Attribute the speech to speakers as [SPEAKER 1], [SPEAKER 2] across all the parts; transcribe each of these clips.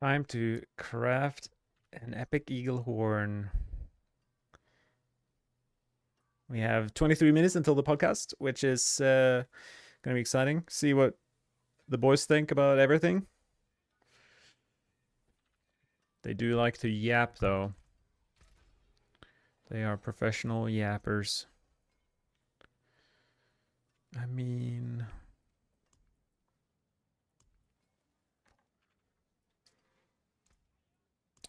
[SPEAKER 1] Time to craft an epic eagle horn. We have 23 minutes until the podcast, which is going to be exciting. See what the boys think about everything. They do like to yap, though. They are professional yappers. I mean,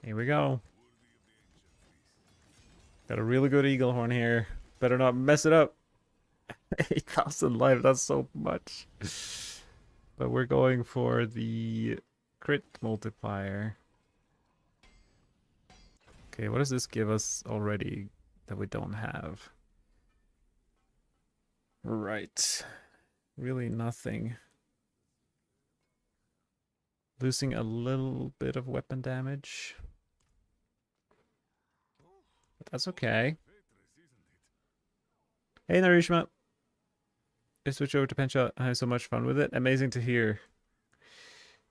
[SPEAKER 1] here we go. Got a really good eagle horn here. Better not mess it up. 8,000 life, that's so much. But we're going for the crit multiplier. Okay, what does this give us already that we don't have? Right. Really nothing. Losing a little bit of weapon damage. But that's okay. Hey, Narishma. I switched over to Penshot. I had so much fun with it. Amazing to hear.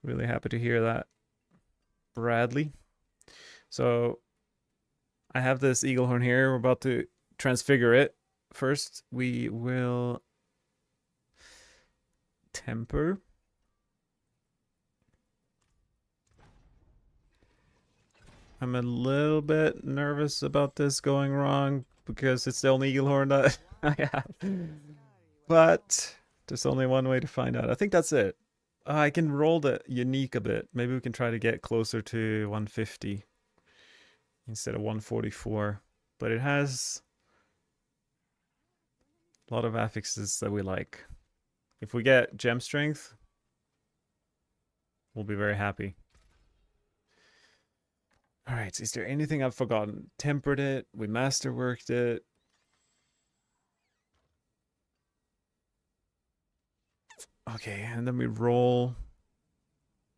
[SPEAKER 1] Really happy to hear that. Bradley. So, I have this eagle horn here. We're about to transfigure it. First, we will temper. I'm a little bit nervous about this going wrong because it's the only eagle horn that I have. But there's only one way to find out. I think that's it. I can roll the unique a bit. Maybe we can try to get closer to 150 instead of 144. But it has a lot of affixes that we like. If we get gem strength, we'll be very happy. All right, is there anything I've forgotten? Tempered it, we masterworked it. Okay, and then we roll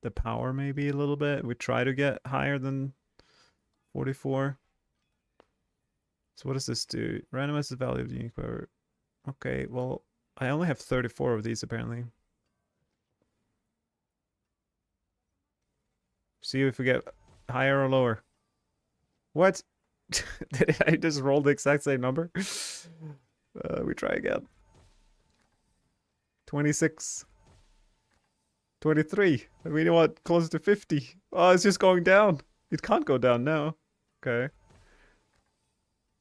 [SPEAKER 1] the power maybe a little bit. We try to get higher than 44. So what does this do? Randomize the value of the unique power. Okay, well, I only have 34 of these apparently. See if we get higher or lower. What? Did I just roll the exact same number? We try again. 26. 23. I mean, what? Close to 50. Oh, it's just going down. It can't go down now. Okay.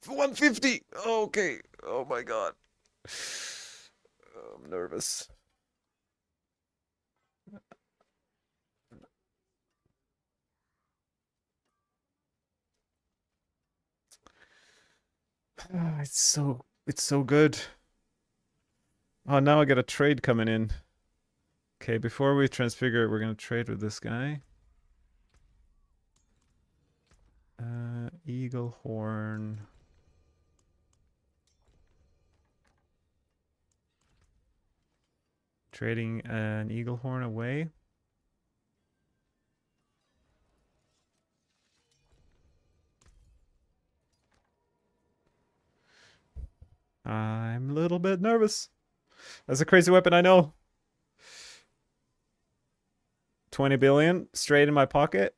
[SPEAKER 1] 150. Okay. Oh my god. I'm nervous. It's so good. Oh, now I got a trade coming in. Okay, before we transfigure, we're gonna trade with this guy. Eagle horn. Trading an eagle horn away. I'm a little bit nervous. That's a crazy weapon, I know. 20 billion straight in my pocket.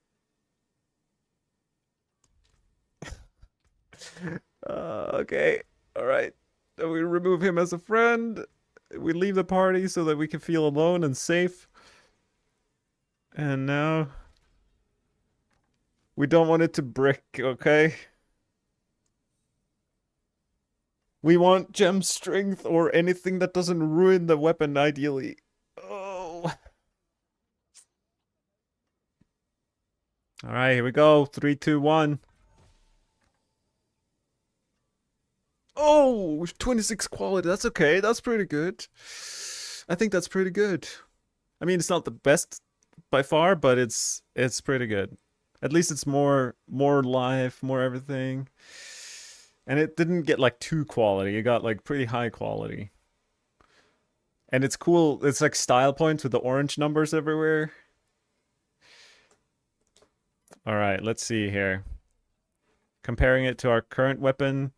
[SPEAKER 1] Okay. All right. We remove him as a friend. We leave the party so that we can feel alone and safe. And now we don't want it to brick, okay? We want gem strength or anything that doesn't ruin the weapon, ideally. Oh. All right, here we go. 3, 2, 1. Oh, 26 quality. That's okay. That's pretty good. I think that's pretty good. I mean, it's not the best by far, but it's pretty good. At least it's more life, more everything. And it didn't get like too quality. It got like pretty high quality. And it's cool. It's like style points with the orange numbers everywhere. All right, let's see here. Comparing it to our current weapon,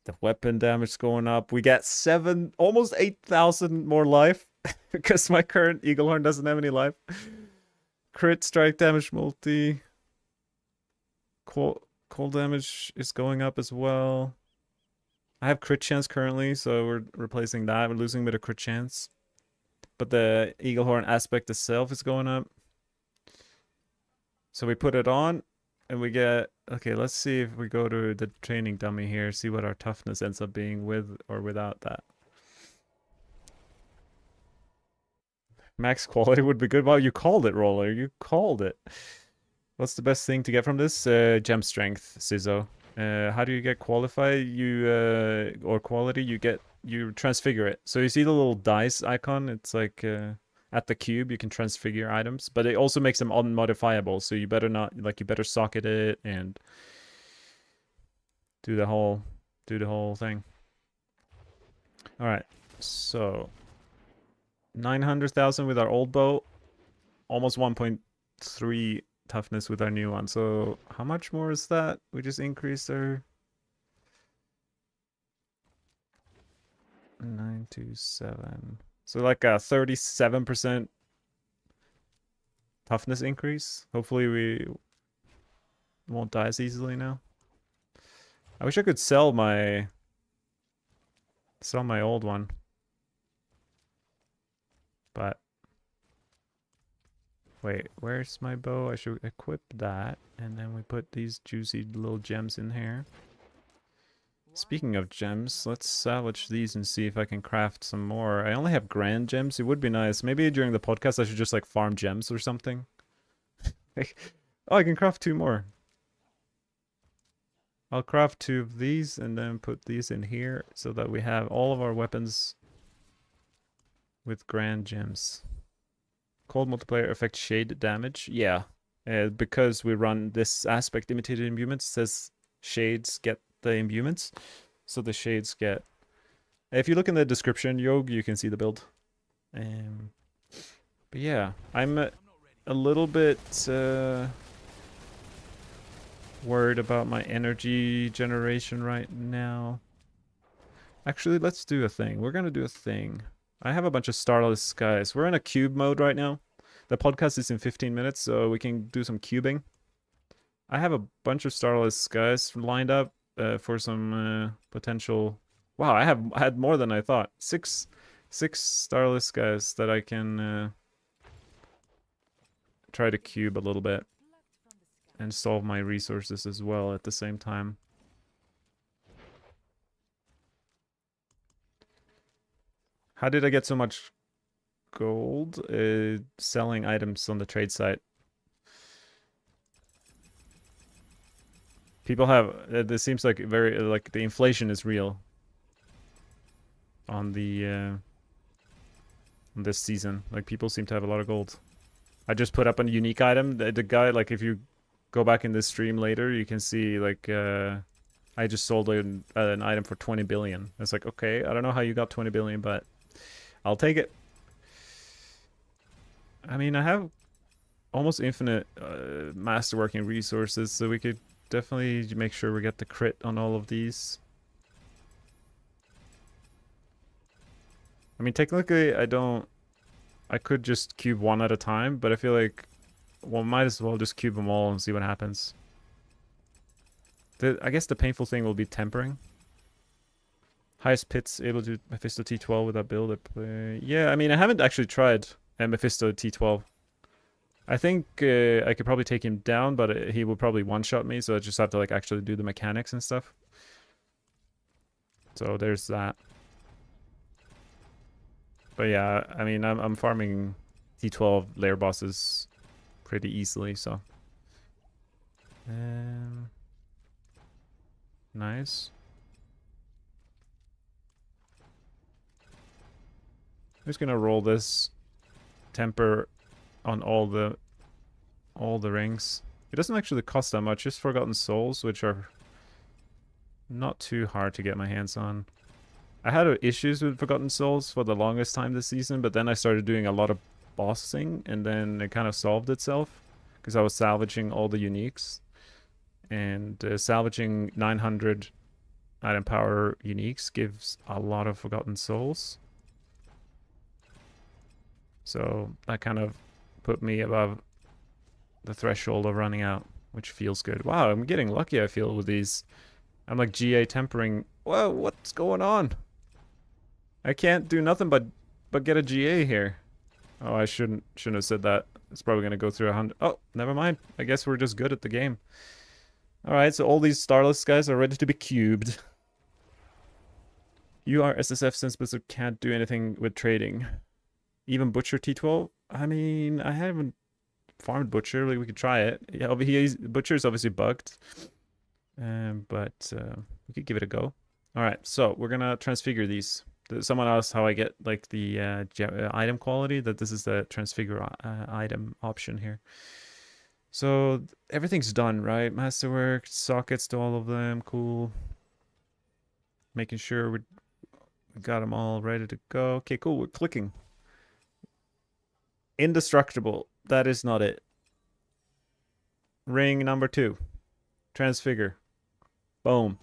[SPEAKER 1] the weapon damage going up. We get almost 8,000 more life because my current eagle horn doesn't have any life. Crit strike damage multi. Cold damage is going up as well. I have crit chance currently, so we're replacing that. We're losing a bit of crit chance. But the Eagle Horn aspect itself is going up. So we put it on, and we get... Okay, let's see if we go to the training dummy here, see what our toughness ends up being with or without that. Max quality would be good. Wow, you called it, Roller. You called it. What's the best thing to get from this? Gem strength, Sizzo. How do you get qualify? Or quality? You transfigure it. So you see the little dice icon? It's like at the cube you can transfigure items, but it also makes them unmodifiable. So you better not you better socket it and do the whole thing. All right, so 900,000 with our old bow, almost 1.3 toughness with our new one. So how much more is that? We just increased our 927. So like a 37% toughness increase. Hopefully we won't die as easily now. I wish I could sell my old one. But wait, where's my bow? I should equip that, and then we put these juicy little gems in here. Speaking of gems, let's salvage these and see if I can craft some more. I only have grand gems. It would be nice. Maybe during the podcast I should just like farm gems or something. Oh, I can craft 2 more. I'll craft 2 of these and then put these in here so that we have all of our weapons with grand gems. Cold multiplier affects shade damage. Yeah, because we run this aspect imitated imbuements, says shades get the imbuements, so the shades get... If you look in the description, Yog, you can see the build. But yeah, I'm a little bit worried about my energy generation right now. Actually, let's do a thing. We're gonna do a thing. I have a bunch of starless skies. We're in a cube mode right now. The podcast is in 15 minutes, so we can do some cubing. I have a bunch of starless skies lined up for some potential... Wow, I had more than I thought. Six starless skies that I can try to cube a little bit and solve my resources as well at the same time. How did I get so much gold? Selling items on the trade site. People have... this seems like very... like the inflation is real on the... on this season. Like people seem to have a lot of gold. I just put up a unique item. The guy, like if you go back in this stream later, you can see like... I just sold an item for 20 billion. It's like, okay, I don't know how you got 20 billion, but I'll take it. I mean, I have almost infinite masterworking resources, so we could definitely make sure we get the crit on all of these. I mean, technically, I could just cube 1 at a time, but I feel like, well, might as well just cube them all and see what happens. I guess the painful thing will be tempering. Highest pits able to Mephisto T12 with that build. Yeah, I mean, I haven't actually tried Mephisto T12. I think I could probably take him down, but he will probably one-shot me, so I just have to like actually do the mechanics and stuff. So there's that. But yeah, I mean, I'm farming T12 lair bosses pretty easily, so. Nice. I'm just gonna roll this temper on all the rings. It doesn't actually cost that much, just Forgotten Souls, which are not too hard to get my hands on. I had issues with Forgotten Souls for the longest time this season, but then I started doing a lot of bossing, and then it kind of solved itself because I was salvaging all the uniques, and salvaging 900 item power uniques gives a lot of Forgotten Souls. So that kind of put me above the threshold of running out, which feels good. Wow, I'm getting lucky, I feel, with these. I'm like GA tempering. Whoa, what's going on? I can't do nothing but get a GA here. Oh, I shouldn't have said that. It's probably gonna go through 100. Oh, never mind. I guess we're just good at the game. All right, so all these starless guys are ready to be cubed. You are SSF since Blizzard can't do anything with trading. Even Butcher T12? I mean, I haven't farmed Butcher. Like, we could try it. Yeah, Butcher is obviously bugged. But we could give it a go. All right, so we're gonna transfigure these. Someone asked how I get like the item quality. That this is the transfigure item option here. So everything's done, right? Masterwork, sockets to all of them, cool. Making sure we got them all ready to go. Okay, cool. We're clicking. Indestructible. That is not it. Ring number 2. Transfigure. Boom.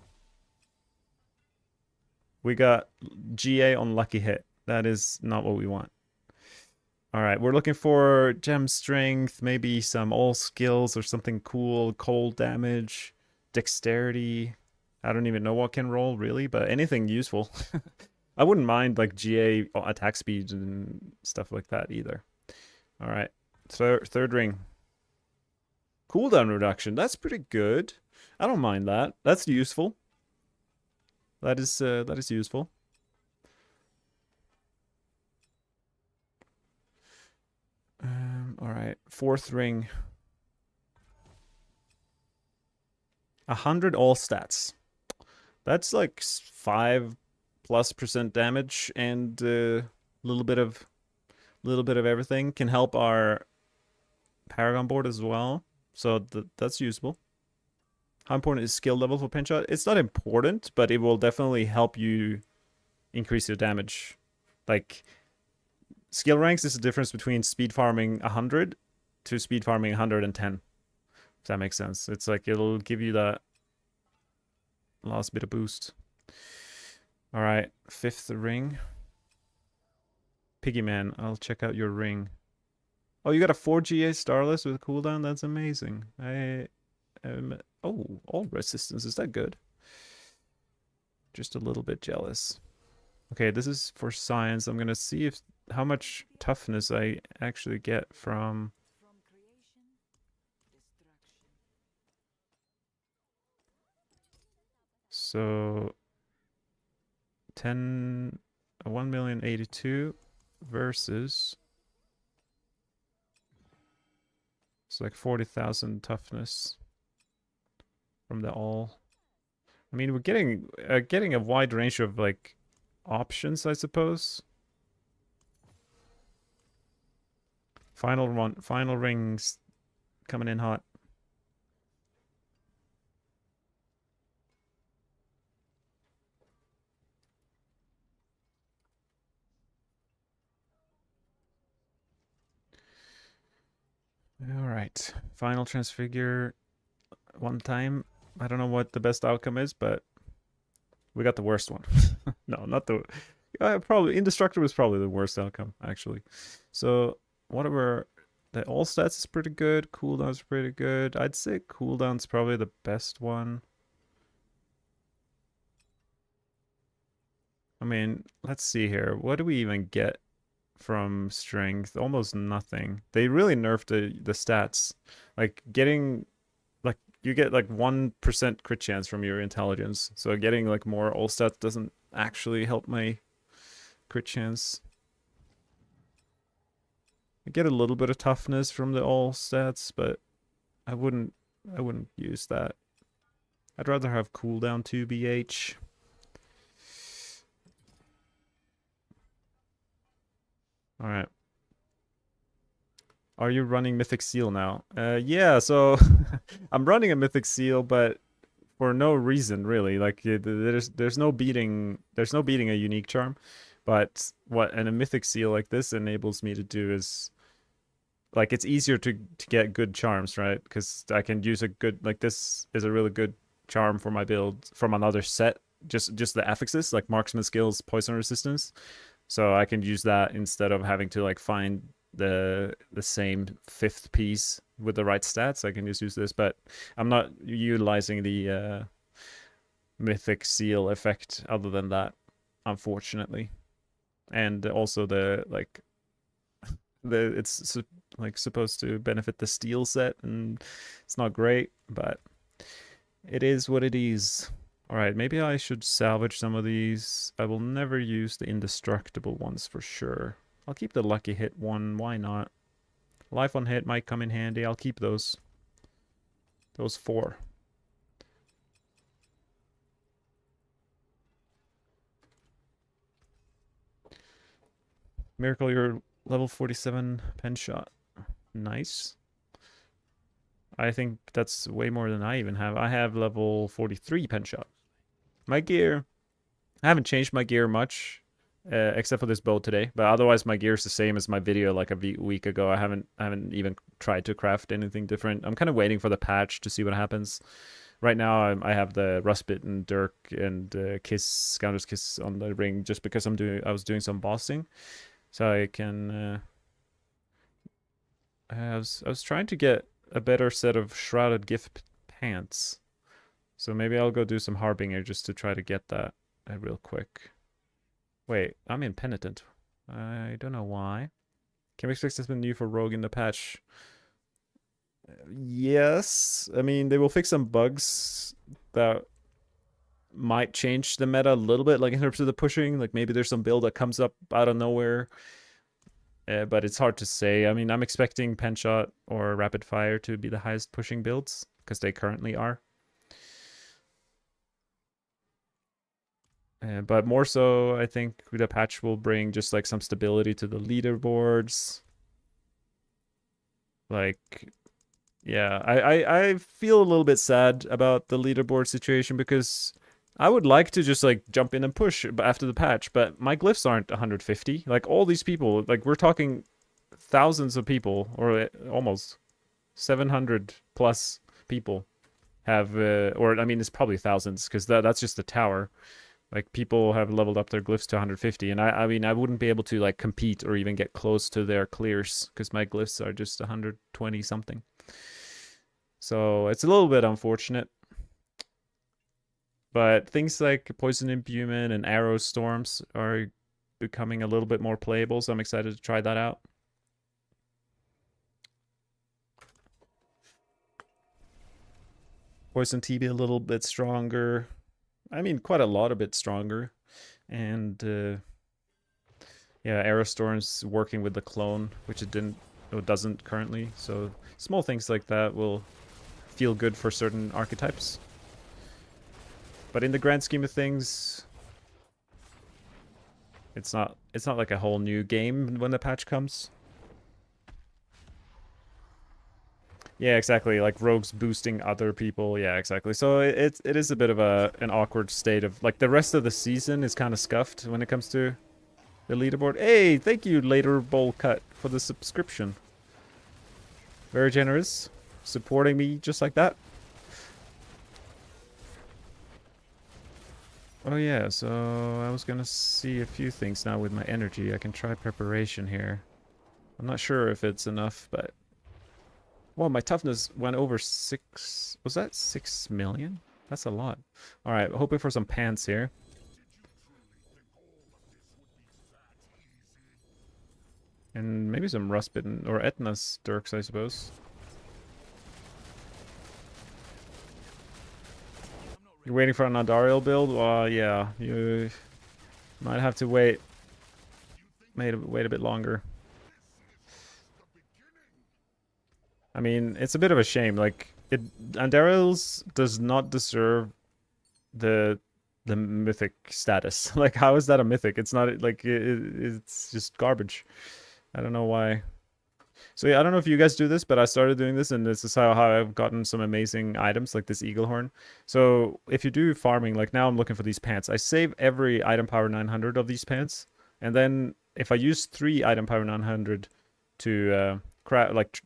[SPEAKER 1] We got GA on lucky hit. That is not what we want. All right, we're looking for gem strength, maybe some all skills or something cool, cold damage, dexterity. I don't even know what can roll really, but anything useful. I wouldn't mind like GA attack speed and stuff like that either. All right, third ring. Cooldown reduction. That's pretty good. I don't mind that. That's useful. That is useful. All right, 4th ring. 100 all stats. That's like 5+% damage and a little bit of everything. Can help our Paragon board as well. So that's useful. How important is skill level for Penshot? It's not important, but it will definitely help you increase your damage. Like, skill ranks is the difference between speed farming 100 to speed farming 110. If that makes sense. It's like it'll give you that last bit of boost. All right, 5th ring. Piggyman, I'll check out your ring. Oh, you got a 4 GA starless with cooldown? That's amazing. Oh, all resistance. Is that good? Just a little bit jealous. Okay, this is for science. I'm gonna see how much toughness I actually get from. So 1,082,000 versus it's like 40,000 toughness from the all. I mean, we're getting a wide range of like options, I suppose. Final rings coming in hot. All right, final transfigure one time. I don't know what the best outcome is, but we got the worst one. No, not the. Probably indestructible is probably the worst outcome actually. So whatever, the all stats is pretty good. Cooldown's pretty good. I'd say cooldown's probably the best one. I mean, let's see here. What do we even get from strength? Almost nothing. They really nerfed the stats. Like getting, like you get like 1% crit chance from your intelligence. So getting like more all stats doesn't actually help my crit chance. I get a little bit of toughness from the all stats, but I wouldn't use that. I'd rather have cooldown 2 BH. All right. Are you running Mythic Seal now? Yeah, so I'm running a Mythic Seal, but for no reason really. Like there's no beating a unique charm. But what a Mythic Seal like this enables me to do is like it's easier to get good charms, right? Because I can use a good, like this is a really good charm for my build from another set. Just the affixes, like marksman skills, poison resistance. So I can use that instead of having to like find the same 5th piece with the right stats, I can just use this, but I'm not utilizing the mythic seal effect other than that, unfortunately. And also the like it's like supposed to benefit the steel set, and it's not great, but it is what it is. All right, maybe I should salvage some of these. I will never use the indestructible ones for sure. I'll keep the lucky hit one. Why not? Life on hit might come in handy. I'll keep those. Those 4. Miracle, you're level 47 Penshot. Nice. I think that's way more than I even have. I have level 43 Penshot. My gear, I haven't changed my gear much, except for this bow today. But otherwise, my gear is the same as my video like a week ago. I haven't even tried to craft anything different. I'm kind of waiting for the patch to see what happens. Right now, I have the Rustbit and Dirk and Kiss, Scoundrel's Kiss on the ring just because I was doing some bossing, so I can. I was trying to get a better set of Shrouded Gift pants, so maybe I'll go do some Harbinger just to try to get that real quick. Wait, I'm impenitent. I don't know why. Can we expect something new for Rogue in the patch? Yes. I mean, they will fix some bugs that might change the meta a little bit, like in terms of the pushing. Like maybe there's some build that comes up out of nowhere. But it's hard to say. I mean, I'm expecting Penshot or Rapid Fire to be the highest pushing builds, because they currently are. But more so, I think the patch will bring just like some stability to the leaderboards. Like, yeah, I feel a little bit sad about the leaderboard situation, because I would like to just like jump in and push after the patch, but my glyphs aren't 150. Like all these people, like we're talking thousands of people, or almost 700 plus people have, or I mean, it's probably thousands, because that's just the tower. Like people have leveled up their glyphs to 150, and I mean, I wouldn't be able to like compete or even get close to their clears, because my glyphs are just 120 something. So it's a little bit unfortunate. But things like Poison Imbuement and Arrow Storms are becoming a little bit more playable, so I'm excited to try that out. Poison TB a little bit stronger. I mean, quite a lot a bit stronger. And yeah, Arrow Storm's working with the clone, which it doesn't currently. So small things like that will feel good for certain archetypes. But in the grand scheme of things, it's not like a whole new game when the patch comes. Yeah, exactly. Like rogues boosting other people. Yeah, exactly. So it is a bit of an awkward state of like the rest of the season is kind of scuffed when it comes to the leaderboard. Hey, thank you, Later Bowl Cut, for the subscription. Very generous, supporting me just like that. Oh yeah, so I was gonna see a few things now with my energy. I can try preparation here. I'm not sure if it's enough, but... Well, my toughness went over 6... Was that 6 million? That's a lot. Alright, hoping for some pants here. And maybe some Rustbitten, or Etna's Dirks, I suppose. You're waiting for an Andariel build? Well, yeah, you might have to wait. Wait a bit longer. I mean, it's a bit of a shame. Like, Andariel's does not deserve the mythic status. Like, how is that a mythic? It's not, like, it's just garbage. I don't know why. So yeah, I don't know if you guys do this, but I started doing this, and this is how I've gotten some amazing items, like this eagle horn. So if you do farming, like now I'm looking for these pants. I save every item power 900 of these pants, and then if I use 3 item power 900 to craft, like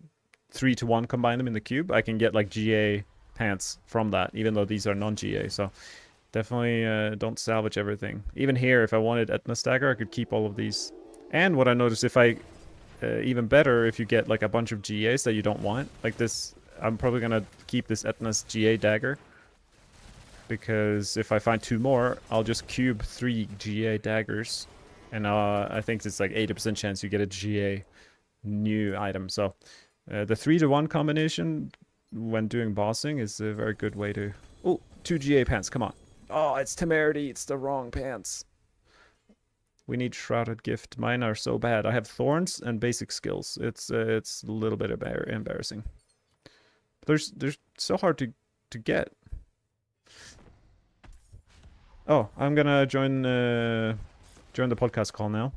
[SPEAKER 1] 3 to 1 combine them in the cube, I can get like GA pants from that, even though these are non-GA. So definitely don't salvage everything. Even here, if I wanted Etna Stagger, I could keep all of these. And what I noticed, if I even better if you get like a bunch of GAs that you don't want. Like this, I'm probably gonna keep this Etna's GA dagger. Because if I find 2 more, I'll just cube 3 GA daggers. And I think it's like 80% chance you get a GA new item. So the 3-to-1 combination when doing bossing is a very good way to... Oh, 2 GA pants, come on. Oh, it's Temerity, it's the wrong pants. We need Shrouded Gift. Mine are so bad. I have Thorns and basic skills. It's a little bit embarrassing. They're so hard to get. Oh, I'm gonna join the podcast call now.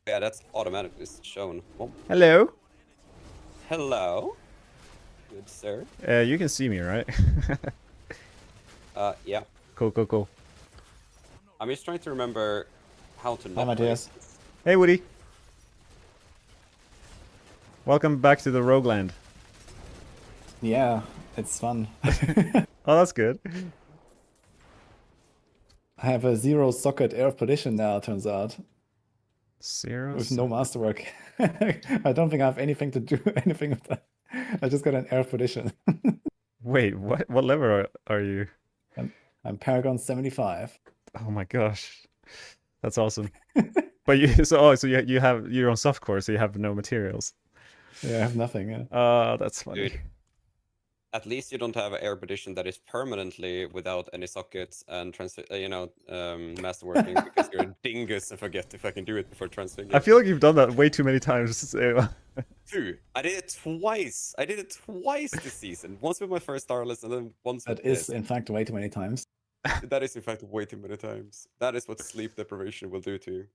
[SPEAKER 2] Yeah, that's automatically shown. Oh.
[SPEAKER 1] Hello.
[SPEAKER 2] Hello. Good sir.
[SPEAKER 1] You can see me, right?
[SPEAKER 2] Yeah.
[SPEAKER 1] Cool.
[SPEAKER 2] I'm just trying to remember how to not
[SPEAKER 3] Matthias.
[SPEAKER 1] Hey, Woody. Welcome back to the Rogueland.
[SPEAKER 3] Yeah, it's fun.
[SPEAKER 1] Oh, that's good.
[SPEAKER 3] I have a 0 socket air position now, turns out.
[SPEAKER 1] 0
[SPEAKER 3] With no masterwork. I don't think I have anything to do anything with that. I just got an air position.
[SPEAKER 1] Wait, what? What level are you?
[SPEAKER 3] I'm Paragon 75.
[SPEAKER 1] Oh my gosh, that's awesome. But you're on softcore, so you have no materials.
[SPEAKER 3] Yeah, I have nothing. Yeah.
[SPEAKER 1] That's funny.
[SPEAKER 2] Dude, at least you don't have an air petition that is permanently without any sockets and masterworking because you're a dingus and forget if I can do it before transfiguring.
[SPEAKER 1] I feel like you've done that way too many times.
[SPEAKER 2] Dude, I did it twice. I did it twice this season. Once with my first starless and then once with
[SPEAKER 3] That is,
[SPEAKER 2] this.
[SPEAKER 3] in fact, way too many times.
[SPEAKER 2] That is in fact way too many times. That is what sleep deprivation will do to you.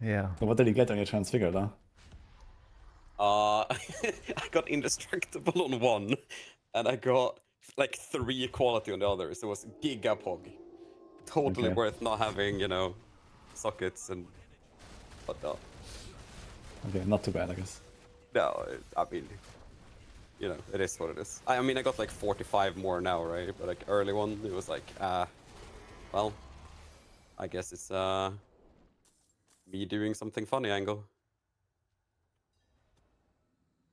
[SPEAKER 1] Yeah.
[SPEAKER 3] So what did you get on your transfigure, though?
[SPEAKER 2] I got indestructible on one, and I got like 3 quality on the other. So it was gigapog. Totally
[SPEAKER 3] Okay.
[SPEAKER 2] worth not having, sockets and whatnot.
[SPEAKER 3] Okay, not too bad, I guess.
[SPEAKER 2] No, I mean, it is what it is. I mean, I got like 45 more now, right? But like early one, it was like, well, I guess it's me doing something funny angle.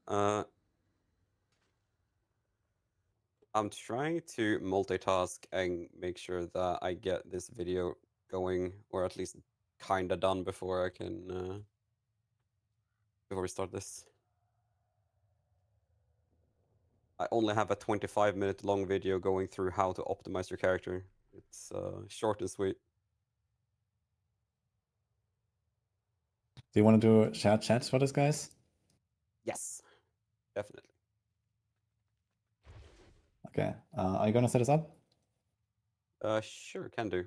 [SPEAKER 2] I'm trying to multitask and make sure that I get this video going, or at least kinda done before I can before we start this. I only have a 25-minute long video going through how to optimize your character. It's short and sweet.
[SPEAKER 3] Do you want to do shared chats for this, guys?
[SPEAKER 2] Yes, definitely.
[SPEAKER 3] Okay. Are you gonna set us up?
[SPEAKER 2] Sure, can do.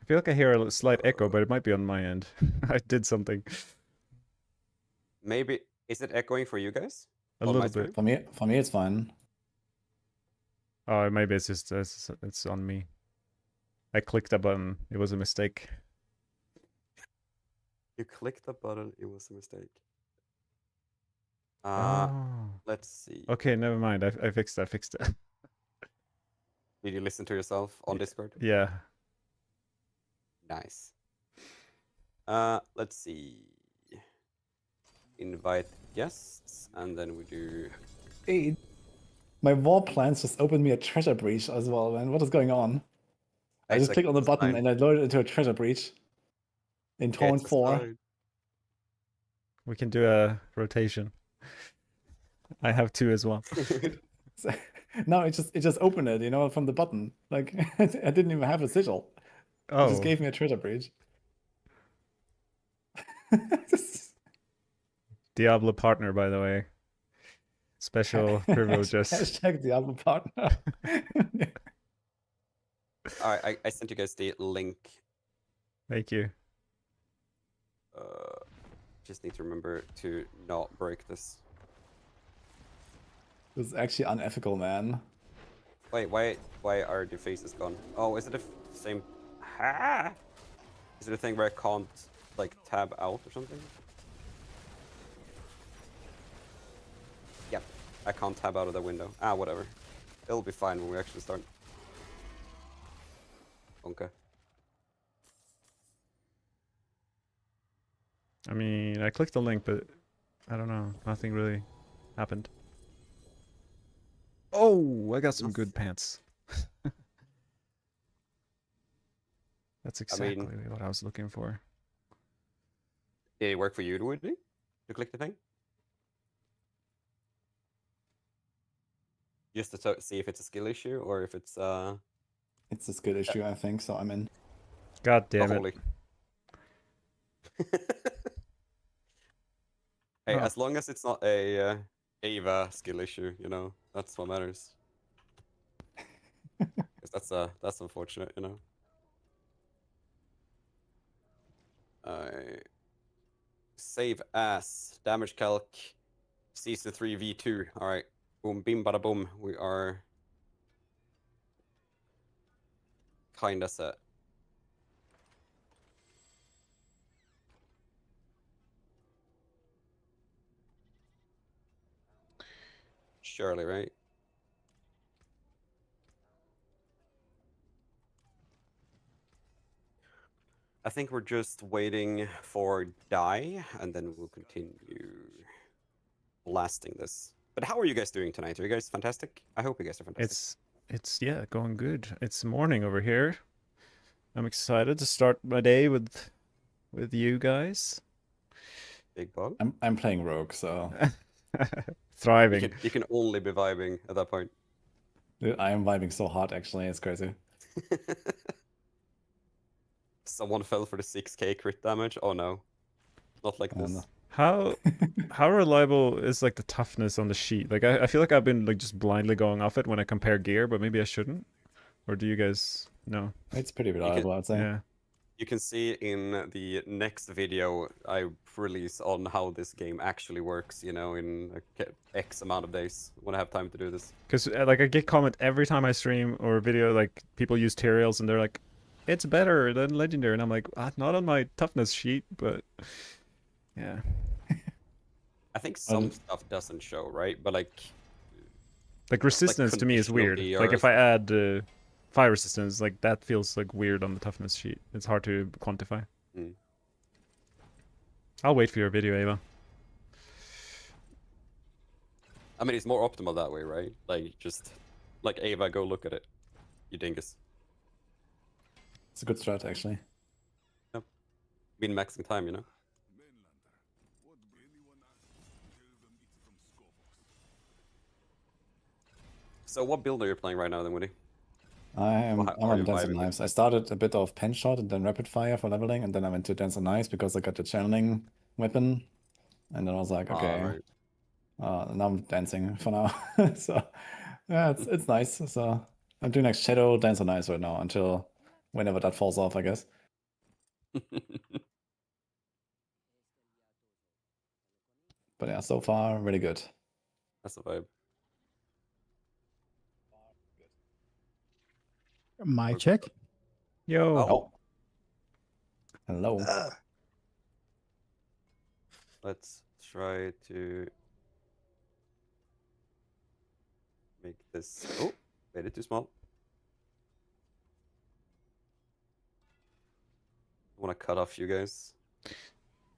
[SPEAKER 1] I feel like I hear a slight echo, but it might be on my end. I did something.
[SPEAKER 2] Maybe is it echoing for you guys?
[SPEAKER 1] A
[SPEAKER 2] On my
[SPEAKER 1] little bit.
[SPEAKER 2] stream?
[SPEAKER 3] For me, it's fine.
[SPEAKER 1] Oh, maybe it's just it's on me. I clicked a button. It was a mistake.
[SPEAKER 2] You clicked the button. It was a mistake.
[SPEAKER 1] Oh.
[SPEAKER 2] Let's see.
[SPEAKER 1] Okay, never mind. I fixed it.
[SPEAKER 2] Did you listen to yourself on Discord?
[SPEAKER 1] Yeah.
[SPEAKER 2] Nice. Let's see. Invite guests, and then we do.
[SPEAKER 3] Hey, my war plans just opened me a treasure breach as well, man. What is going on? I just clicked on the button and I loaded into a treasure breach in Torrent 4.
[SPEAKER 1] We can do a rotation. I have 2 as well.
[SPEAKER 3] No, it just opened it, from the button. Like I didn't even have a sigil.
[SPEAKER 1] Oh.
[SPEAKER 3] It just gave me a treasure breach.
[SPEAKER 1] Diablo partner, by the way. Special privileges.
[SPEAKER 3] Hashtag Diablo partner.
[SPEAKER 2] Alright, I sent you guys the link.
[SPEAKER 1] Thank you.
[SPEAKER 2] Just need to remember to not break this.
[SPEAKER 3] This is actually unethical, man.
[SPEAKER 2] Wait, why are the faces gone? Oh, is it the same? Ha! Is it a thing where I can't like tab out or something? Yep, I can't tab out of the window. Ah, whatever. It'll be fine when we actually start. Okay.
[SPEAKER 1] I mean, I clicked the link, but I don't know. Nothing really happened. Oh, I got some good pants. That's exactly what I was looking for.
[SPEAKER 2] Did it work for you, Woody? To click the thing? Just to see if it's a skill issue or if it's
[SPEAKER 3] It's a skill issue, I think. So I'm in.
[SPEAKER 1] God damn it.
[SPEAKER 2] holy. Hey, as long as it's not a Ava skill issue, you know, that's what matters. 'Cause that's unfortunate, you know. Save as damage calc season 3 v2. All right, boom, bim, bada boom. We are kinda set. Surely, right? I think we're just waiting for die, and then we'll continue blasting this. But how are you guys doing tonight? Are you guys fantastic? I hope you guys are fantastic.
[SPEAKER 1] It's yeah, going good. It's morning over here. I'm excited to start my day with you guys.
[SPEAKER 2] Big bug.
[SPEAKER 3] I'm playing rogue, so
[SPEAKER 1] Thriving.
[SPEAKER 2] You can only be vibing at that point.
[SPEAKER 3] dude, I am vibing so hard. Actually, it's crazy.
[SPEAKER 2] Someone fell for the 6k crit damage. Oh no, not like this.
[SPEAKER 3] No.
[SPEAKER 1] How reliable is like the toughness on the sheet? Like I feel like I've been like just blindly going off it when I compare gear, but maybe I shouldn't. Or do you guys know?
[SPEAKER 3] It's pretty reliable, I'd say.
[SPEAKER 1] Yeah.
[SPEAKER 2] You can see in the next video I release on how this game actually works, you know, in X amount of days when I have time to do this.
[SPEAKER 1] Because like I get comment every time I stream or video, like people use Tyraels and they're like, it's better than Legendary, and I'm like, not on my toughness sheet, but yeah.
[SPEAKER 2] I think some stuff doesn't show, right? But like
[SPEAKER 1] resistance to me is weird. Like if I add fire resistance, like that feels like weird on the toughness sheet. It's hard to quantify.
[SPEAKER 2] Mm.
[SPEAKER 1] I'll wait for your video, Ava.
[SPEAKER 2] I mean, it's more optimal that way, right? Like just like Ava, go look at it, you dingus.
[SPEAKER 3] It's a good strat, actually.
[SPEAKER 2] Yep. Been maxing time, you know. So what build are you playing right now then, Woody?
[SPEAKER 3] I'm on Dance of Knives. I started a bit of Penshot and then Rapid Fire for leveling, and then I went to Dance of Knives because I got the channeling weapon. And then I was like, okay, now I'm dancing for now. So yeah, it's nice. So I'm doing like Shadow Dance of Knives right now until whenever that falls off, I guess. But yeah, so far, really good.
[SPEAKER 2] That's a vibe.
[SPEAKER 4] Mic check.
[SPEAKER 1] Yo.
[SPEAKER 3] Oh. Hello.
[SPEAKER 2] Let's try to make this. Oh, made it too small. I want to cut off you guys.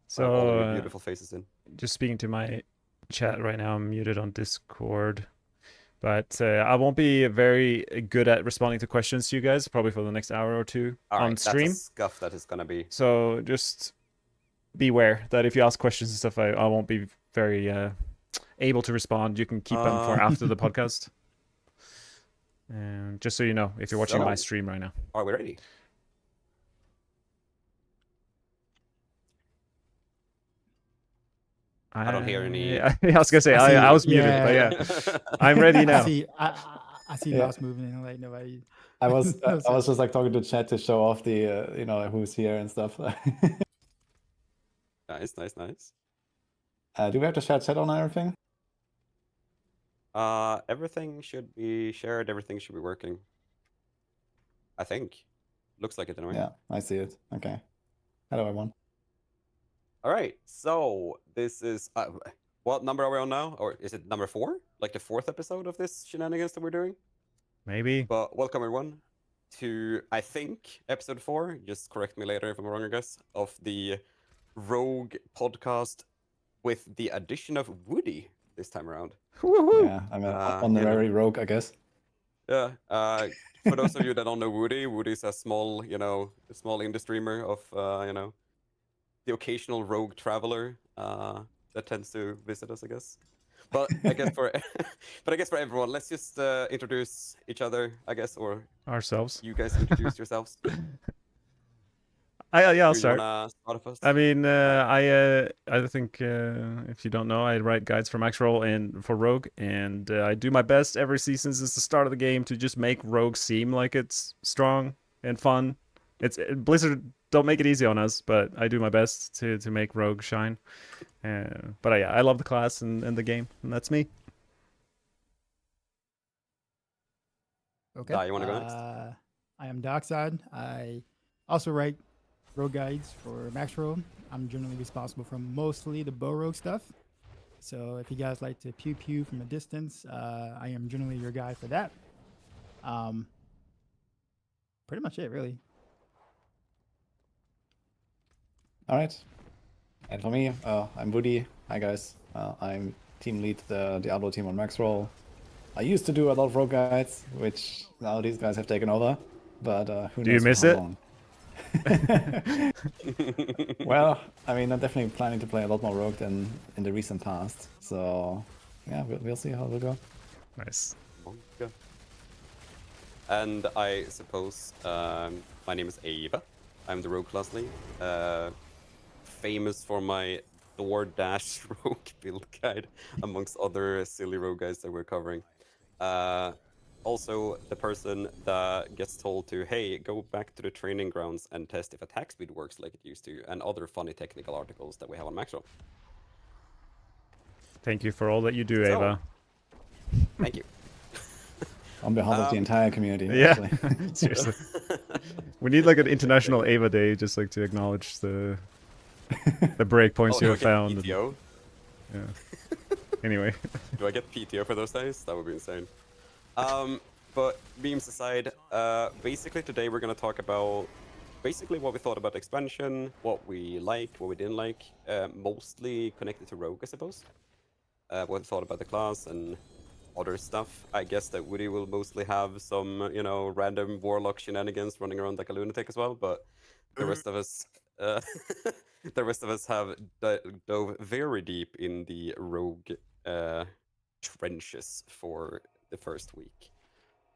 [SPEAKER 1] So
[SPEAKER 2] all of your beautiful faces in.
[SPEAKER 1] Just speaking to my chat right now, I'm muted on Discord. But I won't be very good at responding to questions to you guys, probably for the next hour or two on stream.
[SPEAKER 2] That's a scuff that is gonna be.
[SPEAKER 1] So just beware that if you ask questions and stuff, I won't be very able to respond. You can keep them for after the podcast. And just so you know, if you're watching my stream right now.
[SPEAKER 2] Are we ready? I don't hear any.
[SPEAKER 1] I was gonna say I was muted, but yeah, I'm ready now.
[SPEAKER 4] I see mouse moving in like nobody.
[SPEAKER 3] I was just like talking to chat to show off the you know, who's here and stuff.
[SPEAKER 2] Nice.
[SPEAKER 3] Do we have to share chat on everything?
[SPEAKER 2] Everything should be shared. Everything should be working. I think. Looks like it anyway.
[SPEAKER 3] Yeah, I see it. Okay. Hello, everyone.
[SPEAKER 2] All right. So this is what number are we on now? Or is it number 4? Like the 4th episode of this shenanigans that we're doing?
[SPEAKER 1] Maybe.
[SPEAKER 2] But welcome everyone to, I think, episode 4. Just correct me later if I'm wrong, I guess. Of the rogue podcast with the addition of Woody this time around.
[SPEAKER 1] Woohoo!
[SPEAKER 3] Yeah, I'm an honorary rogue, I guess.
[SPEAKER 2] Yeah. For those of you that don't know Woody, Woody's a small, a small indie streamer of, the occasional rogue traveler that tends to visit us, I guess. But I guess for everyone, let's just introduce each other, I guess, or
[SPEAKER 1] Ourselves.
[SPEAKER 2] you guys introduce yourselves.
[SPEAKER 1] I'll
[SPEAKER 2] Do you
[SPEAKER 1] start.
[SPEAKER 2] wanna start first?
[SPEAKER 1] I mean, I think if you don't know, I write guides for Max Roll and for Rogue, and I do my best every season since the start of the game to just make Rogue seem like it's strong and fun. Blizzard don't make it easy on us, but I do my best to make Rogue shine. But yeah, I love the class and the game, and that's me.
[SPEAKER 4] Okay.
[SPEAKER 2] You want to go next?
[SPEAKER 4] I am Dockside. I also write rogue guides for Max Roll. I'm generally responsible for mostly the bow rogue stuff. So if you guys like to pew pew from a distance, I am generally your guy for that. Pretty much it, really.
[SPEAKER 3] All right. And for me, I'm Woody. Hi guys. I'm team lead the Diablo team on Max Roll. I used to do a lot of rogue guides, which now these guys have taken over. But who knows?
[SPEAKER 1] Do you miss
[SPEAKER 3] for how
[SPEAKER 1] it?
[SPEAKER 3] long. Well, I mean, I'm definitely planning to play a lot more rogue than in the recent past. So yeah, we'll see how it will go.
[SPEAKER 1] Nice.
[SPEAKER 2] Okay. And I suppose my name is Eva. I'm the rogue class lead. Famous for my DoorDash rogue build guide, amongst other silly rogue guides that we're covering. Also, the person that gets told to, hey, go back to the training grounds and test if attack speed works like it used to, and other funny technical articles that we have on Maxroll.
[SPEAKER 1] Thank you for all that you do, Ava.
[SPEAKER 2] Thank you.
[SPEAKER 3] On behalf of the entire community.
[SPEAKER 1] Yeah,
[SPEAKER 3] actually.
[SPEAKER 1] seriously. We need like an international Ava day, just like to acknowledge the breakpoints you have found.
[SPEAKER 2] PTO?
[SPEAKER 1] Yeah. Anyway.
[SPEAKER 2] Do I get PTO for those days? That would be insane. But memes aside, basically today we're going to talk about basically what we thought about expansion, what we liked, what we didn't like, mostly connected to Rogue, I suppose. What we thought about the class and other stuff. I guess that Woody will mostly have some, random warlock shenanigans running around like a lunatic as well, but the rest of us have dove very deep in the Rogue trenches for the first week.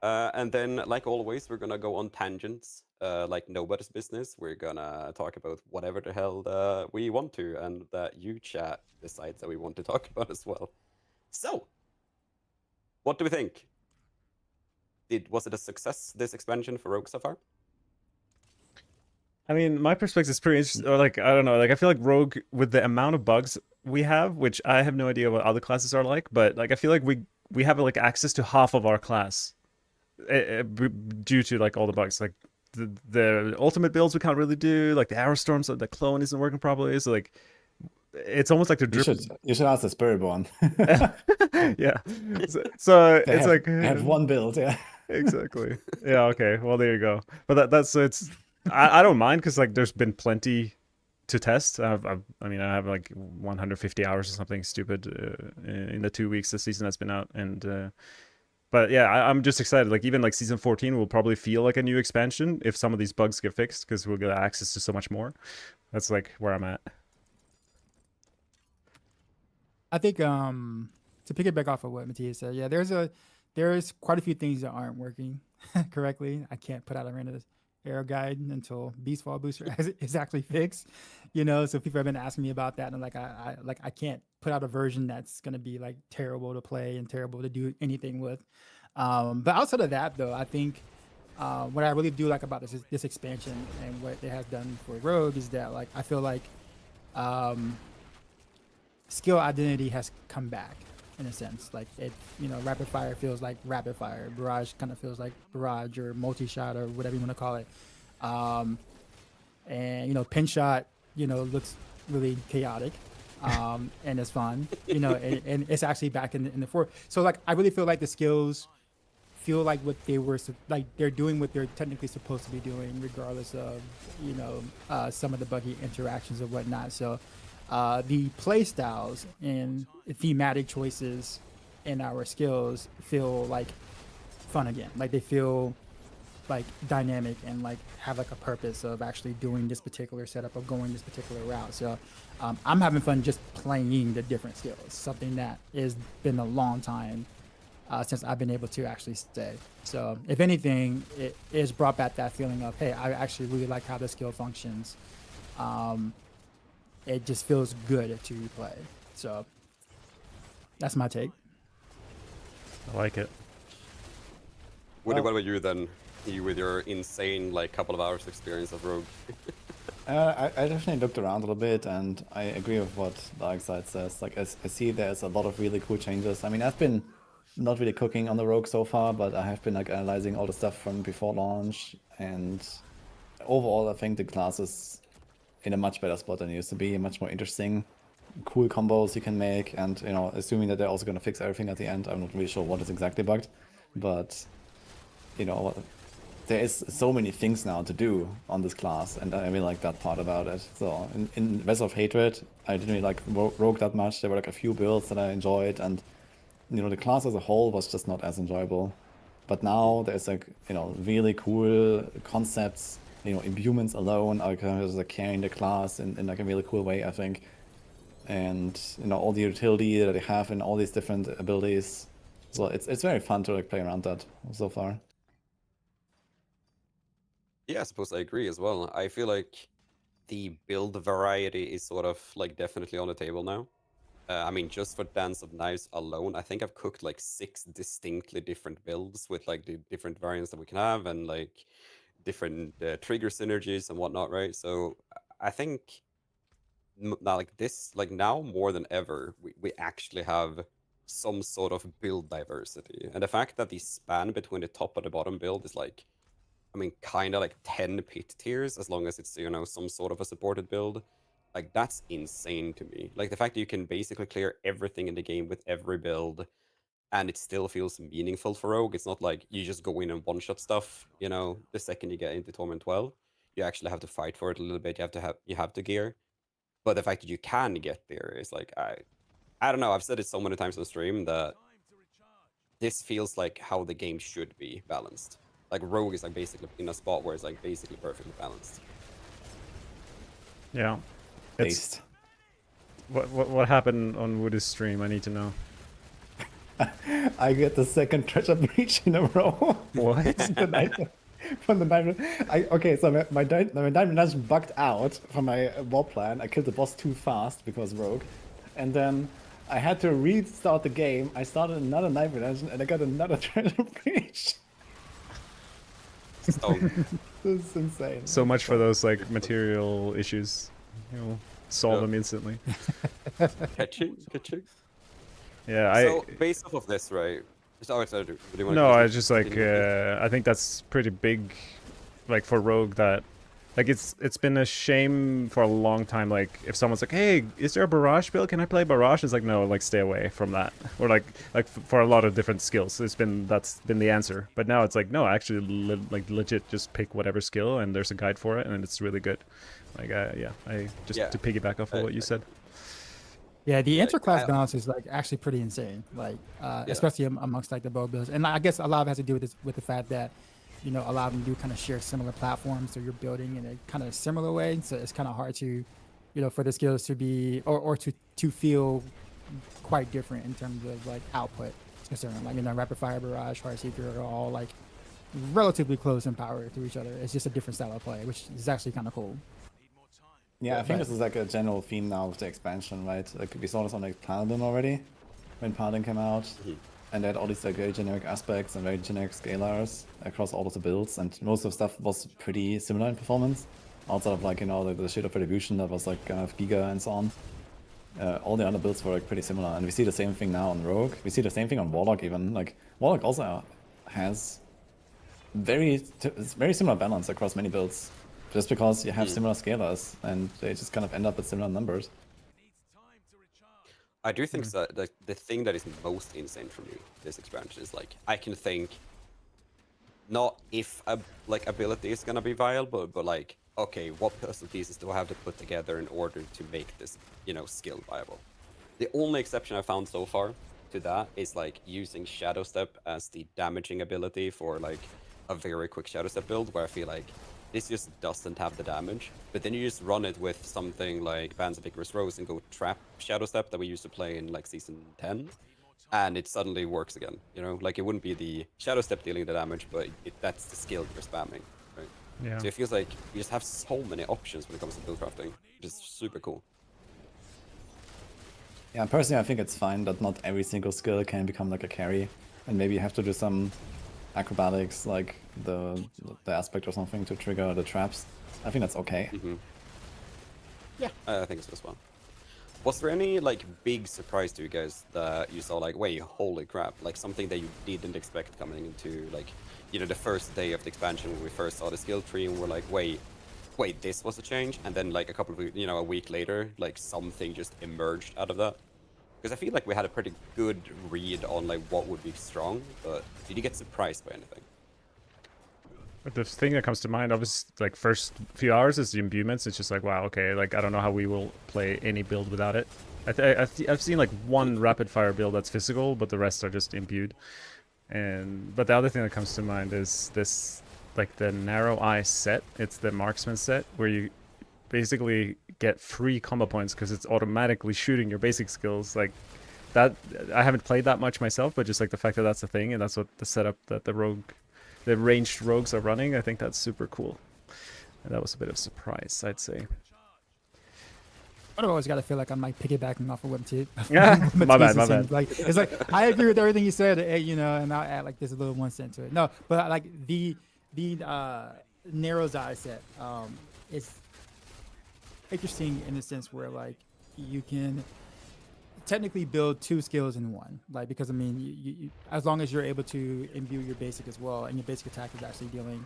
[SPEAKER 2] And then, like always, we're gonna go on tangents, like nobody's business. We're gonna talk about whatever the hell we want to, and that you chat decides that we want to talk about as well. So, what do we think? Was it a success, this expansion for Rogue so far?
[SPEAKER 1] I mean, my perspective is pretty interesting. Or like, I don't know. Like, I feel like Rogue, with the amount of bugs we have, which I have no idea what other classes are like, but like, I feel like we have like access to half of our class due to like all the bugs. Like the ultimate builds we can't really do. Like the arrow storms, the clone isn't working properly. So like, it's almost like the drip.
[SPEAKER 3] You should ask the Spiritborn.
[SPEAKER 1] Yeah. So it's like
[SPEAKER 3] I have one build. Yeah.
[SPEAKER 1] Exactly. Yeah. Okay. Well, there you go. But that's it's. I don't mind because like there's been plenty to test. I have like 150 hours or something stupid in the 2 weeks the season has been out, and but yeah, I'm just excited. Like even like season 14 will probably feel like a new expansion if some of these bugs get fixed because we'll get access to so much more. That's like where I'm at.
[SPEAKER 4] I think to pick it back off of what Matthias said, yeah, there's quite a few things that aren't working correctly. I can't put out a random arrow guide until Beastfall Booster is actually fixed, so people have been asking me about that, and I can't put out a version that's going to be like terrible to play and terrible to do anything with. But outside of that, though, I think what I really do like about this expansion and what it has done for Rogue is that like I feel like skill identity has come back in a sense. Like it, rapid fire feels like rapid fire. Barrage kind of feels like barrage or multi-shot or whatever you want to call it. And Penshot, looks really chaotic. And it's fun, and it's actually back in the fore. So like I really feel like the skills feel like what they were like they're doing what they're technically supposed to be doing, regardless of some of the buggy interactions or whatnot. So the play styles and thematic choices in our skills feel like fun again. Like they feel like dynamic and like have like a purpose of actually doing this particular setup or going this particular route. So I'm having fun just playing the different skills, something that has been a long time since I've been able to actually stay. So if anything, it is brought back that feeling of, hey, I actually really like how the skill functions. It just feels good to play. So that's my take.
[SPEAKER 1] I like it.
[SPEAKER 2] What about you then? You with your insane like couple of hours experience of Rogue.
[SPEAKER 3] I definitely looked around a little bit, and I agree with what Darkside says. Like, I see there's a lot of really cool changes. I mean, I've been not really cooking on the Rogue so far, but I have been like analyzing all the stuff from before launch, and overall, I think the class is in a much better spot than it used to be. Much more interesting, cool combos you can make, and assuming that they're also going to fix everything at the end. I'm not really sure what is exactly bugged, but there is so many things now to do on this class, and I really like that part about it. So in Vessel of Hatred, I didn't really like Rogue that much. There were like a few builds that I enjoyed, and the class as a whole was just not as enjoyable. But now there's like really cool concepts. Imbuements alone are kind of like carrying the class in like a really cool way, I think. And all the utility that they have in all these different abilities. So it's very fun to like play around that so far.
[SPEAKER 2] Yeah, I suppose I agree as well. I feel like the build variety is sort of like definitely on the table now. I mean, just for Dance of Knives alone, I think I've cooked like 6 distinctly different builds with like the different variants that we can have and like different trigger synergies and whatnot, right? So I think now like this, like now more than ever, we actually have some sort of build diversity. And the fact that the span between the top and the bottom build is like, I mean, kind of like 10 pit tiers, as long as it's, some sort of a supported build. Like, that's insane to me. Like, the fact that you can basically clear everything in the game with every build, and it still feels meaningful for Rogue. It's not like you just go in and one-shot stuff, the second you get into Torment 12. You actually have to fight for it a little bit. You have to gear. But the fact that you can get there is like, I don't know. I've said it so many times on stream that this feels like how the game should be balanced. Like Rogue is like basically in a spot where it's like basically perfectly balanced.
[SPEAKER 1] Yeah.
[SPEAKER 3] Based.
[SPEAKER 1] What happened on Woody's stream? I need to know.
[SPEAKER 3] I get the second treasure breach in a row.
[SPEAKER 1] What?
[SPEAKER 3] From the diamond. Okay, so my diamond dungeon bugged out from my war plan. I killed the boss too fast because Rogue, and then I had to restart the game. I started another diamond dungeon and I got another treasure breach.
[SPEAKER 2] So
[SPEAKER 3] This is insane.
[SPEAKER 1] So much for those like material issues. Solve them instantly.
[SPEAKER 2] catching.
[SPEAKER 1] Yeah,
[SPEAKER 2] So based off of this, right?
[SPEAKER 1] No, I just like I think that's pretty big, like for Rogue. That like it's been a shame for a long time. Like if someone's like, "Hey, is there a barrage build? Can I play barrage?" It's like, no, like stay away from that. Or like for a lot of different skills, that's been the answer. But now it's like, no, actually, legit, just pick whatever skill, and there's a guide for it, and it's really good. Like to piggyback off of what you said.
[SPEAKER 4] Yeah, the interclass balance is like actually pretty insane. Like, especially amongst like the bow builds, and I guess a lot of it has to do with the fact that, a lot of them do kind of share similar platforms, so you're building in a kind of similar way. So it's kind of hard to, for the skills to be or to feel quite different in terms of like output. Concerned, like rapid fire, barrage, heart seeker are all like relatively close in power to each other. It's just a different style of play, which is actually kind of cool.
[SPEAKER 3] Yeah, I think this is like a general theme now with the expansion, right? Like we saw this on like Paladin already, when Paladin came out, and they had all these like very generic aspects and very generic scalars across all of the builds, and most of the stuff was pretty similar in performance. Outside of like the shit of retribution that was like kind of giga and so on. All the other builds were like pretty similar, and we see the same thing now on Rogue. We see the same thing on Warlock even. Like Warlock also has very similar balance across many builds. Just because you have similar scalars and they just kind of end up with similar numbers.
[SPEAKER 2] I do think that the thing that is most insane for me this expansion is like I can think not if a like ability is gonna be viable, but like, okay, what puzzle pieces do I have to put together in order to make this, you know, skill viable? The only exception I found so far to that is like using Shadow Step as the damaging ability for like a very quick Shadow Step build, where I feel like this just doesn't have the damage. But then you just run it with something like Bands of Icarus Rose and go trap Shadow Step that we used to play in like season 10, and it suddenly works again. You know, like it wouldn't be the Shadow Step dealing the damage, but that's the skill you're spamming, right?
[SPEAKER 1] Yeah.
[SPEAKER 2] So it feels like you just have so many options when it comes to build crafting, which is super cool.
[SPEAKER 3] Yeah, personally, I think it's fine that not every single skill can become like a carry, and maybe you have to do some acrobatics, like the aspect or something, to trigger the traps. I think that's okay.
[SPEAKER 2] Yeah, I think so as well. Was there any like big surprise to you guys that you saw, like, wait, holy crap, like something that you didn't expect coming into, like, you know, the first day of the expansion when we first saw the skill tree and we're like, wait, this was a change, and then like a couple of, you know, a week later, like something just emerged out of that? Because I feel like we had a pretty good read on like what would be strong, but did you get surprised by anything?
[SPEAKER 1] But the thing that comes to mind, obviously, like first few hours is the imbuements. It's just like, wow, okay, like I don't know how we will play any build without it. I've seen like one rapid fire build that's physical, but the rest are just imbued. But the other thing that comes to mind is this, like the narrow eye set. It's the marksman set where you basically get free combo points because it's automatically shooting your basic skills. Like that, I haven't played that much myself, but just like the fact that that's a thing and that's what the setup that the ranged rogues are running, I think that's super cool. And that was a bit of a surprise, I'd say.
[SPEAKER 4] I've always got to feel like I'm like piggybacking off of what
[SPEAKER 1] Yeah, my bad.
[SPEAKER 4] Like it's like I agree with everything you said, you know, and I'll add like this little 1 cent to it. No, but like the narrow's eye set, it's interesting in the sense where like you can technically build 2 skills in one, like because I mean, you as long as you're able to imbue your basic as well, and your basic attack is actually dealing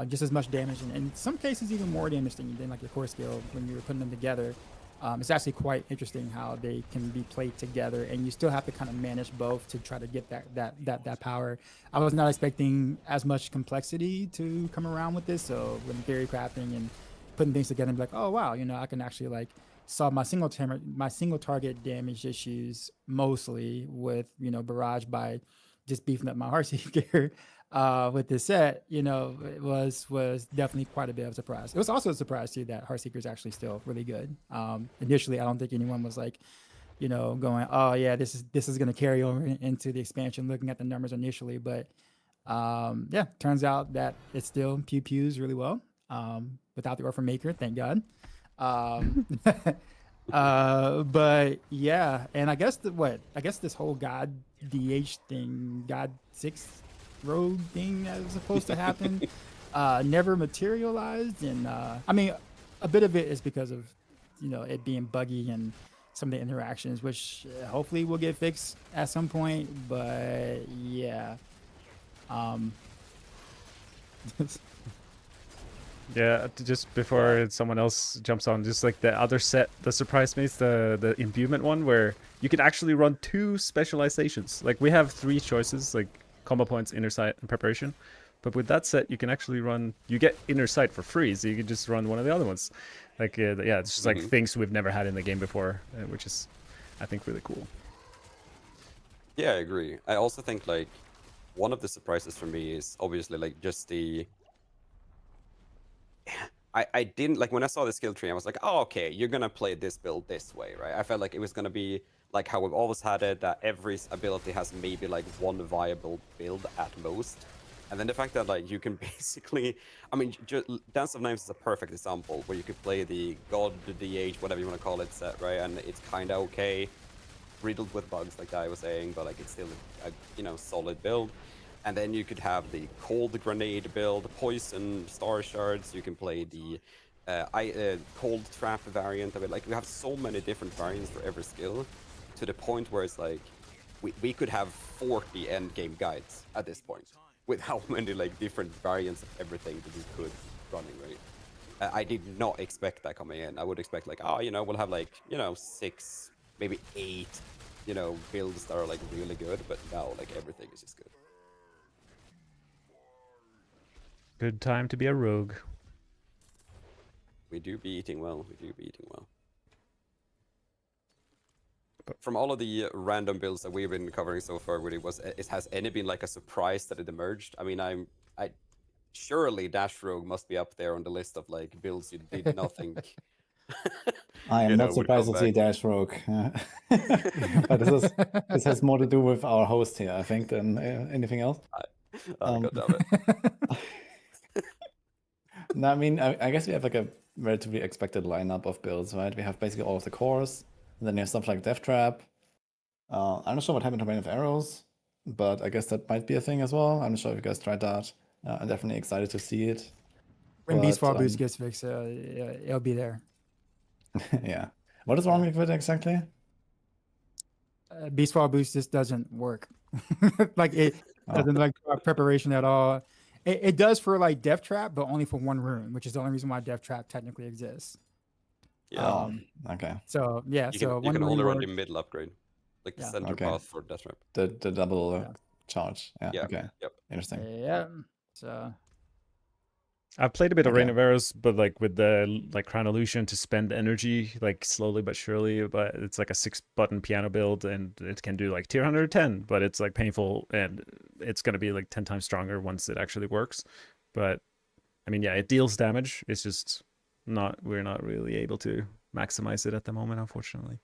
[SPEAKER 4] just as much damage, and in some cases even more damage than like your core skill when you're putting them together. It's actually quite interesting how they can be played together, and you still have to kind of manage both to try to get that power. I was not expecting as much complexity to come around with this, so when theory crafting and putting things together and be like, oh wow, you know, I can actually like solve my single target damage issues mostly with, you know, barrage by just beefing up my Heartseeker. With this set, you know, it was definitely quite a bit of a surprise. It was also a surprise too that Heartseeker is actually still really good. Initially, I don't think anyone was like, you know, going, oh yeah, this is going to carry over into the expansion. Looking at the numbers initially, but yeah, turns out that it still pews really well without the Orphan Maker, thank God. But yeah, and I guess this whole God DH thing, God 6 rogue thing that was supposed to happen never materialized, and I mean a bit of it is because of, you know, it being buggy and some of the interactions, which hopefully will get fixed at some point, but yeah.
[SPEAKER 1] Yeah, just before someone else jumps on, just like the other set that surprised me is the imbuement one, where you can actually run 2 specializations. Like we have 3 choices, like combo points, inner sight, and preparation. But with that set, you can actually you get inner sight for free, so you can just run one of the other ones. Like, yeah, it's just like things we've never had in the game before, which is, I think, really cool.
[SPEAKER 2] Yeah, I agree. I also think like one of the surprises for me is obviously like just the I didn't like when I saw the skill tree, I was like, oh, okay, you're gonna play this build this way, right? I felt like it was gonna be like how we've always had it, that every ability has maybe like one viable build at most. And then the fact that like you can basically, I mean, Dance of Names is a perfect example where you could play the God, the DH, whatever you want to call it set, right? And it's kind of okay, riddled with bugs like I was saying, but like it's still a you know, solid build. And then you could have the cold grenade build, poison, star shards. You can play the cold trap variant of it. Like we have so many different variants for every skill, to the point where it's like we could have 40 end game guides at this point with how many like different variants of everything that you could running, right? I did not expect that coming in. I would expect like, oh, you know, we'll have like, you know, 6, maybe 8, you know, builds that are like really good, but now like everything is just good.
[SPEAKER 1] Good time to be a rogue.
[SPEAKER 2] We do be eating well. We do be eating well. From all of the random builds that we've been covering so far, really, has any been like a surprise that it emerged? I mean, I surely Dash Rogue must be up there on the list of like builds you did not think.
[SPEAKER 3] I am not surprised to see Dash Rogue, but this has more to do with our host here, I think, than anything else.
[SPEAKER 2] God damn it.
[SPEAKER 3] No, I mean, I guess we have like a relatively expected lineup of builds, right? We have basically all of the cores, and then you have stuff like Death Trap. I'm not sure what happened to Rain of Arrows, but I guess that might be a thing as well. I'm not sure if you guys tried that. I'm definitely excited to see it.
[SPEAKER 4] When Beastfall Boost gets fixed, it'll be there.
[SPEAKER 3] Yeah. What is wrong with it exactly?
[SPEAKER 4] Beastfall Boost just doesn't work. Like it doesn't like preparation at all. It does for like Death Trap, but only for one rune, which is the only reason why Death Trap technically exists.
[SPEAKER 2] Yeah.
[SPEAKER 3] Okay.
[SPEAKER 4] So yeah,
[SPEAKER 2] you
[SPEAKER 4] so
[SPEAKER 2] can only run the middle upgrade, like the center path for Death Trap.
[SPEAKER 3] The double charge. Yeah. Okay.
[SPEAKER 2] Yep.
[SPEAKER 3] Interesting.
[SPEAKER 4] Yeah. So
[SPEAKER 1] I've played a bit of Rain of Arrows, but like with the like Crown Illusion to spend energy like slowly but surely. But it's like a 6-button piano build, and it can do like tier 110, but it's like painful, and it's gonna be like 10 times stronger once it actually works. But I mean, yeah, it deals damage. It's just we're not really able to maximize it at the moment, unfortunately.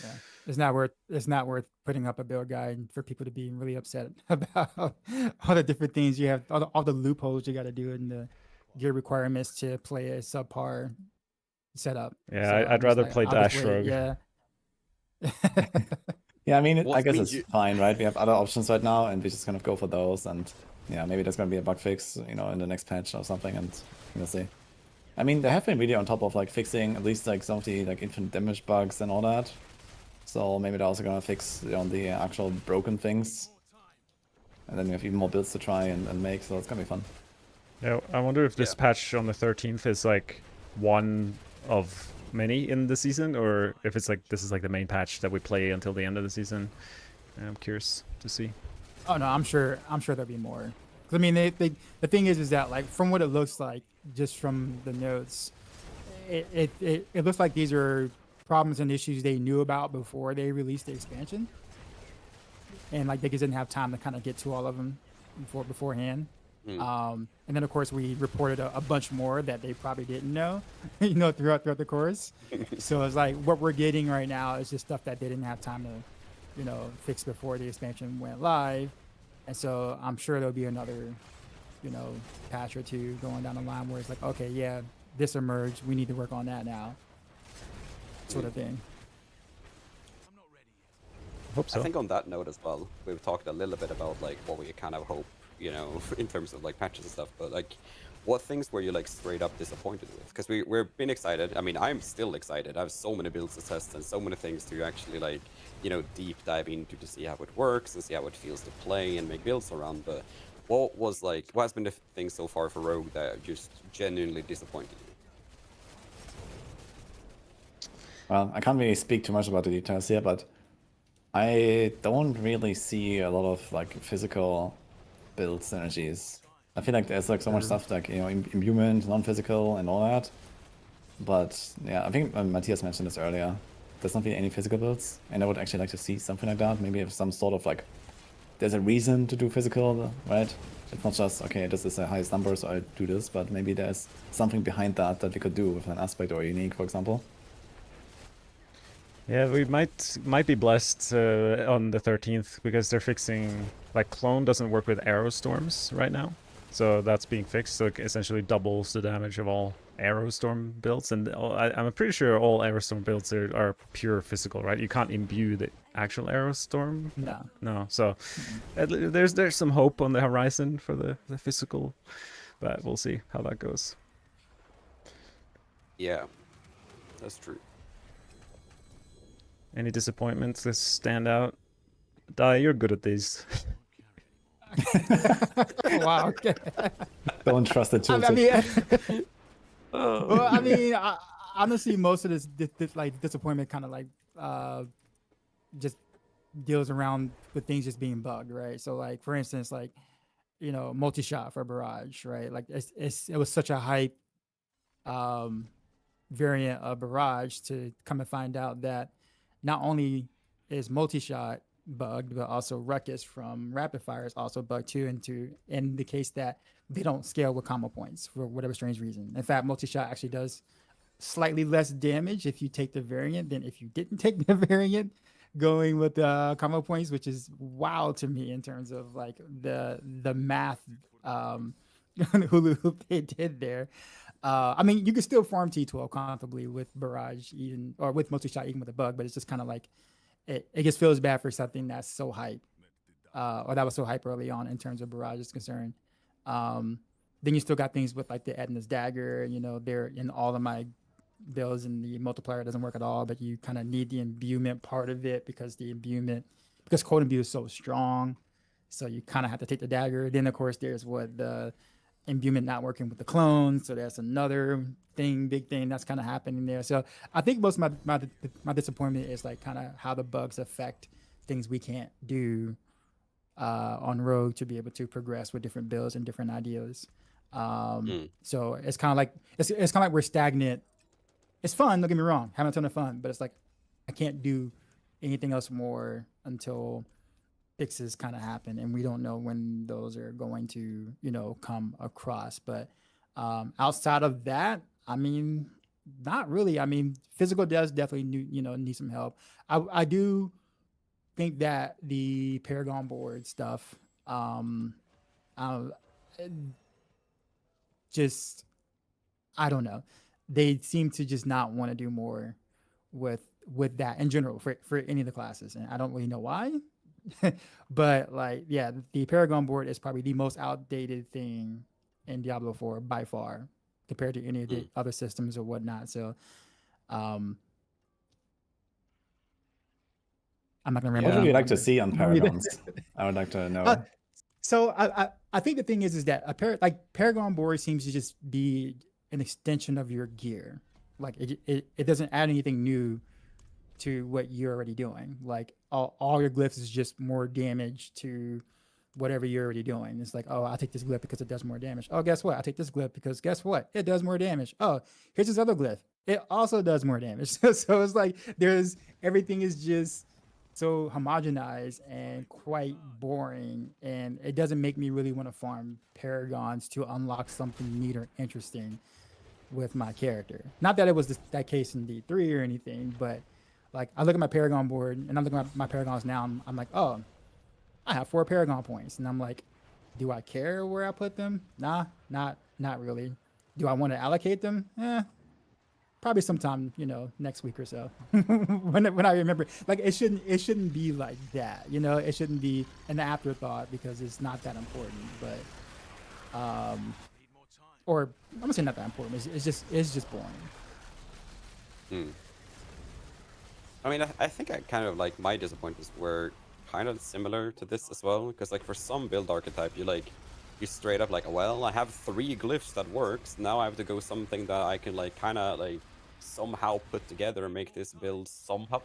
[SPEAKER 4] Yeah. It's not worth putting up a build guide for people to be really upset about all the different things you have, all the loopholes you got to do in the gear requirements to play a subpar setup.
[SPEAKER 1] Yeah, so I'd rather play Dash Rogue.
[SPEAKER 4] Yeah.
[SPEAKER 3] Yeah, I mean, I guess it's fine, right? We have other options right now, and we just kind of go for those. And yeah, maybe there's gonna be a bug fix, in the next patch or something, and we'll see. I mean, they have been really on top of like fixing at least like some of the like infinite damage bugs and all that. So maybe they're also gonna fix the actual broken things, and then we have even more builds to try and make. So it's gonna be fun.
[SPEAKER 1] Yeah, I wonder if this patch on the 13th is like one of many in the season, or if it's like this is like the main patch that we play until the end of the season. I'm curious to see.
[SPEAKER 4] Oh no, I'm sure there'll be more. I mean, the thing is that like from what it looks like, just from the notes, it looks like these are problems and issues they knew about before they released the expansion, and like they just didn't have time to kind of get to all of them beforehand. And then of course we reported a bunch more that they probably didn't know, throughout the course. So it's like what we're getting right now is just stuff that they didn't have time to, fix before the expansion went live. And so I'm sure there'll be another, patch or two going down the line where it's like, okay, yeah, this emerged, we need to work on that now, sort of thing.
[SPEAKER 1] Hope so.
[SPEAKER 2] I think on that note as well, we've talked a little bit about like what we kind of hope, in terms of like patches and stuff, but like what things were you like straight up disappointed with? Because we've been excited. I mean, I'm still excited. I have so many builds to test and so many things to actually like, deep dive into to see how it works and see how it feels to play and make builds around. But what has been the thing so far for Rogue that just genuinely disappointed you?
[SPEAKER 3] Well, I can't really speak too much about the details here, but I don't really see a lot of like physical build synergies. I feel like there's like so much stuff like imbuement, non-physical, and all that. But yeah, I think Matthias mentioned this earlier. There's not really any physical builds, and I would actually like to see something like that. Maybe if some sort of like there's a reason to do physical, right? It's not just okay, this is the highest number, so I do this. But maybe there's something behind that we could do with an aspect or a unique, for example.
[SPEAKER 1] Yeah, we might be blessed on the 13th because they're fixing like clone doesn't work with arrow storms right now, so that's being fixed. So it essentially doubles the damage of all arrow storm builds, and I'm pretty sure all arrow storm builds are pure physical, right? You can't imbue the actual arrow storm. No. So there's some hope on the horizon for the physical, but we'll see how that goes.
[SPEAKER 2] Yeah, that's true.
[SPEAKER 1] Any disappointments that stand out? Dai, you're good at these.
[SPEAKER 4] Wow. Okay.
[SPEAKER 3] Don't trust the tools.
[SPEAKER 4] Well, I mean, honestly, most of this like disappointment kind of like just deals around with things just being bugged, right? So like for instance, like multi-shot for barrage, right? Like it was such a hype variant of barrage to come and find out that not only is multi-shot bugged, but also ruckus from rapid fire is also bugged too, in the case that they don't scale with combo points for whatever strange reason. In fact, multi-shot actually does slightly less damage if you take the variant than if you didn't take the variant going with the combo points, which is wild to me in terms of like the math hula hoop they did there. I mean, you can still farm T12 comfortably with barrage, even or with multi-shot, even with a bug, but it's just kind of like it just feels bad for something that's so hype, or that was so hype early on in terms of barrage is concerned. Then you still got things with like the Edna's dagger, they're in all of my builds, and the multiplier doesn't work at all, but you kind of need the imbuement part of it because cold imbue is so strong, so you kind of have to take the dagger. Then of course there's the imbuement not working with the clones, so that's another big thing that's kind of happening there. So I think most of my disappointment is like kind of how the bugs affect things we can't do on Rogue to be able to progress with different builds and different ideas. So it's kind of like it's kind of like we're stagnant. It's fun, don't get me wrong, having a ton of fun, but it's like I can't do anything else more until fixes kind of happen, and we don't know when those are going to come across. But outside of that, I mean, not really. I mean, physical does definitely need some help. I do think that the Paragon board stuff just, I don't know, they seem to just not want to do more with that in general for any of the classes, and I don't really know why. But like, yeah, the Paragon board is probably the most outdated thing in Diablo 4 by far compared to any of the other systems or whatnot. So I'm not gonna remember.
[SPEAKER 3] What would you like to see on Paragons? I would like to know.
[SPEAKER 4] So I think the thing is that Paragon board seems to just be an extension of your gear. Like it doesn't add anything new to what you're already doing. Like all your glyphs is just more damage to whatever you're already doing. It's like, oh, I'll take this glyph because it does more damage. Oh, guess what? I take this glyph because guess what? It does more damage. Oh, here's this other glyph. It also does more damage. So it's like everything is just so homogenized and quite boring, and it doesn't make me really want to farm Paragons to unlock something neat or interesting with my character. Not that it was that case in D3 or anything, but like I look at my Paragon board and I'm looking at my Paragons now. I'm like, oh, I have 4 Paragon points, and I'm like, do I care where I put them? Nah, not really. Do I want to allocate them? Probably sometime, next week or so. when I remember, like it shouldn't be like that, It shouldn't be an afterthought because it's not that important. But or I'm gonna say not that important. It's just boring.
[SPEAKER 2] I mean, I think I kind of like my disappointments were kind of similar to this as well, because like for some build archetype, you straight up like, well, I have 3 glyphs that works. Now I have to go something that I can like kind of like somehow put together and make this build somehow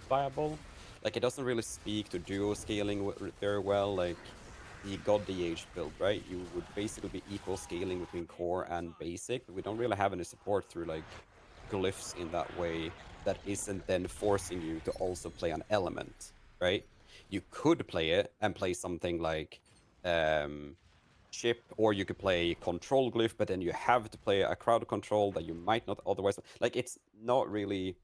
[SPEAKER 2] viable. Like it doesn't really speak to duo scaling very well. Like the God DH build, right? You would basically be equal scaling between core and basic, but we don't really have any support through like glyphs in that way that isn't then forcing you to also play an element, right? You could play it and play something like chip, or you could play control glyph, but then you have to play a crowd control that you might not otherwise. Like it's not really,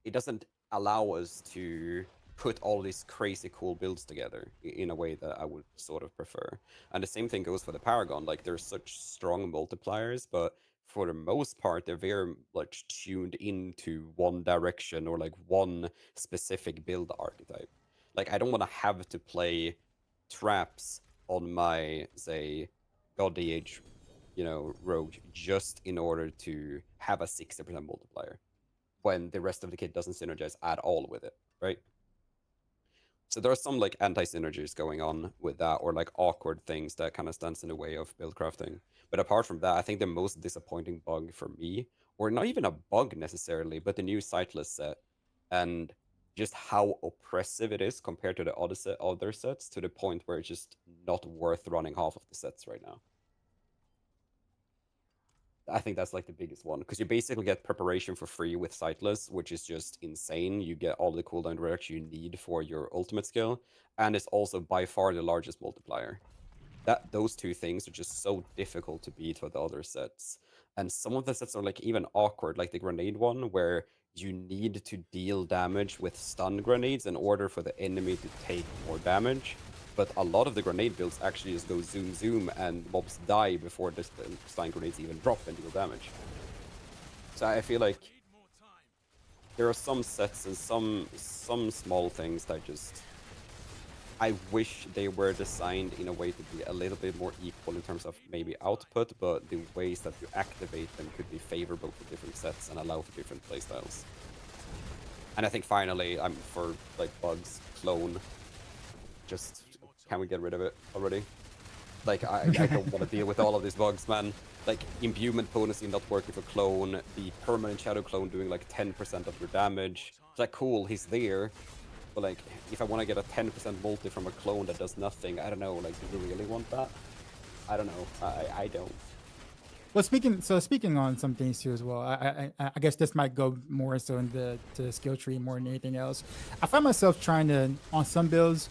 [SPEAKER 2] it doesn't allow us to put all these crazy cool builds together in a way that I would sort of prefer. And the same thing goes for the Paragon. Like there's such strong multipliers, but for the most part, they're very much tuned into one direction or like one specific build archetype. Like I don't want to have to play traps on my, say, God DH, rogue just in order to have a 60% multiplier when the rest of the kit doesn't synergize at all with it, right? So there are some like anti-synergies going on with that, or like awkward things that kind of stands in the way of build crafting. But apart from that, I think the most disappointing bug for me, or not even a bug necessarily, but the new sightless set. And just how oppressive it is compared to the other sets, to the point where it's just not worth running half of the sets right now. I think that's like the biggest one, because you basically get preparation for free with Sightless, which is just insane. You get all the cooldown reduction you need for your ultimate skill, and it's also by far the largest multiplier. Those two things are just so difficult to beat with the other sets. And some of the sets are like even awkward, like the grenade one, where you need to deal damage with stun grenades in order for the enemy to take more damage. But a lot of the grenade builds actually just go zoom zoom and mobs die before the stun grenades even drop and deal damage. So I feel like there are some sets and some small things that just, I wish they were designed in a way to be a little bit more equal in terms of maybe output, but the ways that you activate them could be favorable for different sets and allow for different playstyles. And I think finally, I'm for like bugs, clone. Just, can we get rid of it already? Like, I don't want to deal with all of these bugs, man. Like, imbuement potency not working for clone, the permanent shadow clone doing like 10% of your damage. It's like, cool, he's there. But like, if I want to get a 10% multi from a clone that does nothing, I don't know, like, do you really want that? I don't know. I don't.
[SPEAKER 4] Well, speaking on some things too as well, I guess this might go more so into the skill tree more than anything else. I find myself trying to, on some builds,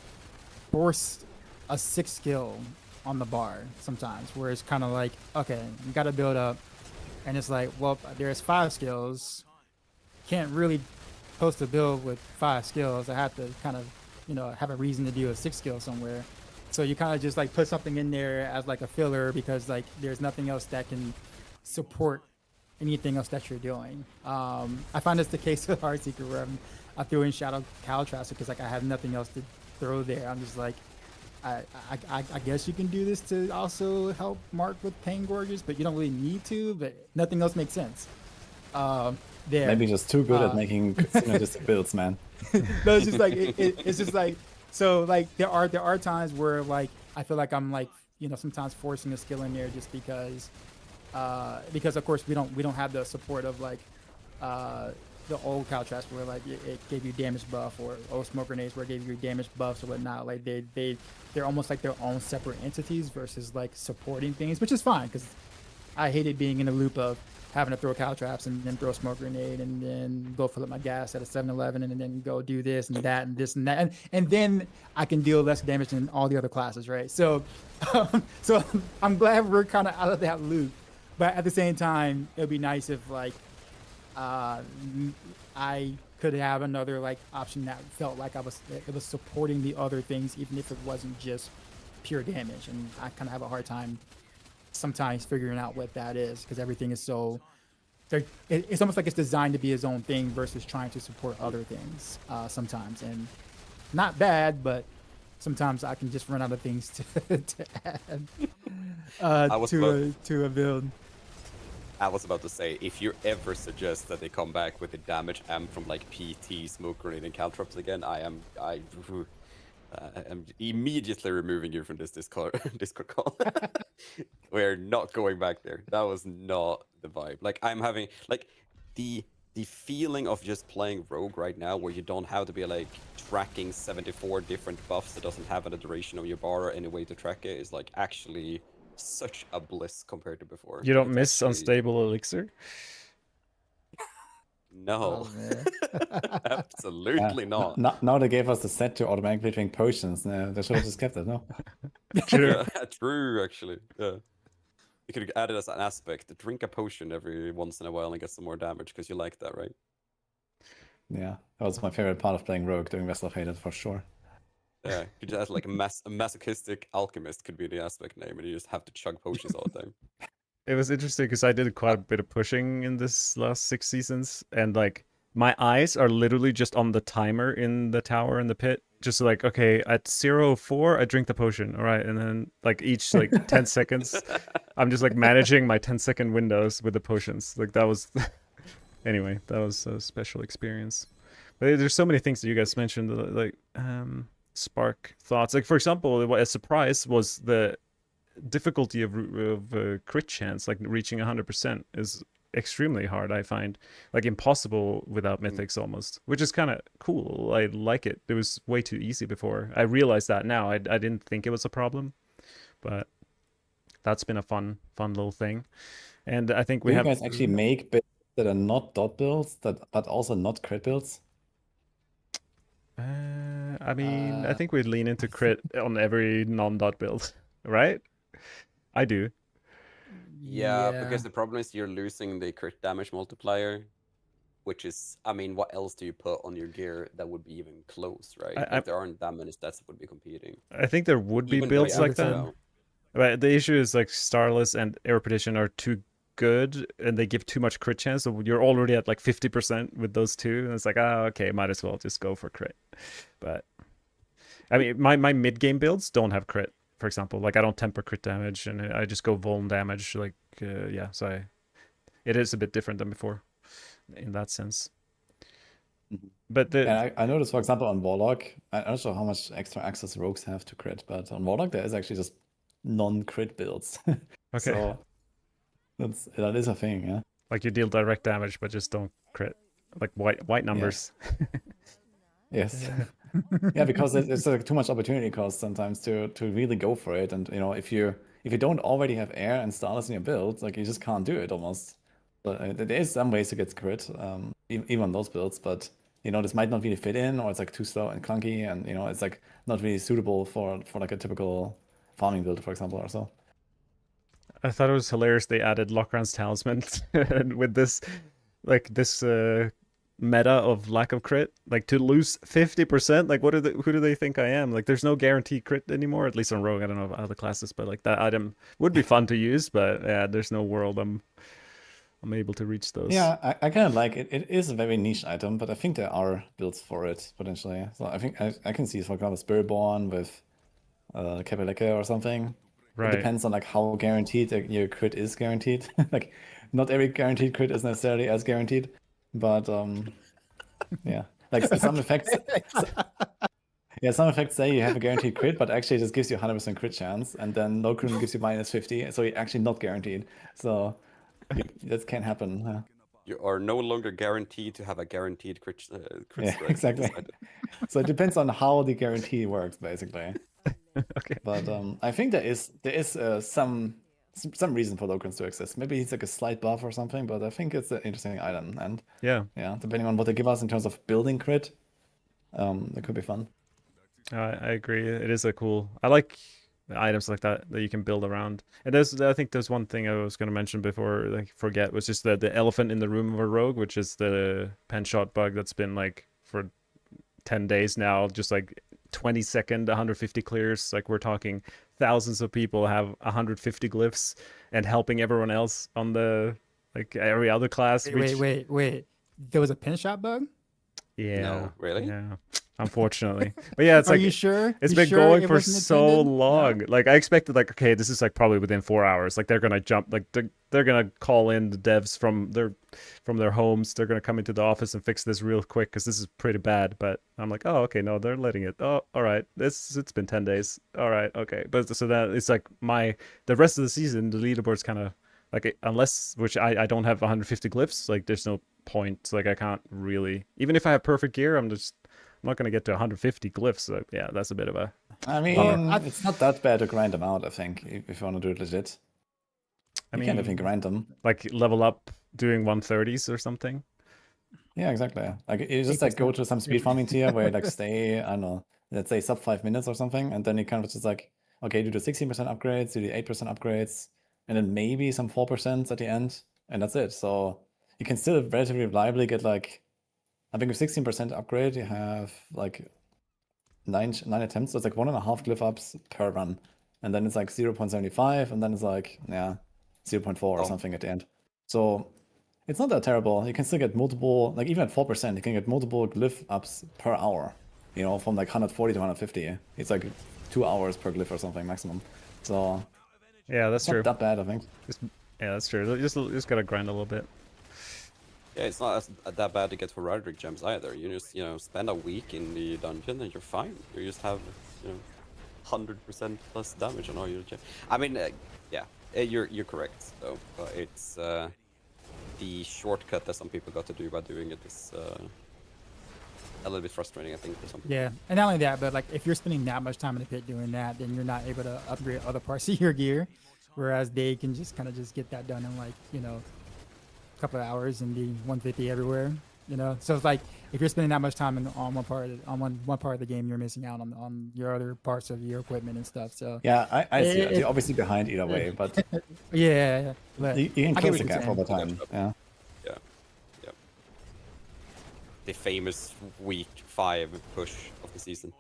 [SPEAKER 4] force a 6th skill on the bar sometimes, where it's kind of like, okay, you got to build up, and it's like, well, there's 5 skills, can't really post a build with 5 skills. I have to kind of, have a reason to do a 6th skill somewhere. So you kind of just like put something in there as like a filler, because like there's nothing else that can support anything else that you're doing. I find this the case with Heartseeker, where I threw in Shadow Caltraster because like I have nothing else to throw there. I'm just like, I guess you can do this to also help Mark with Pain Gorges, but you don't really need to. But nothing else makes sense. There.
[SPEAKER 3] Maybe just too good at making synergistic builds, man.
[SPEAKER 4] No, it's just like it's just like, so like there are times where like I feel like I'm like, sometimes forcing a skill in there just because of course we don't have the support of like the old Caltrash, where like it gave you damage buff, or old smoke grenades where it gave you damage buffs or whatnot. Like they're almost like their own separate entities versus like supporting things, which is fine, because I hated being in a loop of having to throw cow traps and then throw a smoke grenade and then go fill up my gas at a 7-Eleven and then go do this and that and this and that, and then I can deal less damage than all the other classes, right? So so I'm glad we're kind of out of that loop, but at the same time it'd be nice if like I could have another like option that felt like it was supporting the other things, even if it wasn't just pure damage. And I kind of have a hard time sometimes figuring out what that is, because everything is so it's almost like it's designed to be its own thing versus trying to support other things sometimes. And not bad, but sometimes I can just run out of things to add to a build.
[SPEAKER 2] I was about to say, if you ever suggest that they come back with the damage amp from like PT, smoke grenade, and caltrops again, I am immediately removing you from this Discord call. We're not going back there. That was not the vibe. Like, I'm having like the feeling of just playing rogue right now, where you don't have to be like tracking 74 different buffs that doesn't have a duration of your bar or any way to track it, is like actually such a bliss compared to before.
[SPEAKER 1] You don't miss actually unstable elixir?
[SPEAKER 2] No. Oh, absolutely not.
[SPEAKER 3] Now they gave us the set to automatically drink potions. They should have just kept it, no?
[SPEAKER 2] True. True, actually. Yeah. You could add it as an aspect. Drink a potion every once in a while and get some more damage, because you like that, right?
[SPEAKER 3] Yeah, that was my favorite part of playing rogue during Vessel of Hated, for sure.
[SPEAKER 2] Yeah, you just add like a masochistic alchemist could be the aspect name, and you just have to chug potions all the time.
[SPEAKER 1] It was interesting because I did quite a bit of pushing in this last 6 seasons, and like my eyes are literally just on the timer in the tower in the pit. Just like, okay, at 0:04 I drink the potion, all right, and then like each like 10 seconds, I'm just like managing my 10-second windows with the potions. Like that was, anyway, that was a special experience. But there's so many things that you guys mentioned, like spark thoughts. Like for example, a surprise was the difficulty of crit chance, like reaching 100% extremely hard, I find. Like impossible without mythics almost, which is kind of cool. I like it. It was way too easy before. I realize that now. I didn't think it was a problem, but that's been a fun little thing. And I think we
[SPEAKER 3] Do you
[SPEAKER 1] have
[SPEAKER 3] guys actually make builds that are not dot builds, but also not crit builds?
[SPEAKER 1] I mean, I think we lean into crit on every non-dot build, right? I do.
[SPEAKER 2] Yeah, because the problem is you're losing the crit damage multiplier, which is, I mean, what else do you put on your gear that would be even close, right? Like, there aren't that many stats that would be competing.
[SPEAKER 1] I think there would be
[SPEAKER 2] Even
[SPEAKER 1] builds
[SPEAKER 2] though,
[SPEAKER 1] like that.
[SPEAKER 2] so-
[SPEAKER 1] But the issue is like Starless and Air Repetition are too good and they give too much crit chance. So you're already at like 50% with those two. And it's like, okay, might as well just go for crit. But I mean, my mid game builds don't have crit, for example. Like I don't temper crit damage and I just go vuln damage. Like, yeah, so it is a bit different than before in that sense. But
[SPEAKER 3] And I noticed, for example, on Warlock, I'm not sure how much extra access rogues have to crit, but on Warlock there is actually just non-crit builds.
[SPEAKER 1] Okay.
[SPEAKER 3] So that is a thing, yeah.
[SPEAKER 1] Like you deal direct damage, but just don't crit. Like white numbers.
[SPEAKER 3] Yes. Yeah, because it's like too much opportunity cost sometimes to really go for it. And you know, if you don't already have air and starless in your build, like you just can't do it almost. But there is some ways to get crit, even on those builds, but you know, this might not really fit in, or it's like too slow and clunky, and you know, it's like not really suitable for like a typical farming build, for example, or so.
[SPEAKER 1] I thought it was hilarious they added Locran's Talisman with this, like this meta of lack of crit, like to lose 50%. Like, who do they think I am? Like, there's no guaranteed crit anymore, at least on Rogue. I don't know about other classes, but like that item would be fun to use, but yeah, there's no world I'm able to reach those.
[SPEAKER 3] Yeah, I kind of like it. It is a very niche item, but I think there are builds for it potentially. So I think I can see, for example, Spiritborn with Kapeleke or something.
[SPEAKER 1] Right.
[SPEAKER 3] It depends on like how guaranteed your crit is guaranteed. Like not every guaranteed crit is necessarily as guaranteed, but yeah, like some effects. Yeah, some effects say you have a guaranteed crit, but actually it just gives you 100% crit chance, and then Locran gives you -50, so you're actually not guaranteed. So that can happen. Huh?
[SPEAKER 2] You are no longer guaranteed to have a guaranteed crit
[SPEAKER 3] Yeah,
[SPEAKER 2] strike.
[SPEAKER 3] exactly. So it depends on how the guarantee works, basically.
[SPEAKER 1] Okay.
[SPEAKER 3] But I think there is some reason for Locrans to exist. Maybe it's like a slight buff or something, but I think it's an interesting item. And
[SPEAKER 1] yeah,
[SPEAKER 3] depending on what they give us in terms of building crit, it could be fun.
[SPEAKER 1] I agree. It is a cool. I like items like that you can build around. And I think there's one thing I was going to mention before I forget, was just the elephant in the room of a rogue, which is the Penshot bug that's been like for 10 days now, just like 20-second 150 clears. Like we're talking thousands of people have 150 glyphs and helping everyone else on the like every other class.
[SPEAKER 4] Wait. There was a Penshot bug?
[SPEAKER 1] Yeah.
[SPEAKER 2] No, really?
[SPEAKER 1] Yeah. Unfortunately. But yeah, it's
[SPEAKER 4] Are
[SPEAKER 1] like
[SPEAKER 4] you sure?
[SPEAKER 1] It's
[SPEAKER 4] You
[SPEAKER 1] been
[SPEAKER 4] sure
[SPEAKER 1] going
[SPEAKER 4] it
[SPEAKER 1] for
[SPEAKER 4] wasn't
[SPEAKER 1] so
[SPEAKER 4] intended?
[SPEAKER 1] long.
[SPEAKER 4] No?
[SPEAKER 1] Like I expected like, okay, this is like probably within 4 hours. Like they're gonna jump, like they're gonna call in the devs from their homes. They're gonna come into the office and fix this real quick because this is pretty bad. But I'm like, oh, okay, no, they're letting it. Oh, all right. It's been 10 days. All right, okay. But so that it's like the rest of the season, the leaderboard's kind of like, unless, which I don't have 150 glyphs, like there's no point. Like I can't really, even if I have perfect gear, I'm not going to get to 150 glyphs. So yeah, that's a bit of a...
[SPEAKER 3] I mean, it's not that bad to grind them out, I think, if you want to do it legit. You can definitely grind them.
[SPEAKER 1] Like level up doing 130s or something?
[SPEAKER 3] Yeah, exactly. Like you just like go to some speed farming tier where you like stay, I don't know, let's say sub 5 minutes or something, and then you kind of just like, okay, do the 16% upgrades, do the 8% upgrades, and then maybe some 4% at the end, and that's it. So you can still relatively reliably get like, I think with 16% upgrade, you have like 9 attempts, so it's like 1.5 glyph ups per run. And then it's like 0.75, and then it's like, 0.4 or something at the end. So it's not that terrible. You can still get multiple, like even at 4%, you can get multiple glyph ups per hour. You know, from like 140 to 150. It's like 2 hours per glyph or something maximum. So
[SPEAKER 1] yeah, that's true.
[SPEAKER 3] Not that bad, I think.
[SPEAKER 1] Yeah, that's true. Just gotta grind a little bit.
[SPEAKER 2] Yeah, it's not that bad to get for Roderick gems either. You just, spend a week in the dungeon and you're fine. You just have, 100% plus damage on all your gems. I mean, yeah, you're correct though. But it's the shortcut that some people got to do by doing it is a little bit frustrating, I think, for some people.
[SPEAKER 4] Yeah, and not only that, but like if you're spending that much time in the pit doing that, then you're not able to upgrade other parts of your gear, whereas they can just kind of just get that done in like, you know, a couple of hours and be 150 everywhere. You know, so it's like if you're spending that much time on one part of the game, you're missing out on your other parts of your equipment and stuff. So
[SPEAKER 3] yeah, I see that. You're obviously behind either way, but
[SPEAKER 4] yeah, but
[SPEAKER 3] you can
[SPEAKER 4] I get
[SPEAKER 3] close
[SPEAKER 4] what
[SPEAKER 3] the
[SPEAKER 4] you're
[SPEAKER 3] gap all the
[SPEAKER 4] saying.
[SPEAKER 3] time. Yeah.
[SPEAKER 2] Yeah. The famous week 5 push of the season.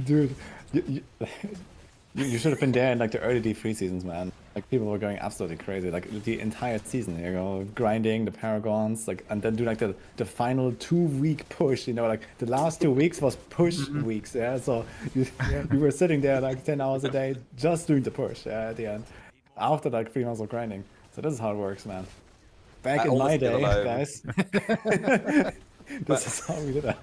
[SPEAKER 3] Dude, you should have been there in like the early D3 seasons, man. Like people were going absolutely crazy, like the entire season, you know, grinding the Paragons, like, and then do like the final 2-week push, you know, like the last 2 weeks was push weeks, yeah. So you were sitting there like 10 hours a day just doing the push, yeah, at the end, after like 3 months of grinding. So this is how it works, man. Back in my day, guys, this is how we did it.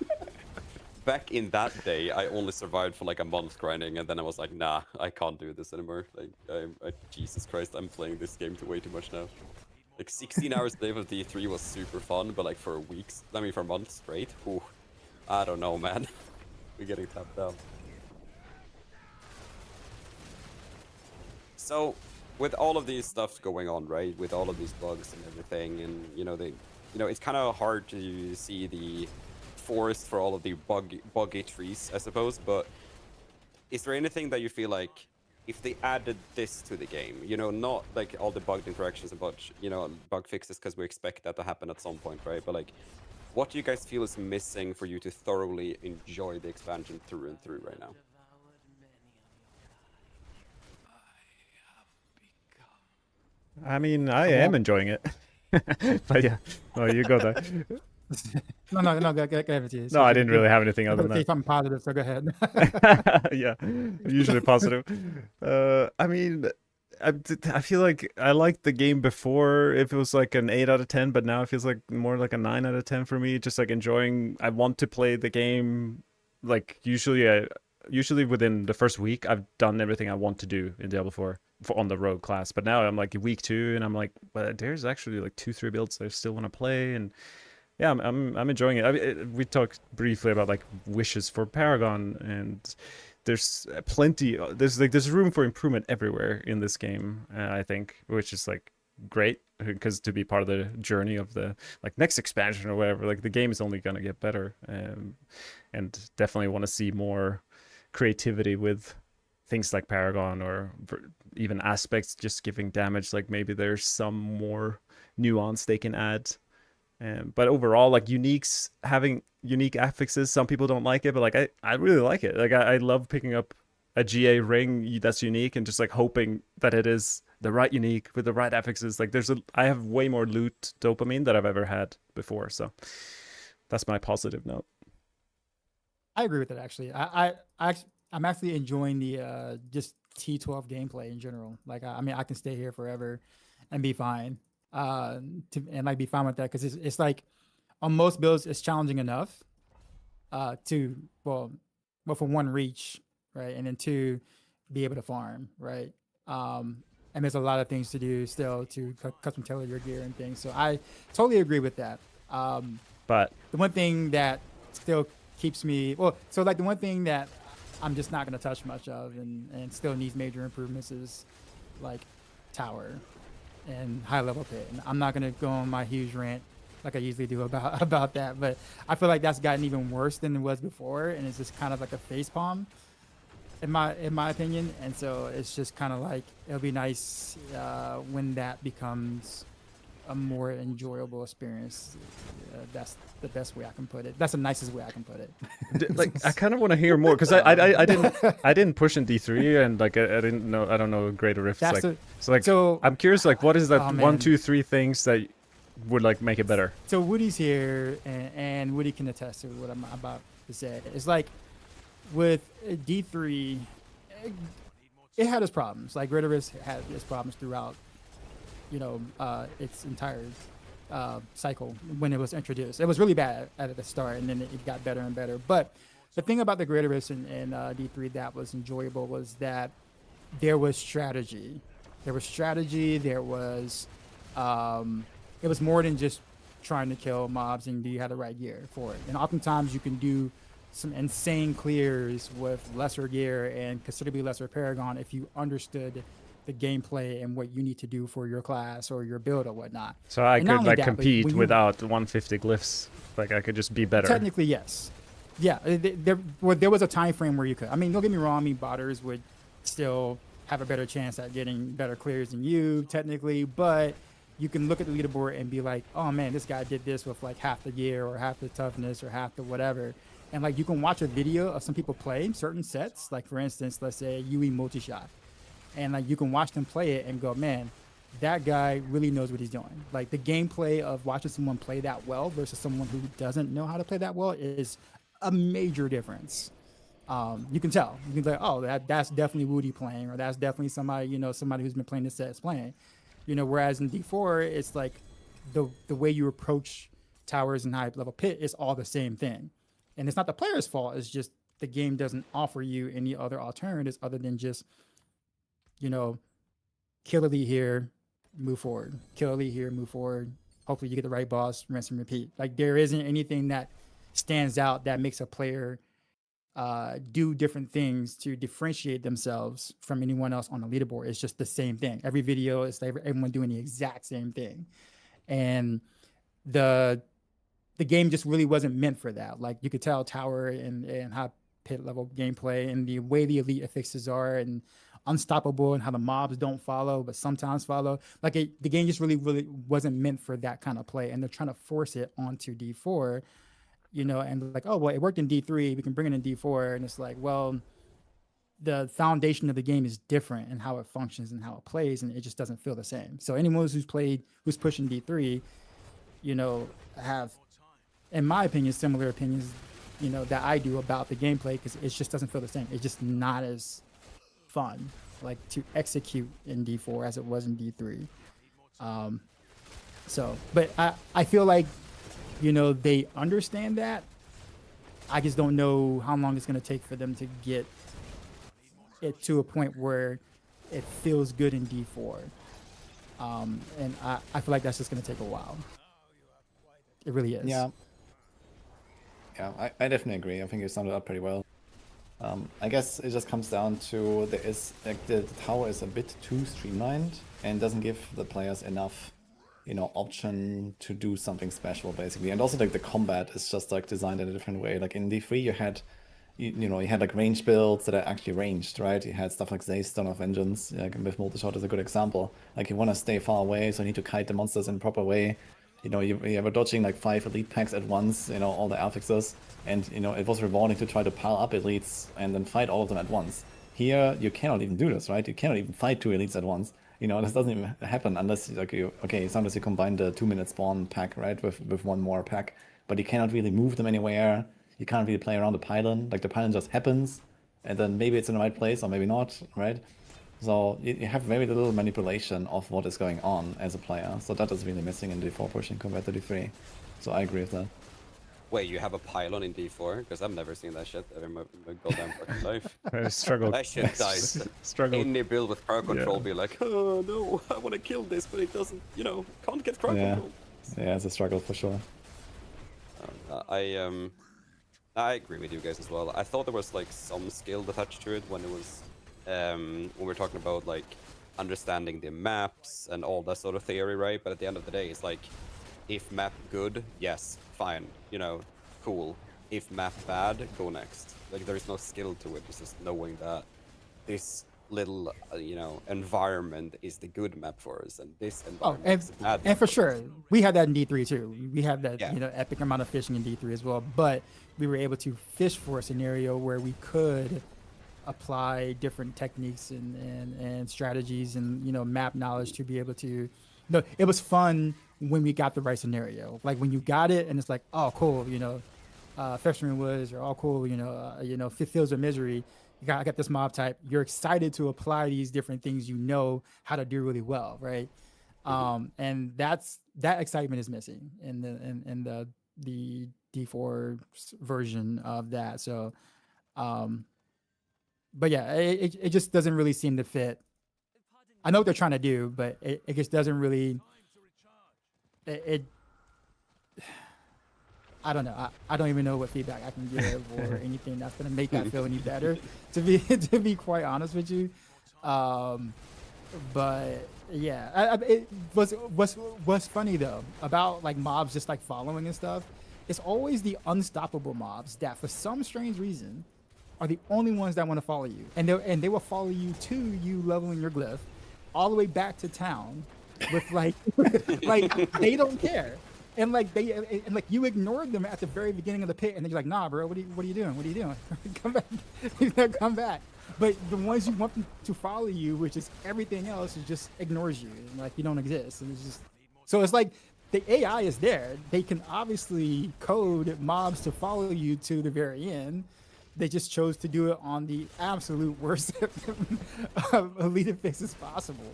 [SPEAKER 2] Back in that day, I only survived for like a month grinding, and then I was like, nah, I can't do this anymore. Like, Jesus Christ, I'm playing this game way too much now. Like 16 hours a day of D3 was super fun, but like for weeks, I mean for months straight, ooh, I don't know, man. We're getting tapped out. So, with all of these stuff going on, right, with all of these bugs and everything, and you know, it's kind of hard to see the forest for all of the buggy trees, I suppose, but is there anything that you feel like if they added this to the game, you know, not like all the bugged interactions and you know, bug fixes, because we expect that to happen at some point, right? But like, what do you guys feel is missing for you to thoroughly enjoy the expansion through and through right now?
[SPEAKER 1] I mean, I am enjoying it. But yeah, oh, you go there.
[SPEAKER 4] No, go ahead.
[SPEAKER 1] No, I didn't really have anything other than
[SPEAKER 4] Say
[SPEAKER 1] that.
[SPEAKER 4] something positive, so go ahead.
[SPEAKER 1] Yeah, usually positive. I mean, I feel like I liked the game before if it was like an 8 out of 10, but now it feels like more like a 9 out of 10 for me. Just like enjoying. I want to play the game. Like usually within the first week, I've done everything I want to do in Diablo 4 on the rogue class. But now I'm like week 2, and I'm like, well, there's actually like 2-3 builds I still want to play, and yeah, I'm enjoying it. I mean, we talked briefly about like wishes for Paragon, and there's plenty. There's room for improvement everywhere in this game. I think, which is like great, because to be part of the journey of the like next expansion or whatever, like the game is only gonna get better, and definitely want to see more creativity with things like Paragon, or even aspects just giving damage. Like maybe there's some more nuance they can add. But overall, like having unique affixes, some people don't like it, but like I really like it. Like I love picking up a GA ring that's unique and just like hoping that it is the right unique with the right affixes. Like I have way more loot dopamine that I've ever had before. So that's my positive note.
[SPEAKER 4] I agree with it, actually. I'm actually enjoying the just T12 gameplay in general. Like I mean, I can stay here forever and be fine. And like be fine with that, because it's like on most builds it's challenging enough to well for one, reach, right, and then 2, be able to farm, right. And there's a lot of things to do still to custom tailor your gear and things, so I totally agree with that.
[SPEAKER 1] But
[SPEAKER 4] the one thing that still keeps me so like the one thing that I'm just not going to touch much of and still needs major improvements is like tower and high level pit. And I'm not gonna go on my huge rant like I usually do about that, but I feel like that's gotten even worse than it was before, and it's just kind of like a facepalm in my opinion. And so it's just kind of like it'll be nice when that becomes a more enjoyable experience. That's the best way I can put it. That's the nicest way I can put it.
[SPEAKER 1] Like I kind of want to hear more, because I didn't push in D3, and like I don't know greater riffs.
[SPEAKER 4] That's
[SPEAKER 1] like so I'm curious, like what is that 1, 2, 3 things that would like make it better?
[SPEAKER 4] So Woody's here, and Woody can attest to what I'm about to say. It's like with D3, it had its problems. Like Greater had its problems throughout, you know, its entire cycle when it was introduced. It was really bad at the start, and then it got better and better. But the thing about the Greater in D3 that was enjoyable was that there was strategy there was strategy, there was it was more than just trying to kill mobs and do you have the right gear for it. And oftentimes you can do some insane clears with lesser gear and considerably lesser Paragon if you understood the gameplay and what you need to do for your class or your build or whatnot.
[SPEAKER 1] So I
[SPEAKER 4] And not
[SPEAKER 1] could
[SPEAKER 4] only
[SPEAKER 1] like
[SPEAKER 4] that, but
[SPEAKER 1] compete
[SPEAKER 4] when you-
[SPEAKER 1] without 150 glyphs. Like I could just be better.
[SPEAKER 4] Technically, yes. Yeah, there was a time frame where you could. I mean, don't get me wrong. I mean, botters would still have a better chance at getting better clears than you, technically. But you can look at the leaderboard and be like, oh man, this guy did this with like half the gear or half the toughness or half the whatever. And like you can watch a video of some people play certain sets. Like for instance, let's say UE multi-shot. And like you can watch them play it and go, man, that guy really knows what he's doing. Like the gameplay of watching someone play that well versus someone who doesn't know how to play that well is a major difference. You can tell. You can be like, oh, that's definitely Woody playing, or that's definitely somebody, you know, somebody who's been playing this set is playing. You know, whereas in D4, it's like the way you approach towers and high level pit is all the same thing. And it's not the player's fault, it's just the game doesn't offer you any other alternatives other than just, you know, kill elite here, move forward. Kill elite here, move forward. Hopefully you get the right boss, rinse and repeat. Like there isn't anything that stands out that makes a player do different things to differentiate themselves from anyone else on the leaderboard. It's just the same thing. Every video is like everyone doing the exact same thing. And the game just really wasn't meant for that. Like you could tell tower and high pit level gameplay and the way the elite affixes are and unstoppable and how the mobs don't follow but sometimes follow, like the game just really wasn't meant for that kind of play, and they're trying to force it onto D4, you know, and like, oh well, it worked in D3, we can bring it in D4, and it's like, well, the foundation of the game is different and how it functions and how it plays, and it just doesn't feel the same. So anyone who's pushing D3, you know, have, in my opinion, similar opinions, you know, that I do about the gameplay, because it just doesn't feel the same. It's just not as fun like to execute in D4 as it was in D3. So but I feel like, you know, they understand that. I just don't know how long it's going to take for them to get it to a point where it feels good in D4. And I feel like that's just going to take a while. It really is.
[SPEAKER 3] Yeah, I definitely agree. I think you summed it up pretty well. I guess it just comes down to there is like the tower is a bit too streamlined and doesn't give the players enough, you know, option to do something special basically. And also like the combat is just like designed in a different way. Like in D3 you had you know, you had like range builds that are actually ranged, right? You had stuff like Zay's Stone of Vengeance, like with multi-shot is a good example. Like you want to stay far away, so you need to kite the monsters in a proper way. You know, you were dodging like 5 elite packs at once, you know, all the affixes. And, you know, it was rewarding to try to pile up elites and then fight all of them at once. Here, you cannot even do this, right? You cannot even fight 2 elites at once. You know, this doesn't even happen unless, like, sometimes you combine the 2-minute spawn pack, right, with one more pack. But you cannot really move them anywhere. You can't really play around the pylon. Like, the pylon just happens, and then maybe it's in the right place or maybe not, right? So you have very little manipulation of what is going on as a player. So that is really missing in D4 pushing compared to D3. So I agree with that.
[SPEAKER 2] Wait, you have a pylon in D4? Because I've never seen that shit ever in my goddamn fucking life.
[SPEAKER 1] I struggle.
[SPEAKER 2] That shit dies.
[SPEAKER 1] Struggle.
[SPEAKER 2] Any build with crowd control be like, oh no, I want to kill this, but it doesn't, you know, can't get crowd control.
[SPEAKER 3] Yeah, it's a struggle for sure.
[SPEAKER 2] I agree with you guys as well. I thought there was like some skill attached to it when it was when we were talking about like understanding the maps and all that sort of theory, right? But at the end of the day, it's like, if map good, yes, fine, you know, cool. If map bad, go next. Like there is no skill to it. It's just knowing that this little, you know, environment is the good map for us, and this environment is the bad.
[SPEAKER 4] And for sure, we had that in D3 too. We have that,
[SPEAKER 2] Yeah.
[SPEAKER 4] you know, epic amount of fishing in D3 as well. But we were able to fish for a scenario where we could apply different techniques and strategies and, you know, map knowledge to be able to. No, it was fun when we got the right scenario. Like when you got it and it's like, oh cool, you know, Festering Woods, or oh cool, you know, Fields of Misery. I got this mob type. You're excited to apply these different things you know how to do really well, right? And that excitement is missing in the D4 version of that. So, but yeah, it just doesn't really seem to fit I know what they're trying to do, but it just doesn't really. It I don't know. I don't even know what feedback I can give or anything that's gonna make that feel any better. To be quite honest with you, but yeah, it what's funny though about like mobs just like following and stuff. It's always the unstoppable mobs that for some strange reason are the only ones that want to follow you, and they will follow you to you leveling your glyph, all the way back to town, with like like they don't care. And like you ignored them at the very beginning of the pit, and they're like, "Nah, bro, what are you doing? What are you doing? Come back, come back." But the ones you want them to follow you, which is everything else, it just ignores you, and like you don't exist. And it's just so it's like the AI is there. They can obviously code mobs to follow you to the very end. They just chose to do it on the absolute worst elite fixes possible.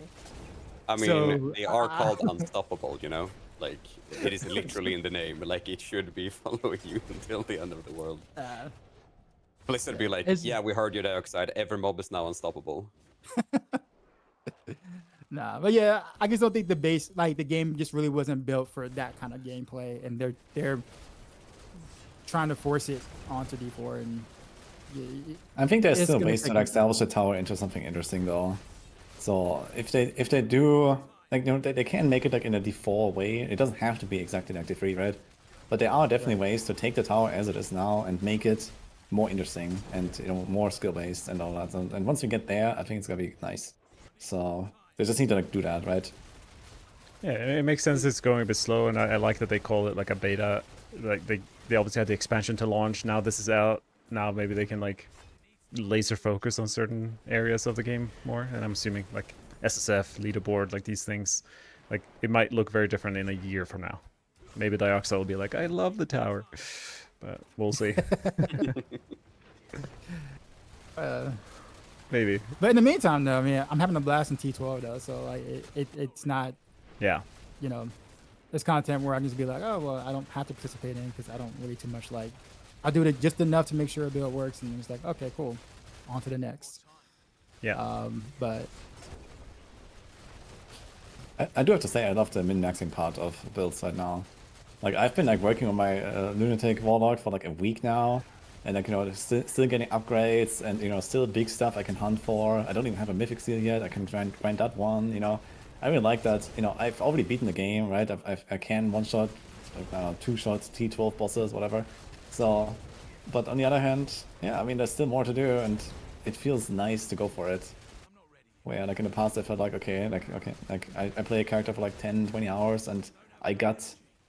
[SPEAKER 2] I mean, they are called unstoppable, you know? Like, it is literally in the name. Like, it should be following you until the end of the world. Blizzard be like, yeah, we heard you, Dioxide. Every mob is now unstoppable.
[SPEAKER 4] Nah, but yeah, I just don't think the game just really wasn't built for that kind of gameplay, and they're trying to force it onto D4, and
[SPEAKER 3] I think there's still ways to like salvage the tower into something interesting though. So if they do, like, you know, they can make it like in a D4 way. It doesn't have to be exactly like D3, right? But there are definitely ways to take the tower as it is now and make it more interesting and, you know, more skill based and all that. And once we get there, I think it's gonna be nice. So they just need to like do that, right?
[SPEAKER 1] Yeah, it makes sense. It's going a bit slow, and I like that they call it like a beta. Like they obviously had the expansion to launch. Now this is out. Now maybe they can like laser focus on certain areas of the game more. And I'm assuming like SSF, leaderboard, like these things, like it might look very different in a year from now. Maybe Dioxide will be like, I love the tower, but we'll see. Maybe.
[SPEAKER 4] But in the meantime, though, I mean, I'm having a blast in T12 though, so like it's not.
[SPEAKER 1] Yeah.
[SPEAKER 4] You know, there's content where I can just be like, oh well, I don't have to participate in because I don't really too much like. I do it just enough to make sure a build works, and it's like, okay, cool, on to the next.
[SPEAKER 1] Yeah.
[SPEAKER 4] But
[SPEAKER 3] I do have to say I love the min-maxing part of builds right now. Like I've been like working on my lunatic warlock for like a week now, and like, you know, still getting upgrades and, you know, still big stuff I can hunt for. I don't even have a mythic seal yet. I can grind that one. You know, I really like that. You know, I've already beaten the game, right? I can one shot, like, 2 shots, T12 bosses, whatever. So, but on the other hand, yeah, I mean, there's still more to do, and it feels nice to go for it. Where like in the past I felt like, okay, I play a character for like 10, 20 hours, and I got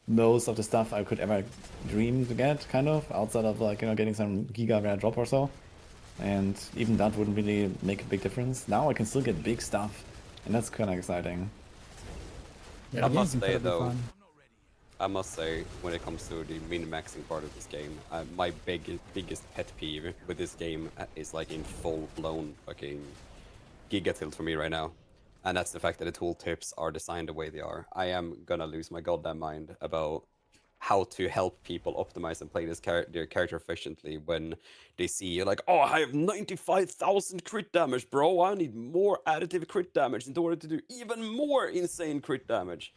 [SPEAKER 3] most of the stuff I could ever dream to get, kind of, outside of like, you know, getting some giga rare drop or so. And even that wouldn't really make a big difference. Now I can still get big stuff, and that's kind of exciting.
[SPEAKER 4] Yeah,
[SPEAKER 2] I must say though, I must say, when it comes to the min-maxing part of this game, my biggest pet peeve with this game is like in full-blown fucking gigatilt for me right now. And that's the fact that the tooltips are designed the way they are. I am gonna lose my goddamn mind about how to help people optimize and play their character efficiently when they see like, oh, I have 95,000 crit damage, bro. I need more additive crit damage in order to do even more insane crit damage.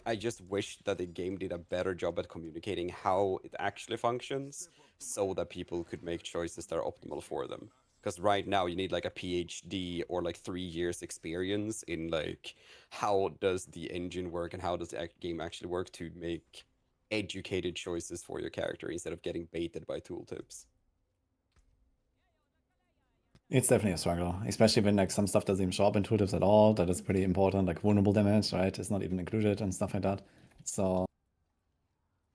[SPEAKER 2] I just wish that the game did a better job at communicating how it actually functions so that people could make choices that are optimal for them. Because right now you need like a PhD or like 3 years experience in like how does the engine work and how does the game actually work to make educated choices for your character instead of getting baited by tooltips.
[SPEAKER 3] It's definitely a struggle, especially when like some stuff doesn't even show up in tooltips at all. That is pretty important, like vulnerable damage, right? It's not even included and stuff like that. So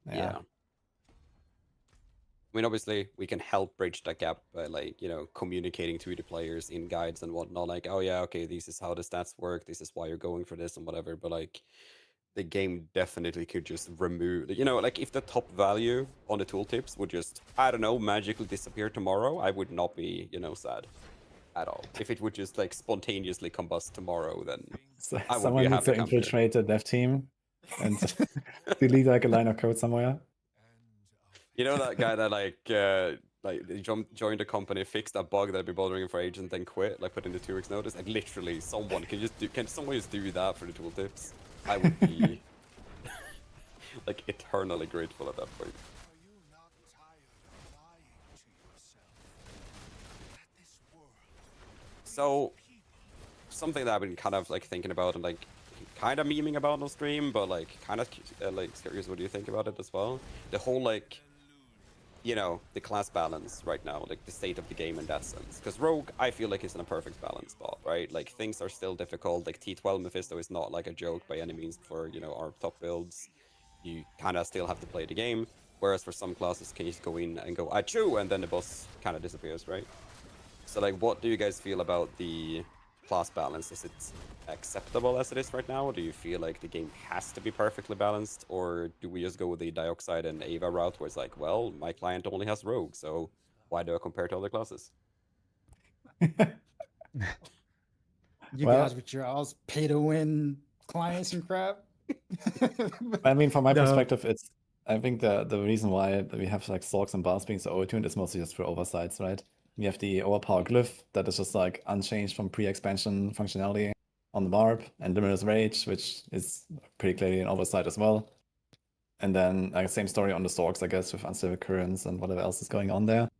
[SPEAKER 3] yeah.
[SPEAKER 2] I mean, obviously, we can help bridge that gap by, like, you know, communicating to the players in guides and whatnot. Like, oh yeah, okay, this is how the stats work. This is why you're going for this and whatever. But like, the game definitely could just remove, you know, like if the top value on the tooltips would just, I don't know, magically disappear tomorrow, I would not be, you know, sad at all. If it would just like spontaneously combust tomorrow, then
[SPEAKER 3] So
[SPEAKER 2] I would
[SPEAKER 3] someone
[SPEAKER 2] be a
[SPEAKER 3] needs to
[SPEAKER 2] happy camper.
[SPEAKER 3] infiltrate the dev team and delete like a line of code somewhere.
[SPEAKER 2] You know that guy that like like they joined a company, fixed a bug that'd be bothering him for ages, and then quit, like put in the 2 weeks notice. Like literally, someone can someone just do that for the tooltips? I would be like eternally grateful at that point. So something that I've been kind of like thinking about and like kind of memeing about on stream, but like kind of like curious what do you think about it as well? The whole like, you know, the class balance right now, like the state of the game in that sense. Because Rogue, I feel like is in a perfect balance spot, right? Like things are still difficult. Like T12 Mephisto is not like a joke by any means for, you know, our top builds. You kind of still have to play the game. Whereas for some classes, can you just go in and go achoo, and then the boss kind of disappears, right? So like, what do you guys feel about the class balance? Is it acceptable as it is right now? Or do you feel like the game has to be perfectly balanced? Or do we just go with the Dioxide and Ava route where it's like, well, my client only has Rogue, so why do I compare to other classes?
[SPEAKER 4] You
[SPEAKER 3] Well-
[SPEAKER 4] guys with your all pay to win clients and crap.
[SPEAKER 3] I mean, from my
[SPEAKER 4] No.
[SPEAKER 3] perspective, I think the reason why we have like Storks and Bars being so overtuned is mostly just for oversights, right? We have the overpower glyph that is just like unchanged from pre-expansion functionality on the Barb, and Limitless Rage, which is pretty clearly an oversight as well. And then like same story on the Storks, I guess, with Unstable Currents and whatever else is going on there.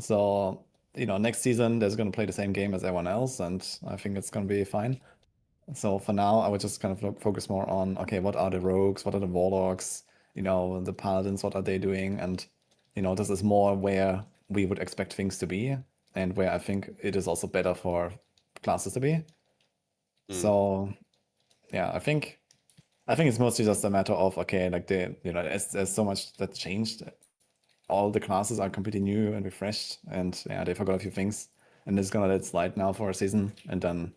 [SPEAKER 3] So, you know, next season they're going to play the same game as everyone else, and I think it's going to be fine. So for now, I would just kind of focus more on, okay, what are the rogues, what are the warlocks, you know, the paladins, what are they doing? And, you know, this is more where we would expect things to be, and where I think it is also better for classes to be. So, yeah, I think it's mostly just a matter of, okay, like you know, there's so much that changed. All the classes are completely new and refreshed, and yeah, they forgot a few things, and it's gonna let it slide now for a season, and then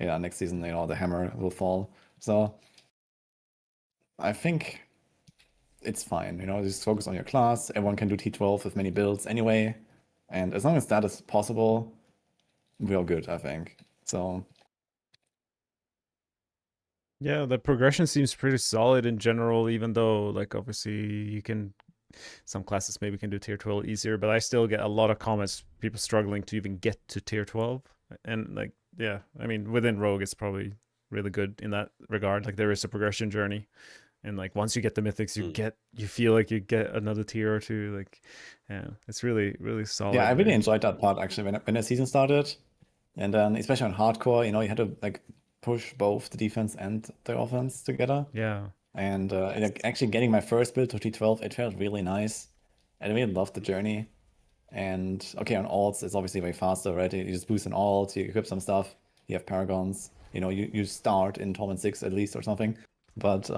[SPEAKER 3] yeah, next season, you know, the hammer will fall. So I think it's fine, you know, just focus on your class. Everyone can do T12 with many builds anyway, and as long as that is possible, we're all good, I think. So
[SPEAKER 1] Yeah, the progression seems pretty solid in general, even though like obviously you can some classes maybe can do tier 12 easier, but I still get a lot of comments, people struggling to even get to tier 12. And like, yeah, I mean, within Rogue, it's probably really good in that regard. Like there is a progression journey. And like once you get the mythics, you feel like you get another tier or two. Like, yeah, it's really, really solid.
[SPEAKER 3] yeah, I really
[SPEAKER 1] there.
[SPEAKER 3] enjoyed that part actually when the season started. And then especially on hardcore, you know, you had to like push both the defense and the offense together.
[SPEAKER 1] Yeah.
[SPEAKER 3] And like, actually getting my first build to T12, it felt really nice. I really loved the journey. And okay, on alts, it's obviously way faster, right? You just boost an alt, you equip some stuff, you have paragons, you know, you start in Torment 6 at least or something. But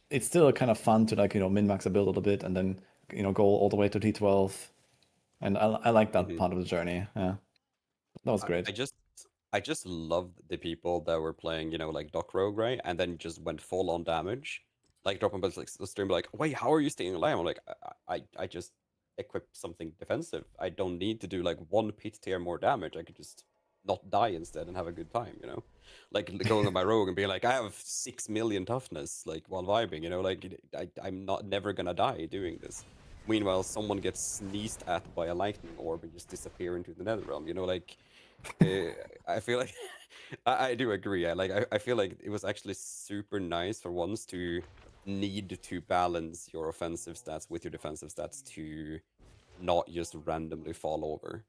[SPEAKER 3] it's still kind of fun to like, you know, min-max a build a little bit and then, you know, go all the way to T12. And I like that part of the journey. Yeah. That was great.
[SPEAKER 2] I just loved the people that were playing, you know, like Doc Rogue, right? And then just went full on damage. Like dropping builds like the stream like, wait, how are you staying alive? I'm like, I just equipped something defensive. I don't need to do like 1 pit tier more damage. I could just not die instead and have a good time, you know? Like going on my rogue and being like, I have 6 million toughness, like while vibing, you know, like I'm not never gonna die doing this. Meanwhile, someone gets sneezed at by a lightning orb and just disappear into the nether realm, you know, like I feel like I do agree. I feel like it was actually super nice for once to need to balance your offensive stats with your defensive stats to not just randomly fall over.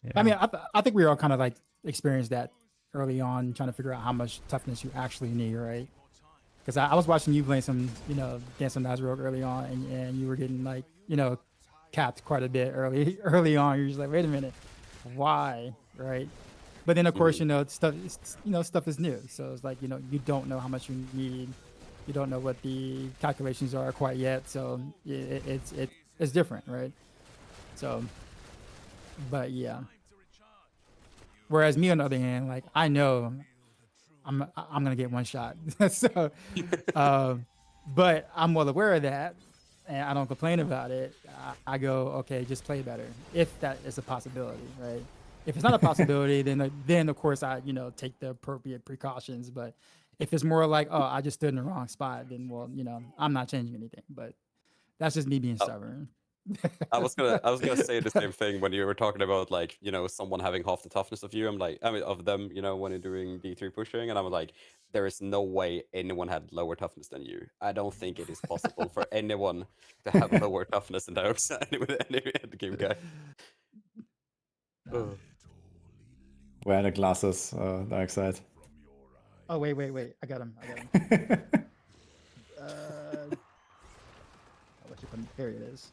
[SPEAKER 1] Yeah.
[SPEAKER 4] I mean, I think we all kind of like experienced that early on, trying to figure out how much toughness you actually need, right? Because I was watching you play some, you know, Dance on Rogue early on, and you were getting like, you know, capped quite a bit early on. You're just like, wait a minute, why, right? But then of course, you know, stuff is new, so it's like, you know, you don't know how much you need, you don't know what the calculations are quite yet, so it's different, right? So, but yeah. Whereas me on the other hand, like I know I'm gonna get one shot, so but I'm well aware of that, and I don't complain about it. I go, okay, just play better if that is a possibility, right? If it's not a possibility, then of course I, you know, take the appropriate precautions. But if it's more like, oh, I just stood in the wrong spot, then well, you know, I'm not changing anything. But That's just me being stubborn.
[SPEAKER 2] I was gonna say the same thing when you were talking about like, you know, someone having half the toughness of you. I'm like, I mean, of them, you know, when you're doing D3 pushing, and I was like, there is no way anyone had lower toughness than you. I don't think it is possible for anyone to have lower toughness than Dioxide with any end game guy. Ugh.
[SPEAKER 3] Where are the glasses, Dark Side?
[SPEAKER 4] Oh wait, I got him. I'll let you put him. Here it is.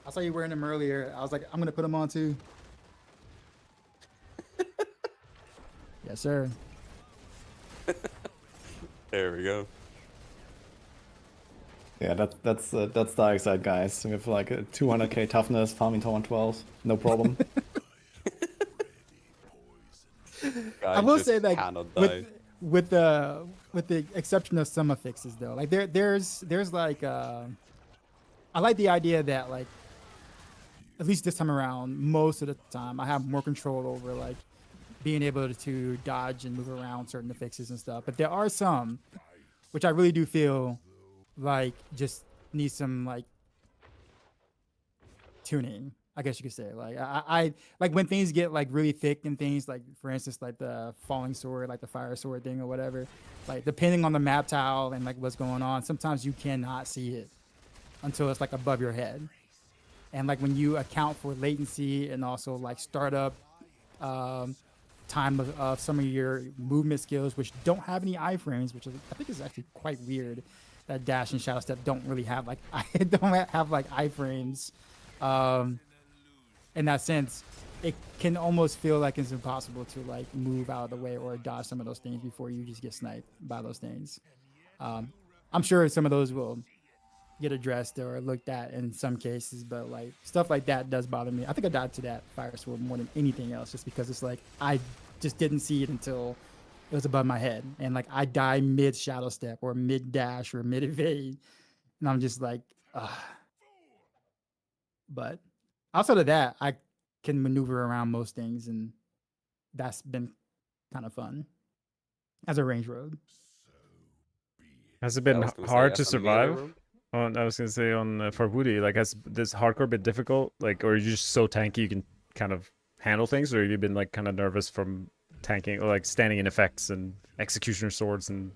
[SPEAKER 4] I saw you wearing them earlier. I was like, I'm gonna put them on too. Yes, sir.
[SPEAKER 2] There we go.
[SPEAKER 3] Yeah, that's Dark Side, guys. We have like a 200k toughness, farming to 112, no problem.
[SPEAKER 2] Guy
[SPEAKER 4] I will
[SPEAKER 2] just
[SPEAKER 4] say that
[SPEAKER 2] cannot die.
[SPEAKER 4] with the exception of some affixes though, like there's like I like the idea that like at least this time around, most of the time I have more control over like being able to dodge and move around certain affixes and stuff. But there are some which I really do feel like just need some like tuning, I guess you could say. Like I like when things get like really thick and things like, for instance, like the falling sword, like the fire sword thing or whatever, like depending on the map tile and like what's going on, sometimes you cannot see it until it's like above your head. And like when you account for latency and also like startup time of some of your movement skills, which don't have any iframes, which I think is actually quite weird, that dash and shadow step don't really have like don't have like iframes. In that sense, it can almost feel like it's impossible to like move out of the way or dodge some of those things before you just get sniped by those things. I'm sure some of those will get addressed or looked at in some cases, but like stuff like that does bother me. I think I died to that fire sword more than anything else, just because it's like I just didn't see it until it was above my head, and like I die mid shadow step or mid dash or mid evade, and I'm just like, ugh. But outside of that, I can maneuver around most things, and that's been kind of fun as a range road.
[SPEAKER 1] Has it been
[SPEAKER 2] I was gonna say,
[SPEAKER 1] hard to
[SPEAKER 2] as a melee
[SPEAKER 1] survive?
[SPEAKER 2] rogue?
[SPEAKER 1] I was gonna say on for Woody, like has this hardcore been difficult? Like, or are you just so tanky you can kind of handle things, or have you been like kind of nervous from tanking or like standing in effects and executioner swords and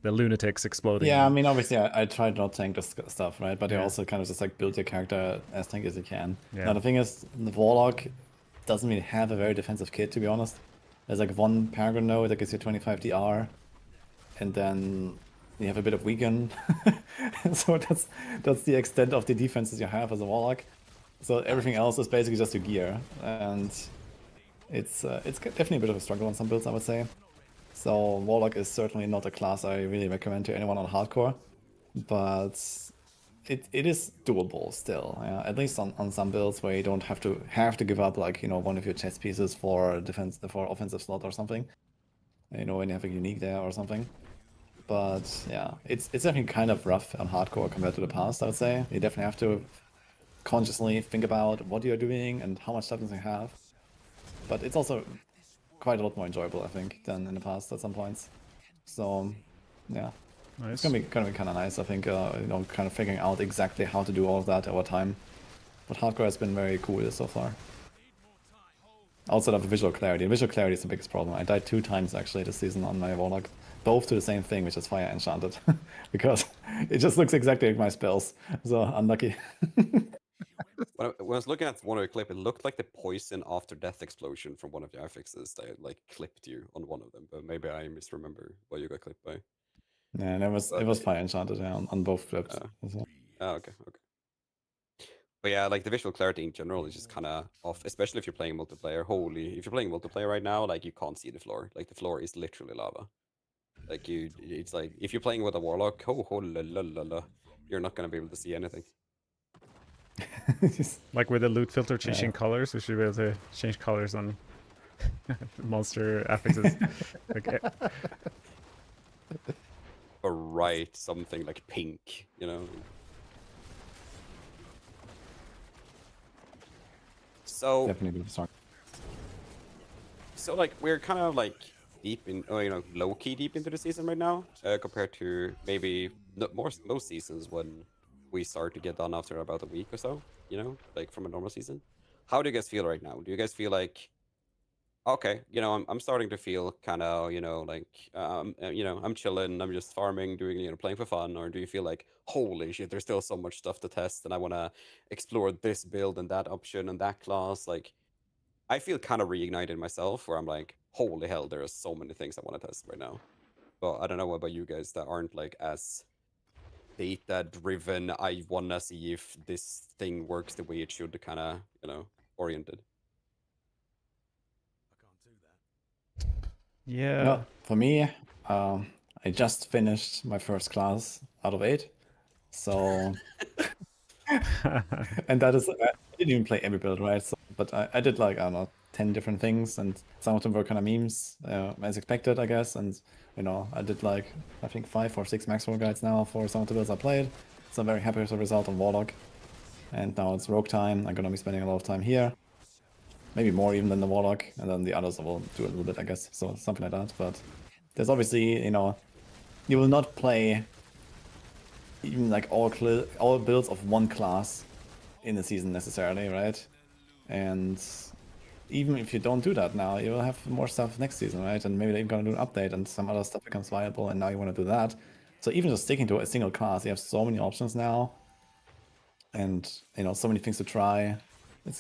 [SPEAKER 1] the lunatics exploding?
[SPEAKER 3] Yeah, I mean, obviously, I tried not tank this stuff, right? But you
[SPEAKER 1] Yeah.
[SPEAKER 3] also kind of just like build your character as tanky as you can.
[SPEAKER 1] Yeah.
[SPEAKER 3] Now the thing is, the Warlock doesn't really have a very defensive kit, to be honest. There's like one Paragon node that gives you 25 DR, and then you have a bit of weaken. So that's the extent of the defenses you have as a Warlock. So everything else is basically just your gear, and it's definitely a bit of a struggle on some builds, I would say. So Warlock is certainly not a class I really recommend to anyone on hardcore, but it is doable still. Yeah? At least on some builds where you don't have to give up like, you know, one of your chess pieces for offensive slot or something. You know, when you have a unique there or something. But yeah, it's definitely kind of rough on hardcore compared to the past, I would say. You definitely have to consciously think about what you're doing and how much toughness you have. But it's also quite a lot more enjoyable, I think, than in the past at some points. So yeah,
[SPEAKER 1] Nice.
[SPEAKER 3] it's gonna be kind of nice, I think. You know, kind of figuring out exactly how to do all of that over time. But hardcore has been very cool so far. Outside of the visual clarity. Visual clarity is the biggest problem. I died 2 times actually this season on my Warlock. Both to the same thing, which is Fire Enchanted. Because it just looks exactly like my spells. So unlucky.
[SPEAKER 2] When I was looking at one of your clip, it looked like the poison after death explosion from one of the affixes that like clipped you on one of them, but maybe I misremember what you got clipped by.
[SPEAKER 3] Yeah, and it was Fire Enchanted, yeah, on both flips. So.
[SPEAKER 2] Oh, okay. But yeah, like the visual clarity in general is just kind of off, especially if you're playing multiplayer. If you're playing multiplayer right now, like you can't see the floor. Like the floor is literally lava. Like it's like if you're playing with a Warlock, you're not gonna be able to see anything.
[SPEAKER 1] Like with the loot filter changing colors, we should be able to change colors on monster affixes. Okay.
[SPEAKER 2] Or write something like pink, you know. So
[SPEAKER 3] Definitely be strong.
[SPEAKER 2] So like we're kind of like deep in, you know, low key deep into the season right now, compared to maybe most seasons when we start to get done after about a week or so, you know, like from a normal season. How do you guys feel right now? Do you guys feel like, okay, you know, I'm starting to feel kind of, you know, like, you know, I'm chilling, I'm just farming, doing, you know, playing for fun? Or do you feel like, holy shit, there's still so much stuff to test and I want to explore this build and that option and that class? Like, I feel kind of reignited myself where I'm like, holy hell, there are so many things I want to test right now. But I don't know about you guys that aren't like as data driven. I want to see if this thing works the way it should, kind of, you know, oriented.
[SPEAKER 1] Yeah.
[SPEAKER 3] Well, for me, I just finished my first class out of 8. So, and that is, I didn't even play every build, right? So, but I did like, I don't know, 10 different things, and some of them were kind of memes, as expected, I guess. And, you know, I did like, I think 5 or 6 max roll guides now for some of the builds I played. So I'm very happy with the result on Warlock. And now it's Rogue time. I'm gonna be spending a lot of time here. Maybe more even than the Warlock, and then the others I will do a little bit, I guess. So something like that. But there's obviously, you know, you will not play even like all builds of one class in the season necessarily, right? And even if you don't do that now, you will have more stuff next season, right? And maybe they're gonna do an update and some other stuff becomes viable, and now you want to do that. So even just sticking to a single class, you have so many options now, and you know, so many things to try.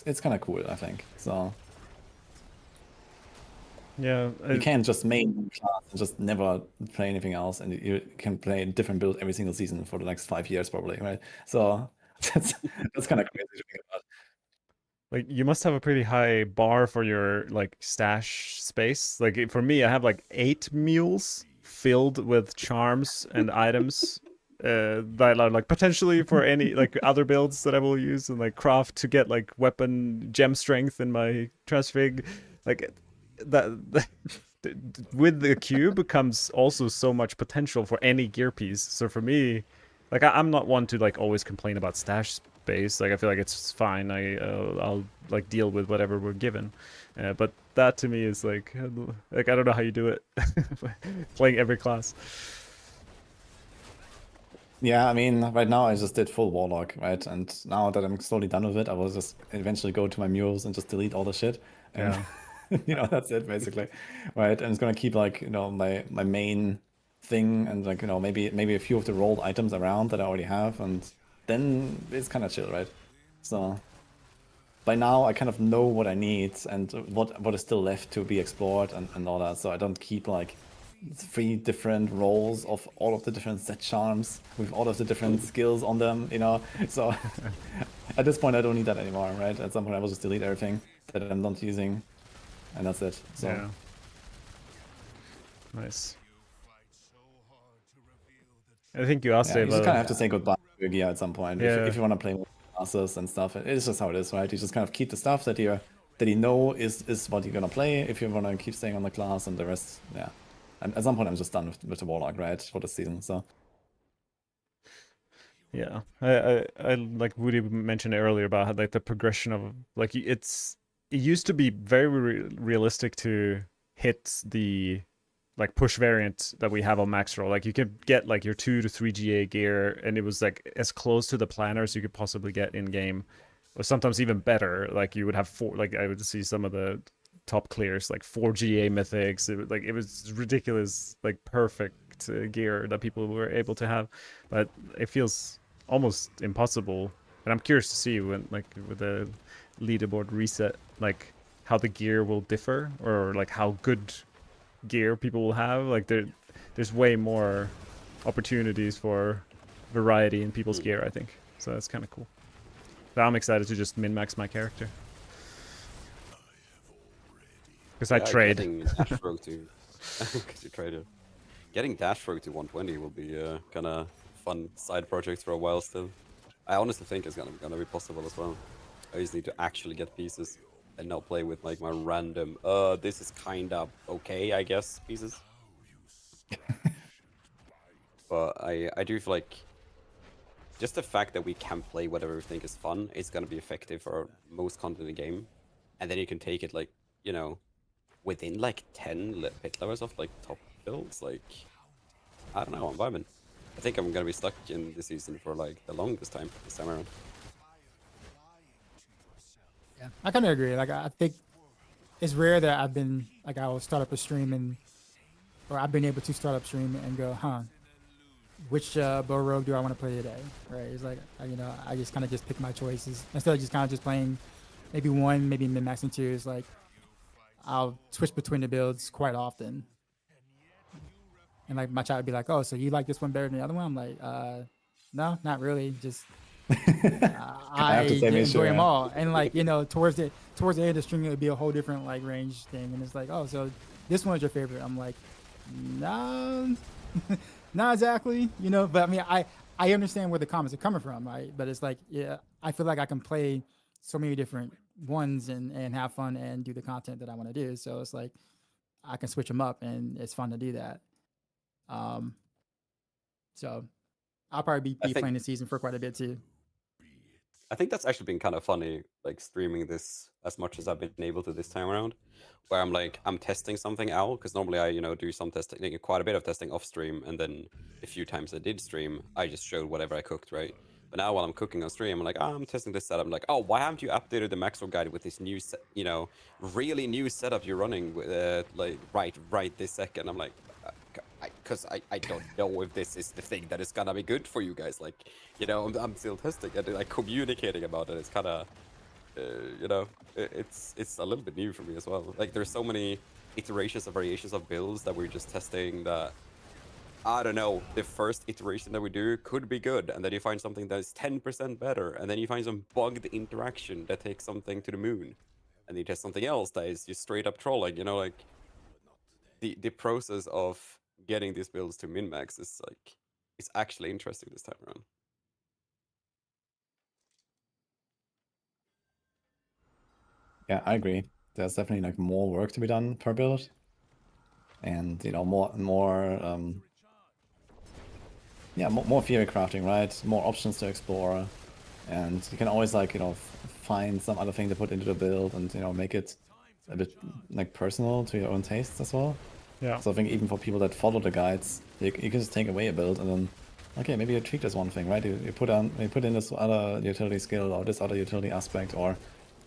[SPEAKER 3] It's kind of cool, I think. So
[SPEAKER 1] Yeah.
[SPEAKER 3] you can't just main one class and just never play anything else, and you can play a different build every single season for the next 5 years probably, right? So that's kind of crazy to think about.
[SPEAKER 1] Like you must have a pretty high bar for your like stash space. Like for me, I have like 8 mules filled with charms and items that are like potentially for any like other builds that I will use and like craft to get like weapon gem strength in my transfig. Like that with the cube comes also so much potential for any gear piece. So for me, like I'm not one to like always complain about stash space. Like I feel like it's fine. I'll like deal with whatever we're given. But that to me is like I don't know how you do it playing every class.
[SPEAKER 3] Yeah, I mean, right now I just did full Warlock, right? And now that I'm slowly done with it, I will just eventually go to my mules and just delete all the shit. And
[SPEAKER 1] Yeah.
[SPEAKER 3] you know, that's it basically, right? And it's gonna keep like, you know, my main thing, and like, you know, maybe a few of the rolled items around that I already have, and then it's kind of chill, right? So by now I kind of know what I need and what is still left to be explored and all that. So I don't keep like 3 different roles of all of the different set charms with all of the different skills on them, you know. So at this point I don't need that anymore, right? At some point I will just delete everything that I'm not using, and that's it. So
[SPEAKER 1] Yeah. Nice. I think you asked
[SPEAKER 3] yeah, you just kind of
[SPEAKER 1] about
[SPEAKER 3] have to say goodbye to your gear at some point.
[SPEAKER 1] Yeah.
[SPEAKER 3] If you want to play more classes and stuff, it's just how it is, right? You just kind of keep the stuff that you know is what you're gonna play if you want to keep staying on the class, and the rest, yeah. And at some point I'm just done with the Warlock, right, for this season. So
[SPEAKER 1] yeah, I like Woody mentioned earlier about how, like the progression of like it used to be very realistic to hit the like push variant that we have on max roll. Like you could get like your 2 to 3 GA gear, and it was like as close to the planners you could possibly get in game, or sometimes even better. Like you would have 4. Like I would see some of the top clears like 4 GA mythics. It was ridiculous, like perfect gear that people were able to have, but it feels almost impossible. And I'm curious to see when like with the leaderboard reset, like how the gear will differ, or like how good gear people will have. Like there's way more opportunities for variety in people's gear, I think. So that's kind of cool. So I'm excited to just min-max my character. Because I trade.
[SPEAKER 2] Getting dash rogue to, because you traded. Getting dash rogue to 120 will be a kind of fun side project for a while still. I honestly think it's gonna be possible as well. I just need to actually get pieces and not play with like my random, this is kind of okay, I guess, pieces. But I do feel like just the fact that we can play whatever we think is fun is gonna be effective for most content in the game. And then you can take it like, you know, within like 10 pit levels of like top builds. Like, I don't know, I'm vibing. I think I'm gonna be stuck in this season for like the longest time this time around.
[SPEAKER 4] Yeah, I kind of agree. Like, I think it's rare that I've been like I will start up a stream or I've been able to start up stream and go, huh, which bow rogue do I want to play today? Right? It's like I just kind of just pick my choices instead of just kind of just playing maybe one, maybe min maxing two. Is like I'll switch between the builds quite often. And like my chat would be like, "Oh, so you like this one better than the other one?" I'm like, no, not really. Just
[SPEAKER 3] I have the same issue,
[SPEAKER 4] enjoy them
[SPEAKER 3] yeah.
[SPEAKER 4] all. And like towards the end of the stream, it would be a whole different like range thing. And it's like, "Oh, so this one's your favorite?" I'm like, no, not exactly. But I mean, I understand where the comments are coming from, right? But it's like, yeah, I feel like I can play so many different ones and have fun and do the content that I want to do. So it's like I can switch them up, and it's fun to do that. So I'll probably be playing the season for quite a bit too.
[SPEAKER 2] I think that's actually been kind of funny, like streaming this as much as I've been able to this time around, where I'm testing something out, because normally I do some testing, like quite a bit of testing off stream, and then a few times I did stream, I just showed whatever I cooked, right? But now while I'm cooking on stream, I'm like, I'm testing this setup. I'm like, oh, why haven't you updated the Maxwell guide with this new, really new setup you're running with, like right this second? I'm like, because I don't know if this is the thing that is gonna be good for you guys. Like, I'm still testing and like communicating about it. It's kind of, it's a little bit new for me as well. Like, there's so many iterations and variations of builds that we're just testing that, I don't know, the first iteration that we do could be good, and then you find something that is 10% better, and then you find some bugged interaction that takes something to the moon, and you test something else that is just straight up trolling. Like the process of getting these builds to min-max is like, it's actually interesting this time around.
[SPEAKER 3] Yeah, I agree. There's definitely like more work to be done per build, and more theory crafting, right? More options to explore, and you can always like find some other thing to put into the build and make it a bit like personal to your own tastes as well.
[SPEAKER 1] Yeah.
[SPEAKER 3] So I think even for people that follow the guides, you can just take away a build and then, okay, maybe you tweak this one thing, right? You put in this other utility skill or this other utility aspect, or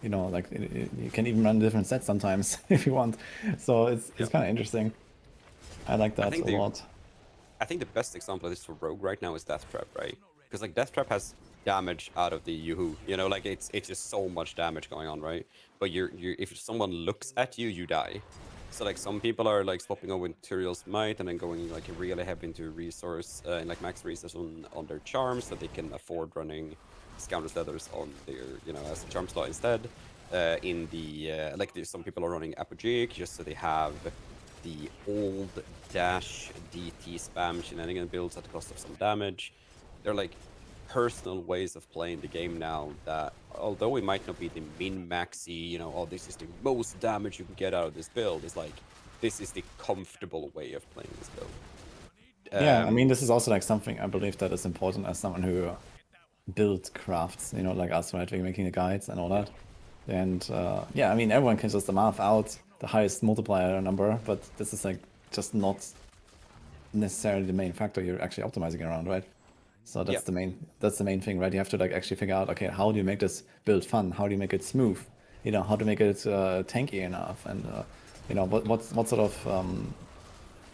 [SPEAKER 3] like you can even run different sets sometimes if you want. So it's kind of interesting. I like that a lot.
[SPEAKER 2] I think the best example of this for Rogue right now is Death Trap, right? Because like Death Trap has damage out of the Yoo-hoo, like it's just so much damage going on, right? But if someone looks at you, you die. So like some people are like swapping over with Tyrael's Might and then going like really heavy into resource and like max resource on their charms, so they can afford running Scoundrel's Leathers on their as a charm slot instead. In the some people are running Apogeic just so they have the old dash DT spam shenanigan builds at the cost of some damage. They're like personal ways of playing the game now that, although it might not be the min-maxy, oh, this is the most damage you can get out of this build, it's like, this is the comfortable way of playing this build.
[SPEAKER 3] Yeah, I mean, this is also like something I believe that is important as someone who builds crafts, like us, right? We're making the guides and all that. And yeah, I mean, everyone can just math out the highest multiplier number, but this is like just not necessarily the main factor you're actually optimizing around, right? So that's the main thing, right? You have to like actually figure out, okay, how do you make this build fun? How do you make it smooth? How to make it tanky enough? And what sort of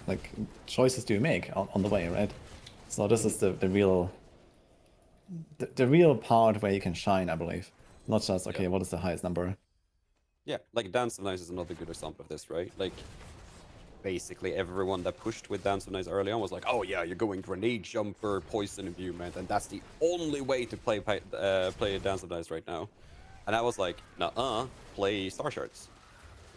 [SPEAKER 3] like choices do you make on the way, right? So this is the real part where you can shine, I believe. Not just, okay, what is the highest number?
[SPEAKER 2] Yeah, like Dance of Knives is another good example of this, right? Like, basically everyone that pushed with Dance of Knives early on was like, oh yeah, you're going Grenade Jumper, Poison Imbuement, and that's the only way to play Dance of Knives right now. And I was like, nuh-uh, play Star Shards.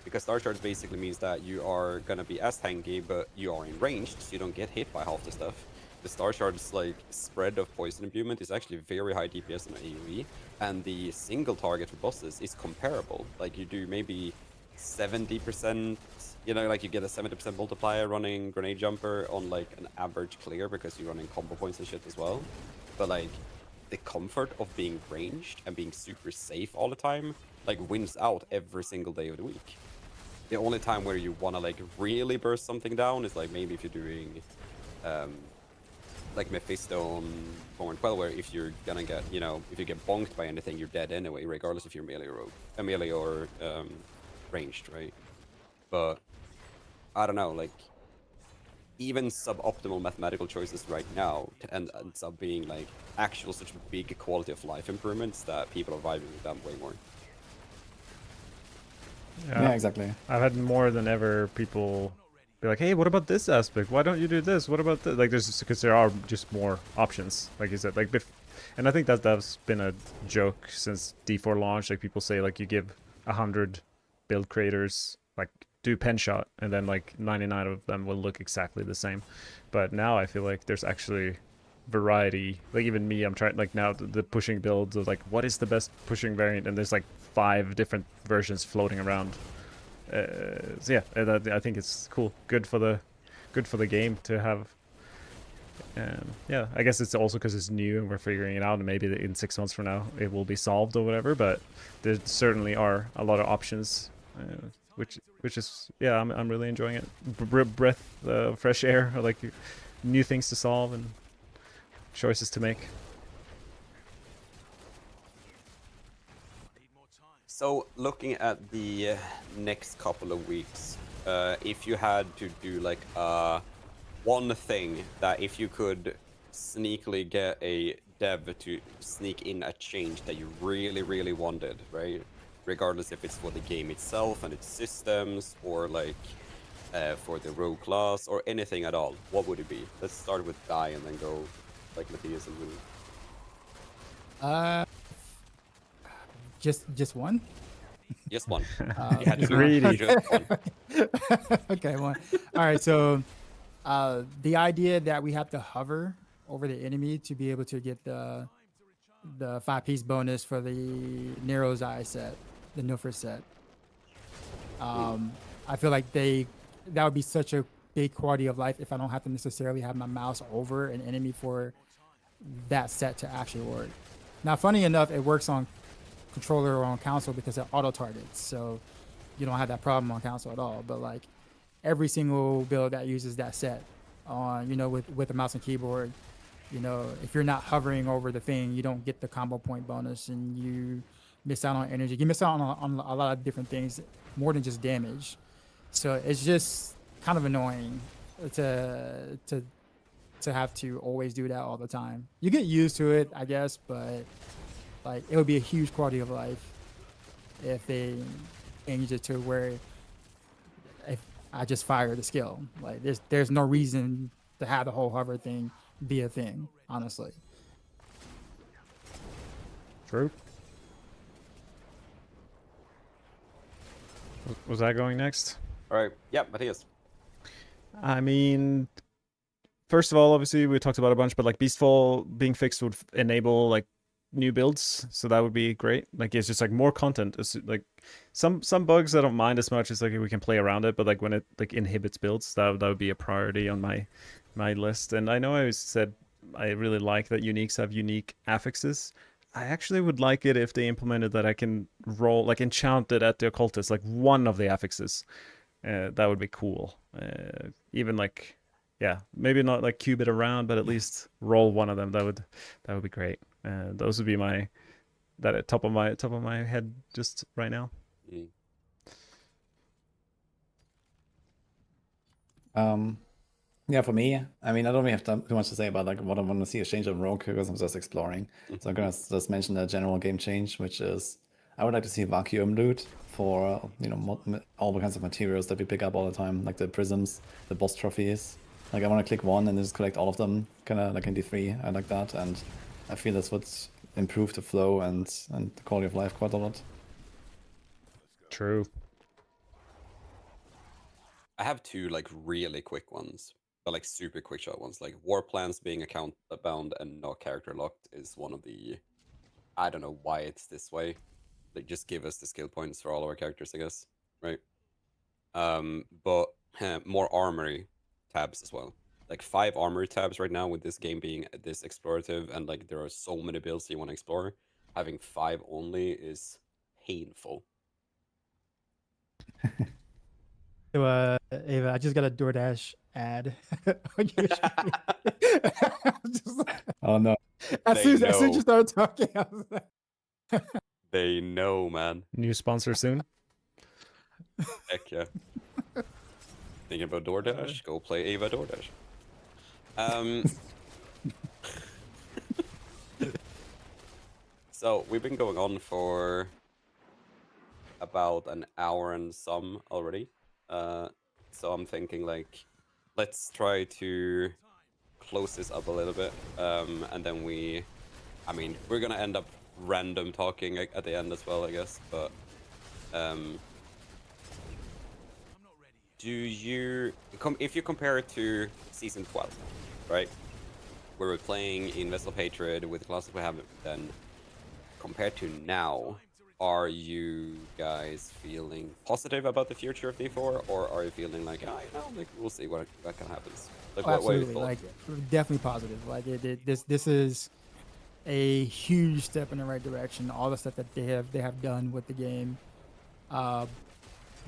[SPEAKER 2] Because Star Shards basically means that you are gonna be as tanky, but you are in range, so you don't get hit by half the stuff. The Star Shards like spread of Poison Imbuement is actually very high DPS on AoE, and the single target for bosses is comparable. Like you do maybe 70%, like you get a 70% multiplier running Grenade Jumper on like an average clear because you're running combo points and shit as well. But like the comfort of being ranged and being super safe all the time like wins out every single day of the week. The only time where you want to like really burst something down is like maybe if you're doing like Mephisto on 412, where if you're gonna get, you know, if you get bonked by anything, you're dead anyway, regardless if you're melee or ranged, right? But I don't know, like even suboptimal mathematical choices right now ends up being like actual such big quality of life improvements that people are vibing with them way more.
[SPEAKER 3] Yeah, exactly.
[SPEAKER 1] I've had more than ever people be like, "Hey, what about this aspect? Why don't you do this? What about this?" Like, there's because there are just more options, like you said. Like, and I think that's been a joke since D4 launch. Like, people say like you give 100 build creators like do Penshot, and then like 99 of them will look exactly the same. But now I feel like there's actually variety. Like even me, I'm trying like now the pushing builds of like what is the best pushing variant, and there's like 5 different versions floating around. So yeah, I think it's cool. Good for the game to have. Yeah, I guess it's also because it's new and we're figuring it out, and maybe in 6 months from now it will be solved or whatever. But there certainly are a lot of options, which is yeah, I'm really enjoying it. Breath, fresh air, like new things to solve and choices to make.
[SPEAKER 2] So looking at the next couple of weeks, if you had to do like one thing that if you could sneakily get a dev to sneak in a change that you really, really wanted, right? Regardless if it's for the game itself and its systems or like for the rogue class or anything at all, what would it be? Let's start with Guy and then go like Matthias and William.
[SPEAKER 4] Just one.
[SPEAKER 2] Just one.
[SPEAKER 4] You had to
[SPEAKER 2] just one.
[SPEAKER 4] Okay, one. All right. So, the idea that we have to hover over the enemy to be able to get the 5-piece bonus for the Nero's Eye set, the Nilford set. I feel like that would be such a big quality of life if I don't have to necessarily have my mouse over an enemy for that set to actually work. Now, funny enough, it works on controller or on console because it auto targets, so you don't have that problem on console at all. But like every single build that uses that set on, with a mouse and keyboard, if you're not hovering over the thing, you don't get the combo point bonus, and you miss out on energy. You miss out on a lot of different things, more than just damage. So it's just kind of annoying to have to always do that all the time. You get used to it, I guess, but like it would be a huge quality of life if they change it to where if I just fire the skill. Like there's no reason to have the whole hover thing be a thing, honestly.
[SPEAKER 1] True. Was that going next?
[SPEAKER 2] All right. Yeah, Matthias.
[SPEAKER 1] I mean, first of all, obviously we talked about a bunch, but like Beastfall being fixed would enable like new builds, so that would be great. Like it's just like more content. It's like some bugs I don't mind as much as like we can play around it, but like when it like inhibits builds, that would be a priority on my list. And I know I said I really like that uniques have unique affixes. I actually would like it if they implemented that I can roll like enchanted at the occultist, like one of the affixes. That would be cool. Even like, yeah, maybe not like cube it around, but at least roll one of them. That would be great. Those would be at top of my head just right now.
[SPEAKER 3] Yeah, for me, I mean, I don't really have too much to say about like what I want to see a change on Rogue because I'm just exploring. So I'm gonna just mention a general game change, which is I would like to see vacuum loot for all the kinds of materials that we pick up all the time, like the prisms, the boss trophies. Like I want to click one and just collect all of them, kind of like in D3. I like that, and I feel this would improve the flow and the quality of life quite a lot.
[SPEAKER 1] True.
[SPEAKER 2] I have 2 like really quick ones, but like super quick shot ones. Like war plans being account bound and not character locked is one of the. I don't know why it's this way. Like just give us the skill points for all of our characters, I guess, right? But more armory tabs as well. Like 5 armory tabs right now with this game being this explorative, and like there are so many builds you want to explore. Having 5 only is painful.
[SPEAKER 4] So, Ava, I just got a DoorDash ad on your screen. I'm just like-
[SPEAKER 3] Oh no.
[SPEAKER 4] as soon as you
[SPEAKER 2] know.
[SPEAKER 4] started talking, I was like,
[SPEAKER 2] They know, man.
[SPEAKER 1] New sponsor soon.
[SPEAKER 2] Heck yeah. Thinking about DoorDash? Go play Ava DoorDash. So we've been going on for about an hour and some already. So I'm thinking like, let's try to close this up a little bit, and then I mean, we're gonna end up random talking at the end as well, I guess. But do you if you compare it to season 12, right? Where we're playing in Vessel of Hatred with the classes we have, then compared to now, are you guys feeling positive about the future of D4, or are you feeling like, oh, you know, like we'll see what kind of happens? Like,
[SPEAKER 4] oh,
[SPEAKER 2] what
[SPEAKER 4] absolutely, like definitely positive. Like this is a huge step in the right direction. All the stuff that they have done with the game,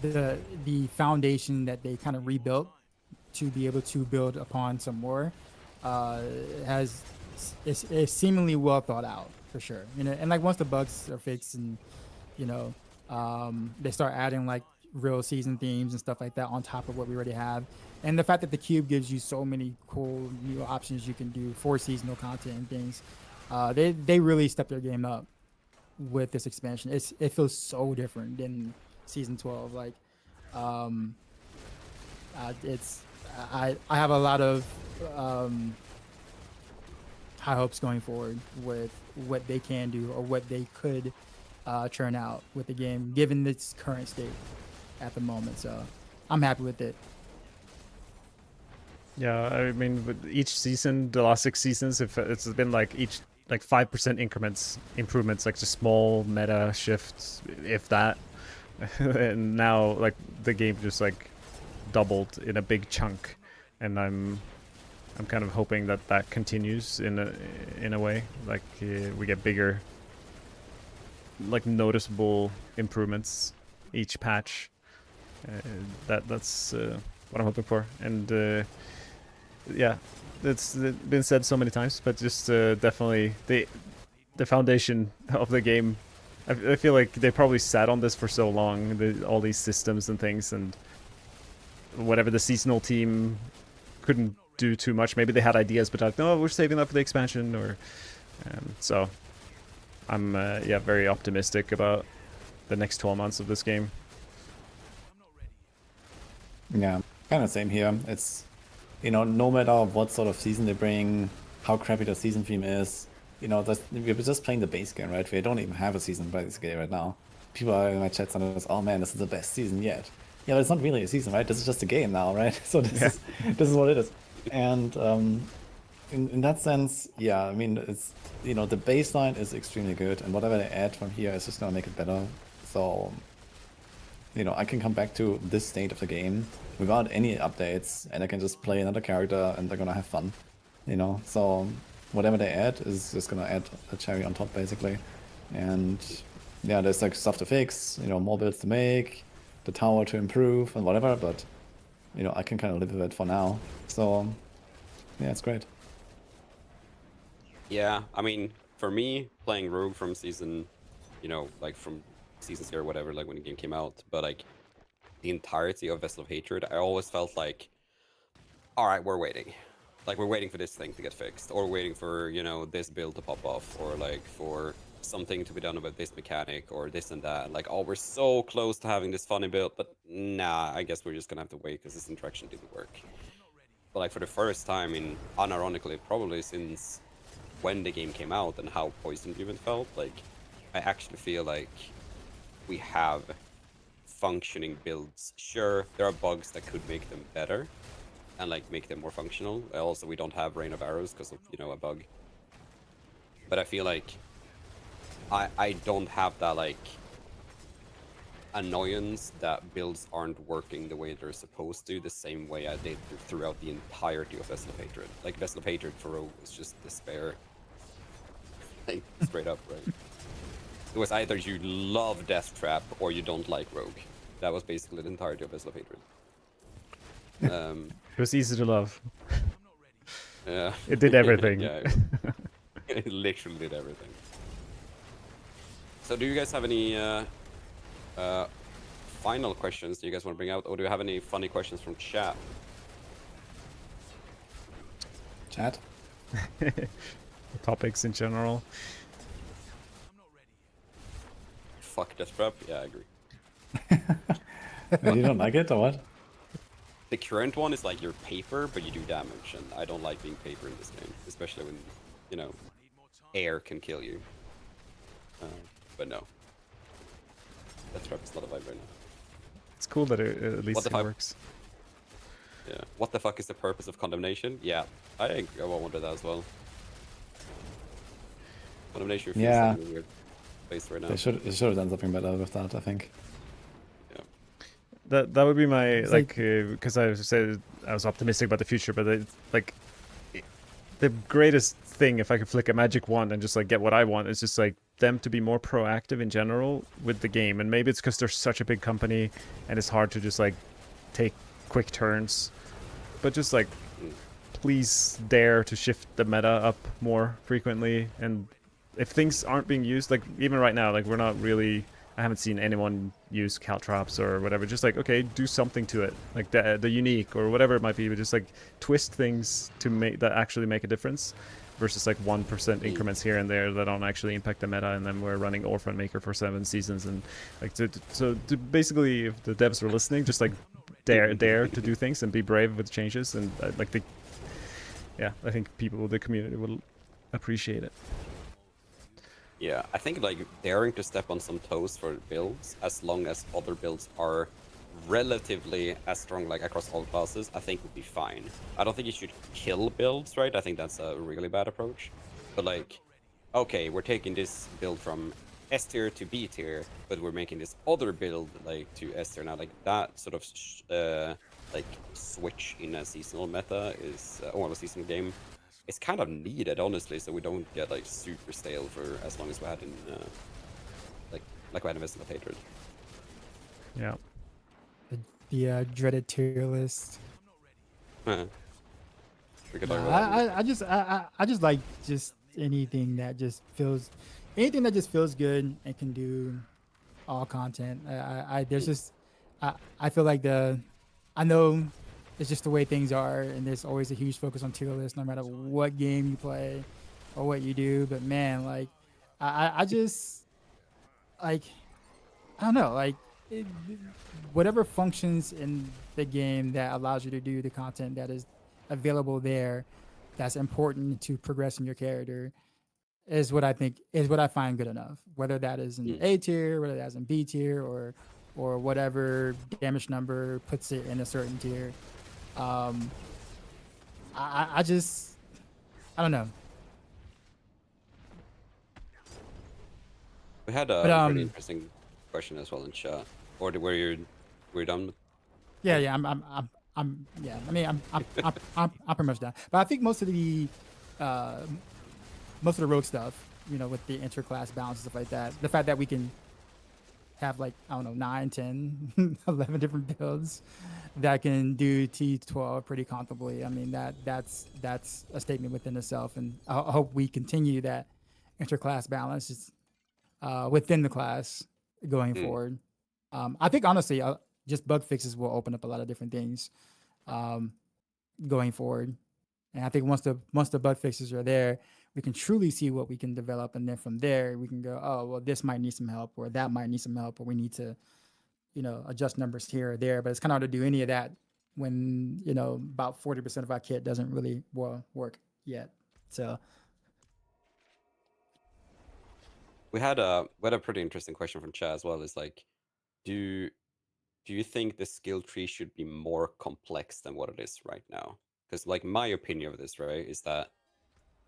[SPEAKER 4] the foundation that they kind of rebuilt to be able to build upon some more, is seemingly well thought out for sure. You know, and like once the bugs are fixed and you know they start adding like real season themes and stuff like that on top of what we already have, and the fact that the cube gives you so many cool new options you can do for seasonal content and things, they really stepped their game up with this expansion. It feels so different than season 12. Like it's I have a lot of high hopes going forward with what they can do or what they could churn out with the game, given its current state at the moment. So I'm happy with it.
[SPEAKER 1] Yeah, I mean, with each season, the last 6 seasons, if it's been like each like 5% increments, improvements, like just small meta shifts, if that. And now, like the game just like doubled in a big chunk, and I'm kind of hoping that that continues in a way, like we get bigger, like noticeable improvements each patch. That's what I'm hoping for, and yeah, it's been said so many times, but just definitely the foundation of the game. I feel like they probably sat on this for so long, all these systems and things, and whatever the seasonal team couldn't do too much. Maybe they had ideas, but like, no, we're saving up for the expansion, or so. I'm yeah, very optimistic about the next 12 months of this game.
[SPEAKER 3] Yeah, kind of same here. It's, you know, no matter what sort of season they bring, how crappy the season theme is, you know, we're just playing the base game, right? We don't even have a season basically right now. People are in my chat saying, oh man, this is the best season yet. Yeah, but it's not really a season, right? This is just a game now, right? So this is what it is. And in that sense, yeah, I mean, it's, you know, the baseline is extremely good, and whatever they add from here is just gonna make it better. So, you know, I can come back to this state of the game without any updates, and I can just play another character, and they're gonna have fun, you know. So whatever they add is just gonna add a cherry on top, basically. And yeah, there's like stuff to fix, you know, more builds to make, the tower to improve, and whatever. But you know, I can kind of live with it for now. So yeah, it's great.
[SPEAKER 2] Yeah, I mean, for me, playing Rogue from season, you know, like from season 0 or whatever, like when the game came out, but like the entirety of Vessel of Hatred, I always felt like, all right, we're waiting. Like, we're waiting for this thing to get fixed, or waiting for, you know, this build to pop off, or like for something to be done about this mechanic, or this and that. Like, oh, we're so close to having this funny build, but nah, I guess we're just gonna have to wait because this interaction didn't work. But like, for the first time, in unironically, probably since when the game came out and how poison driven felt, like I actually feel like we have functioning builds. Sure, there are bugs that could make them better and like make them more functional. Also, we don't have Rain of Arrows because of, you know, a bug. But I feel like I don't have that like annoyance that builds aren't working the way they're supposed to, the same way I did throughout the entirety of Vessel of Hatred. Like Vessel of Hatred for Rogue was just despair. Like, straight up, right? It was either you love Death Trap or you don't like Rogue. That was basically the entirety of Vessel of Hatred.
[SPEAKER 1] It was easy to love.
[SPEAKER 2] Yeah.
[SPEAKER 1] It did everything.
[SPEAKER 2] Yeah, it literally did everything. So do you guys have any final questions do you guys want to bring out, or do you have any funny questions from chat?
[SPEAKER 3] Chat?
[SPEAKER 1] Topics in general.
[SPEAKER 2] Fuck Death Trap? Yeah, I agree.
[SPEAKER 3] Wait, you don't like it or what?
[SPEAKER 2] The current one is like you're paper, but you do damage, and I don't like being paper in this game, especially when, you know, air can kill you. But no. Death Trap is not a vibe right now.
[SPEAKER 1] It's cool that it at least it works.
[SPEAKER 2] Yeah. What the fuck is the purpose of condemnation? Yeah, I wonder that as well. Condemnation feels like in a weird place right now.
[SPEAKER 3] They should have done something better with that, I think.
[SPEAKER 1] That would be my because I said I was optimistic about the future, but the greatest thing, if I could flick a magic wand and just like get what I want, is just like them to be more proactive in general with the game. And maybe it's because they're such a big company and it's hard to just like take quick turns, but just like please dare to shift the meta up more frequently. And if things aren't being used, like even right now, like we're not really, I haven't seen anyone use caltrops or whatever. Just like, okay, do something to it, like the unique or whatever it might be, but just like twist things to make that actually make a difference, versus like 1% increments here and there that don't actually impact the meta. And then we're running Orphan Maker for 7 seasons, and like so basically, if the devs are listening, just like dare to do things and be brave with changes, and like I think people, the community will appreciate it.
[SPEAKER 2] Yeah, I think like daring to step on some toes for builds, as long as other builds are relatively as strong, like across all classes, I think would be fine. I don't think you should kill builds, right? I think that's a really bad approach. But like, okay, we're taking this build from S tier to B tier, but we're making this other build like to S tier now. Like that sort of like switch in a seasonal meta is, or a seasonal game, it's kind of needed, honestly, so we don't get like super stale for as long as we had in like we had in Vessel of Hatred.
[SPEAKER 1] Yeah.
[SPEAKER 4] The dreaded tier list.
[SPEAKER 2] We could talk about
[SPEAKER 4] I just like just anything that just feels good and can do all content. I feel like I know it's just the way things are, and there's always a huge focus on tier list no matter what game you play or what you do. But man, like I just like, I don't know, like whatever functions in the game that allows you to do the content that is available there, that's important to progressing your character, is what I find good enough. Whether that is in A tier, whether that's in B tier, or whatever damage number puts it in a certain tier. I don't know.
[SPEAKER 2] We had a pretty interesting question as well in chat. Or were you done with?
[SPEAKER 4] Yeah, I'm yeah. I mean, I'm pretty much done. But I think most of the rogue stuff, you know, with the interclass balance and stuff like that, the fact that we can have like, I don't know, 9, 10, 11 different builds that can do T12 pretty comfortably. I mean, that's a statement within itself, and I hope we continue that interclass balance within the class going forward. I think honestly, just bug fixes will open up a lot of different things going forward, and I think once the bug fixes are there, we can truly see what we can develop, and then from there we can go, oh well, this might need some help, or that might need some help, or we need to, you know, adjust numbers here or there. But it's kind of hard to do any of that when, you know, about 40% of our kit doesn't really work yet. So
[SPEAKER 2] we had a pretty interesting question from chat as well. Is like, do you think the skill tree should be more complex than what it is right now? Because like my opinion of this, right, is that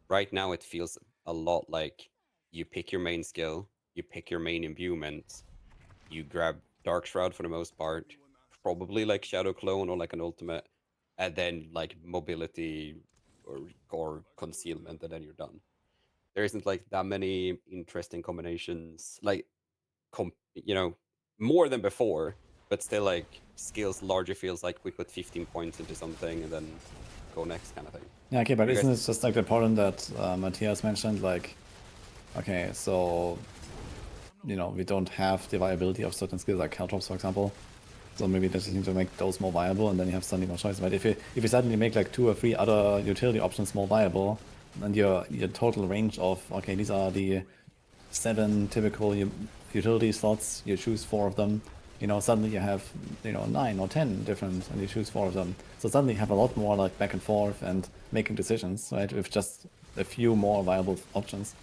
[SPEAKER 2] right now it feels a lot like you pick your main skill, you pick your main imbuement, you grab Dark Shroud for the most part, probably like Shadow Clone or like an ultimate, and then like mobility or concealment, and then you're done. There isn't like that many interesting combinations, like you know, more than before, but still, like, skills largely feels like we put 15 points into something and then go next kind of thing.
[SPEAKER 3] Yeah, okay, but
[SPEAKER 2] You
[SPEAKER 3] isn't
[SPEAKER 2] guys-
[SPEAKER 3] it just like the problem that Matthias mentioned? Like, okay, so, you know, we don't have the viability of certain skills like caltrops, for example. So maybe they just need to make those more viable, and then you have suddenly no choice. But if you suddenly make like 2 or 3 other utility options more viable, then your total range of, okay, these are the 7 typical utility slots, you choose 4 of them, you know, suddenly you have, you know, 9 or 10 different, and you choose 4 of them. So suddenly you have a lot more like back and forth and making decisions, right, with just a few more viable options.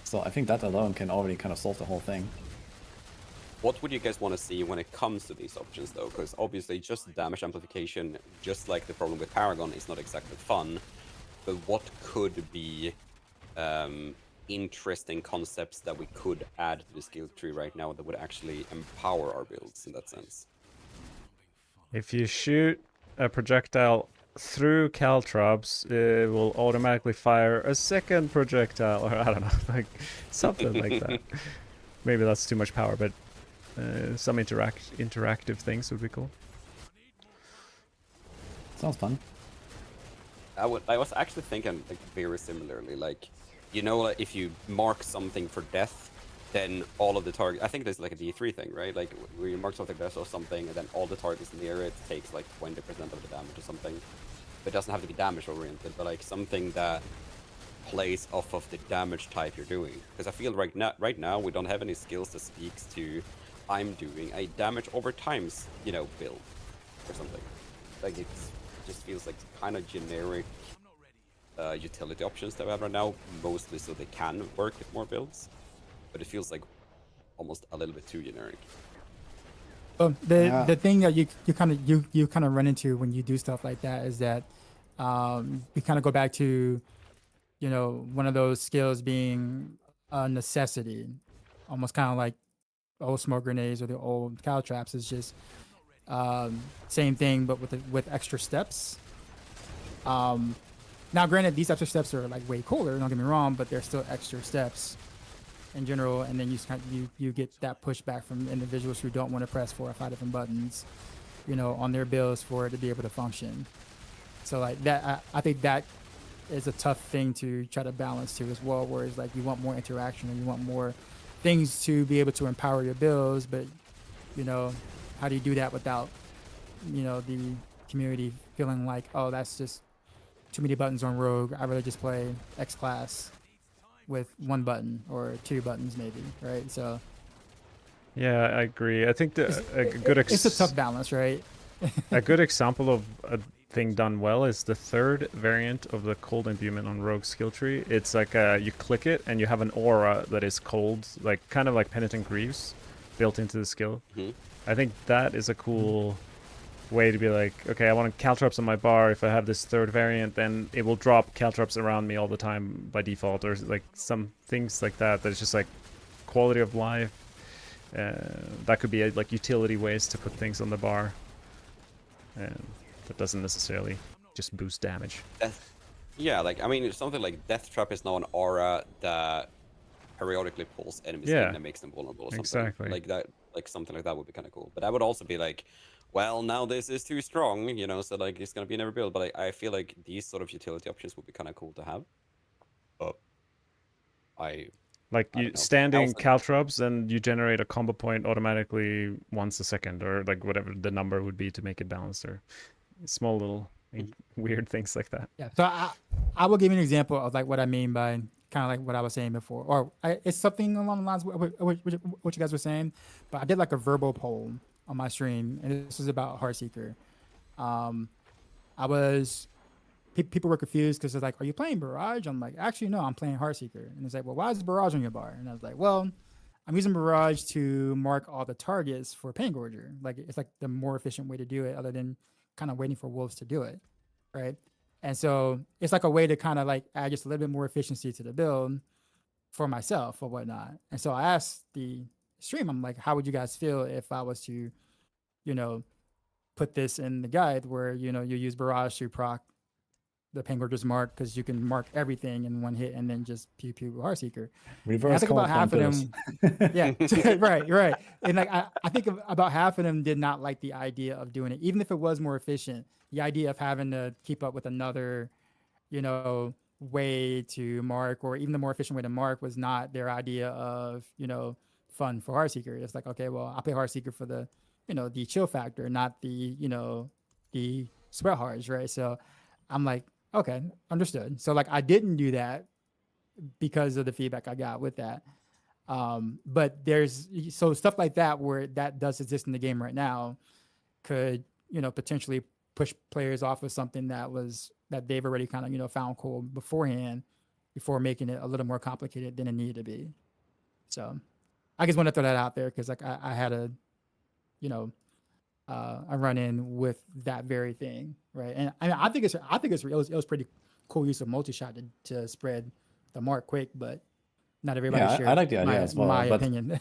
[SPEAKER 3] So I think that alone can already kind of solve the whole thing.
[SPEAKER 2] What would you guys want to see when it comes to these options, though? Because obviously, just damage amplification, just like the problem with Paragon, is not exactly fun. But what could be interesting concepts that we could add to the skill tree right now that would actually empower our builds in that sense?
[SPEAKER 1] If you shoot a projectile through caltrops, it will automatically fire a second projectile, or I don't know, like something like that. Maybe that's too much power, but some interactive things would be cool.
[SPEAKER 3] Sounds fun.
[SPEAKER 2] I was actually thinking like very similarly, like, you know, if you mark something for death, then all of the target. I think there's like a D3 thing, right? Like where you mark something death or something, and then all the targets near it takes like 20% of the damage or something. It doesn't have to be damage oriented, but like something that plays off of the damage type you're doing. Because I feel right now we don't have any skills that speaks to I'm doing a damage over times, you know, build or something. Like it just feels like kind of generic utility options that we have right now, mostly so they can work with more builds. But it feels like almost a little bit too generic.
[SPEAKER 4] Well, the thing that you kind of run into when you do stuff like that is that we kind of go back to, you know, one of those skills being a necessity, almost kind of like old smoke grenades or the old cow traps. Is just same thing but with extra steps. Now granted, these extra steps are like way cooler, don't get me wrong, but they're still extra steps in general, and then you get that pushback from individuals who don't want to press 4 or 5 different buttons, you know, on their builds for it to be able to function. So like that, I think that is a tough thing to try to balance too as well, where it's like you want more interaction and you want more things to be able to empower your builds, but you know, how do you do that without, you know, the community feeling like, oh, that's just too many buttons on Rogue, I'd rather just play X class with 1 button or 2 buttons maybe, right? So
[SPEAKER 1] yeah, I agree. I think it's
[SPEAKER 4] a tough balance, right?
[SPEAKER 1] A good example of a thing done well is the 3rd variant of the cold imbuement on Rogue skill tree. It's like you click it and you have an aura that is cold, like kind of like Penitent Greaves built into the skill. I think that is a cool way to be like, okay, I want caltrops on my bar. If I have this 3rd variant, then it will drop caltrops around me all the time by default, or like some things like that. That's just like quality of life. That could be like utility ways to put things on the bar. And that doesn't necessarily just boost damage.
[SPEAKER 2] Yeah, like I mean, something like Death Trap is now an aura that periodically pulls enemies in and makes them vulnerable or something.
[SPEAKER 1] Exactly.
[SPEAKER 2] Like that, like something like that would be kind of cool. But that would also be like, well, now this is too strong, you know, so like it's gonna be never build. But I feel like these sort of utility options would be kind of cool to have. But
[SPEAKER 1] like you standing caltrops and you generate a combo point automatically once a second, or like whatever the number would be to make it balanced, or small little weird things like that.
[SPEAKER 4] Yeah. So I will give you an example of like what I mean by kind of like what I was saying before, or it's something along the lines of what you guys were saying, but I did like a verbal poll on my stream, and this was about Heartseeker. People were confused because they're like, are you playing Barrage? I'm like, actually, no, I'm playing Heartseeker. And it's like, well, why is Barrage on your bar? And I was like, well, I'm using Barrage to mark all the targets for Paingorger. Like, it's like the more efficient way to do it other than kind of waiting for wolves to do it, right? And so it's like a way to kind of like add just a little bit more efficiency to the build for myself or whatnot. And so I asked the stream, I'm like, how would you guys feel if I was to, you know, put this in the guide where, you know, you use Barrage to proc the Penguin's mark because you can mark everything in one hit and then just pew pew Heartseeker.
[SPEAKER 3] Reverse
[SPEAKER 4] I think about half of them. Yeah, right. And like I think about half of them did not like the idea of doing it, even if it was more efficient. The idea of having to keep up with another, way to mark, or even the more efficient way to mark, was not their idea of fun for Heartseeker. It's like, okay, well, I'll play Heartseeker for the the chill factor, not the the sweat hearts, right? So I'm like, okay, understood. So like I didn't do that because of the feedback I got with that. But there's so stuff like that where that does exist in the game right now could potentially push players off of something that they've already kind of found cool beforehand, before making it a little more complicated than it needed to be. So I just want to throw that out there because like I had a a run in with that very thing, right? And I think it was pretty cool use of multi-shot to spread the mark quick, but not everybody shared
[SPEAKER 3] I like the idea as well,
[SPEAKER 4] my
[SPEAKER 3] but
[SPEAKER 4] opinion.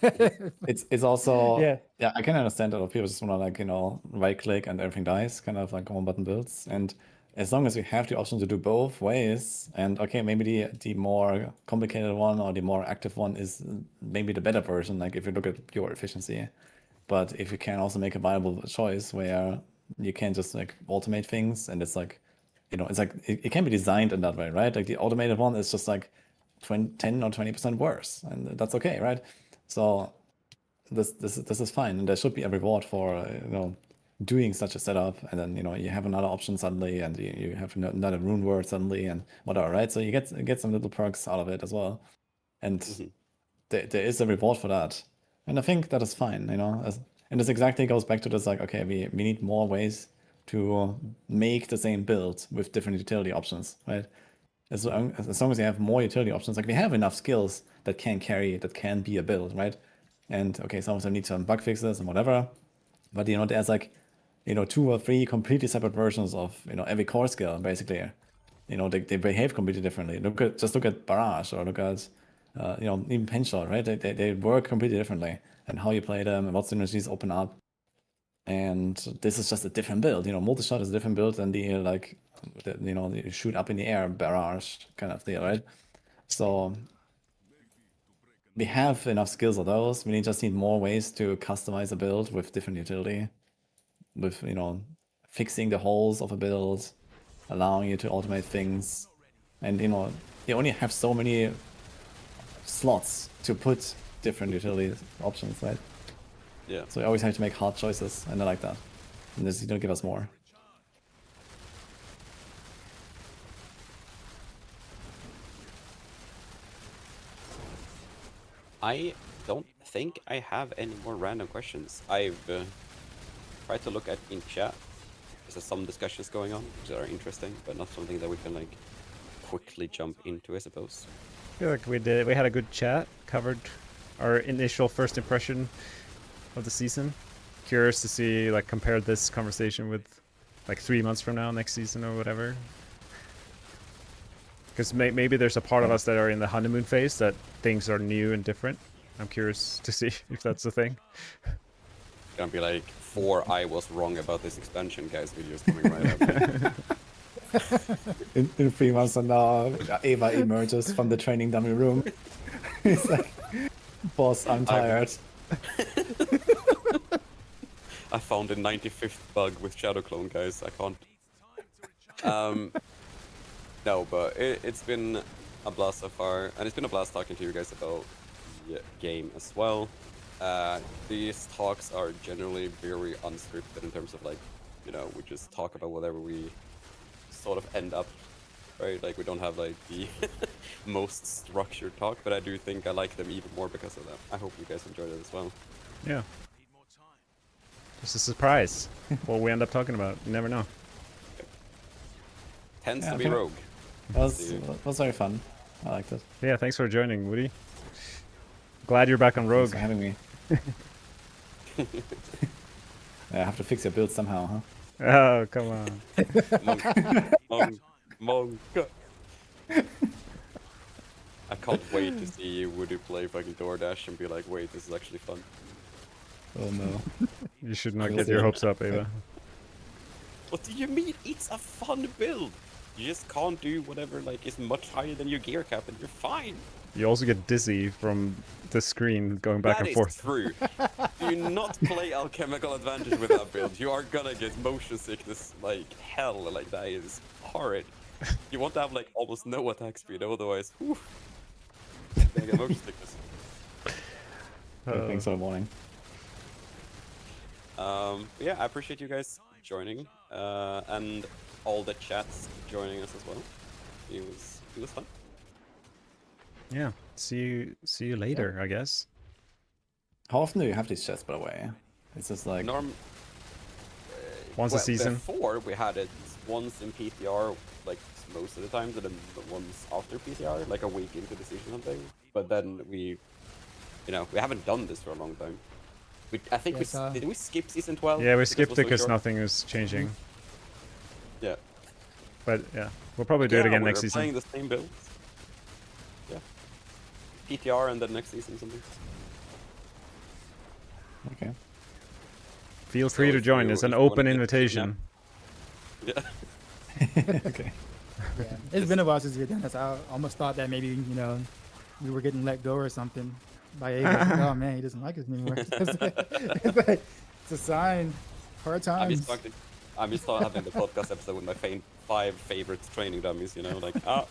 [SPEAKER 3] it's also
[SPEAKER 4] Yeah.
[SPEAKER 3] I can understand that a lot of people just want to like right click and everything dies, kind of like one button builds. And as long as we have the option to do both ways, and okay, maybe the more complicated one or the more active one is maybe the better version, like if you look at pure efficiency. But if you can also make a viable choice where you can just like automate things, and it's like, it's like it can be designed in that way, right? Like the automated one is just like 10 or 20% worse, and that's okay, right? So this is fine, and there should be a reward for doing such a setup, and then you have another option suddenly, and you have another rune word suddenly, and whatever, right? So you get some little perks out of it as well, and there is a reward for that. And I think that is fine, and this exactly goes back to this, like, okay, we need more ways to make the same build with different utility options, right? As long as we have more utility options, like we have enough skills that can be a build, right? And okay, some of them need some bug fixes and whatever, but there's like 2 or 3 completely separate versions of every core skill, basically. They behave completely differently. Just look at Barrage, or look at even Penshot, right? They work completely differently, and how you play them and what synergies open up. And this is just a different build. Multi-shot is a different build than the you shoot up in the air Barrage kind of deal, right? So we have enough skills of those. We just need more ways to customize a build with different utility, with fixing the holes of a build, allowing you to automate things, and you only have so many slots to put different utility options, right?
[SPEAKER 2] Yeah.
[SPEAKER 3] So you always have to make hard choices, and I like that. And this give us more.
[SPEAKER 2] I don't think I have any more random questions. I've tried to look at in chat. There's some discussions going on which are interesting, but not something that we can like quickly jump into, I suppose.
[SPEAKER 1] I feel like we had a good chat, covered our initial first impression of the season. Curious to see, like, compare this conversation with like 3 months from now, next season or whatever. Because maybe there's a part of us that are in the honeymoon phase, that things are new and different. I'm curious to see if that's the thing.
[SPEAKER 2] It's gonna be like 4 I was wrong about this expansion guys videos coming right up.
[SPEAKER 3] in 3 months from now, Eva emerges from the training dummy room. He's like, boss, I'm tired.
[SPEAKER 2] I found the 95th bug with Shadow Clone, guys. I can't. No, but it's been a blast so far, and it's been a blast talking to you guys about the game as well. These talks are generally very unscripted in terms of like, we just talk about whatever we sort of end up, right? Like we don't have like the most structured talk, but I do think I like them even more because of that. I hope you guys enjoyed it as well.
[SPEAKER 1] Yeah. It's a surprise what we end up talking about. You never know.
[SPEAKER 2] Tends to be Rogue.
[SPEAKER 3] That was very fun. I liked it.
[SPEAKER 1] Yeah, thanks for joining, Woody. Glad you're back on Rogue.
[SPEAKER 3] Thanks for having me. I have to fix your build somehow, huh?
[SPEAKER 1] Oh, come on.
[SPEAKER 2] Monk. I can't wait to see Woody play fucking DoorDash and be like, wait, this is actually fun.
[SPEAKER 3] Oh no.
[SPEAKER 1] You should not get your hopes up, Ava.
[SPEAKER 2] What do you mean? It's a fun build. You just can't do whatever like is much higher than your gear cap, and you're fine.
[SPEAKER 1] You also get dizzy from the screen going back
[SPEAKER 2] That
[SPEAKER 1] and
[SPEAKER 2] is
[SPEAKER 1] forth.
[SPEAKER 2] true. Do not play Alchemical Advantage with that build. You are gonna get motion sickness like hell. Like that is horrid. You want to have like almost no attack speed, otherwise, whew, you're gonna get motion sickness.
[SPEAKER 3] Thanks for the warning.
[SPEAKER 2] Yeah, I appreciate you guys joining, and all the chats joining us as well. It was fun.
[SPEAKER 1] Yeah. See you later, I guess.
[SPEAKER 3] How often do you have these chats, by the way? It's just like
[SPEAKER 1] Once a season.
[SPEAKER 2] Before we had it once in PTR, like most of the time, and then once after PTR, like a week into the season something. But then we haven't done this for a long time. I think did we skip season 12?
[SPEAKER 1] Yeah, we skipped it
[SPEAKER 2] so
[SPEAKER 1] because
[SPEAKER 2] short?
[SPEAKER 1] nothing was changing.
[SPEAKER 2] Yeah.
[SPEAKER 1] But yeah, we'll probably do it again next season.
[SPEAKER 2] Playing the same builds. Yeah. PTR and then next season something.
[SPEAKER 3] okay.
[SPEAKER 1] Feel free to join. It's an open invitation.
[SPEAKER 2] Yeah.
[SPEAKER 3] Okay.
[SPEAKER 4] Yeah. It's been a while since we've done this. I almost thought that maybe, we were getting let go or something by Ava. Like, oh man, he doesn't like us anymore. It's a sign. Hard times.
[SPEAKER 2] I'm just having the podcast episode with my 5 favorite training dummies, like, guys,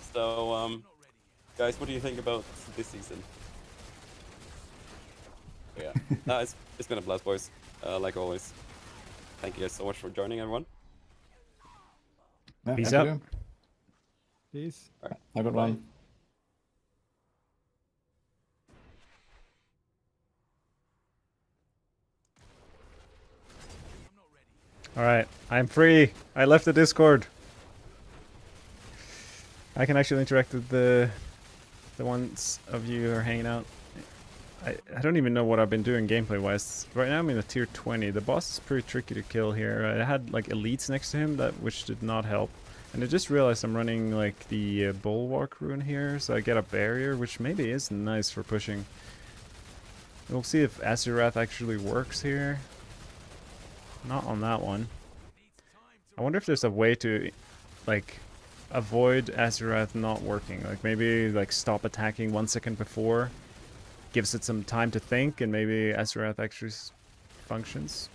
[SPEAKER 2] what do you think about this season? Yeah, it's been a blast, boys. Like always. Thank you guys so much for joining, everyone.
[SPEAKER 3] Yeah,
[SPEAKER 1] Peace
[SPEAKER 3] happy
[SPEAKER 1] out.
[SPEAKER 3] to.
[SPEAKER 4] Peace.
[SPEAKER 3] Have a good one.
[SPEAKER 1] Alright, I'm free. I left the Discord. I can actually interact with the ones of you who are hanging out. I don't even know what I've been doing gameplay wise. Right now I'm in a tier 20. The boss is pretty tricky to kill here. I had like elites next to him, which did not help. And I just realized I'm running like the bulwark rune here, so I get a barrier, which maybe is nice for pushing. We'll see if Azurath actually works here. Not on that one. I wonder if there's a way to like avoid Azurath not working. Like maybe like stop attacking 1 second before. Gives it some time to think, and maybe Azurath actually functions.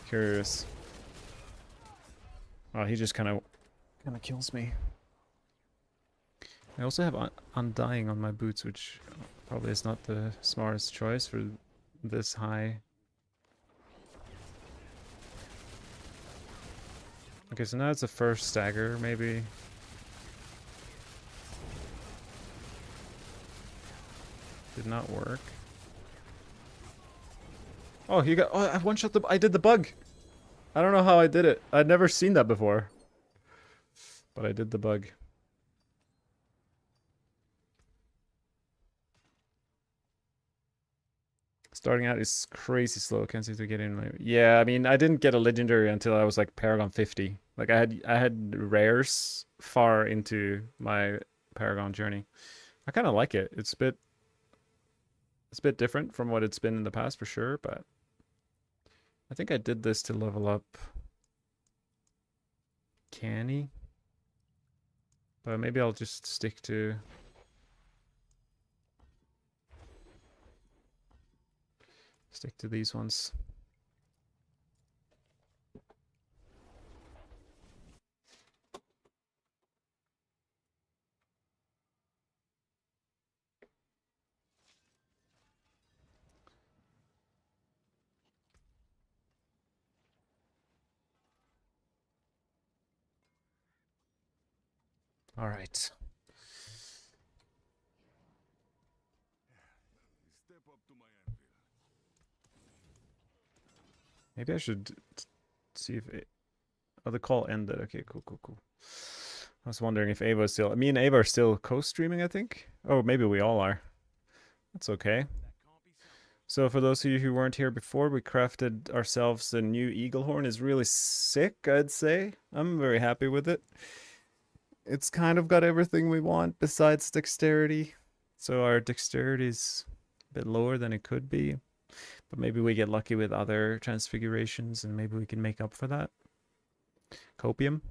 [SPEAKER 1] Curious. Oh, he just kind of kills me. I also have Undying on my boots, which probably is not the smartest choice for this high. Okay, so now it's a first stagger, maybe. Did not work. Oh, I one-shot I did the bug! I don't know how I did it. I'd never seen that before. But I did the bug. Starting out is crazy slow. Can't seem to get in my... Yeah, I mean, I didn't get a legendary until I was like Paragon 50. Like I had rares far into my Paragon journey. I kind of like it. It's a bit different from what it's been in the past for sure, but I think I did this to level up Canny. But maybe I'll just stick to these ones. All right. Maybe I should see if the call ended. Okay, cool. I was wondering if Ava is still... Me and Ava are still co-streaming, I think. Oh, maybe we all are. That's okay. So for those of you who weren't here before, we crafted ourselves a new eagle horn. It's really sick, I'd say. I'm very happy with it. It's kind of got everything we want besides dexterity. So our dexterity is a bit lower than it could be. But maybe we get lucky with other transfigurations and maybe we can make up for that. Copium.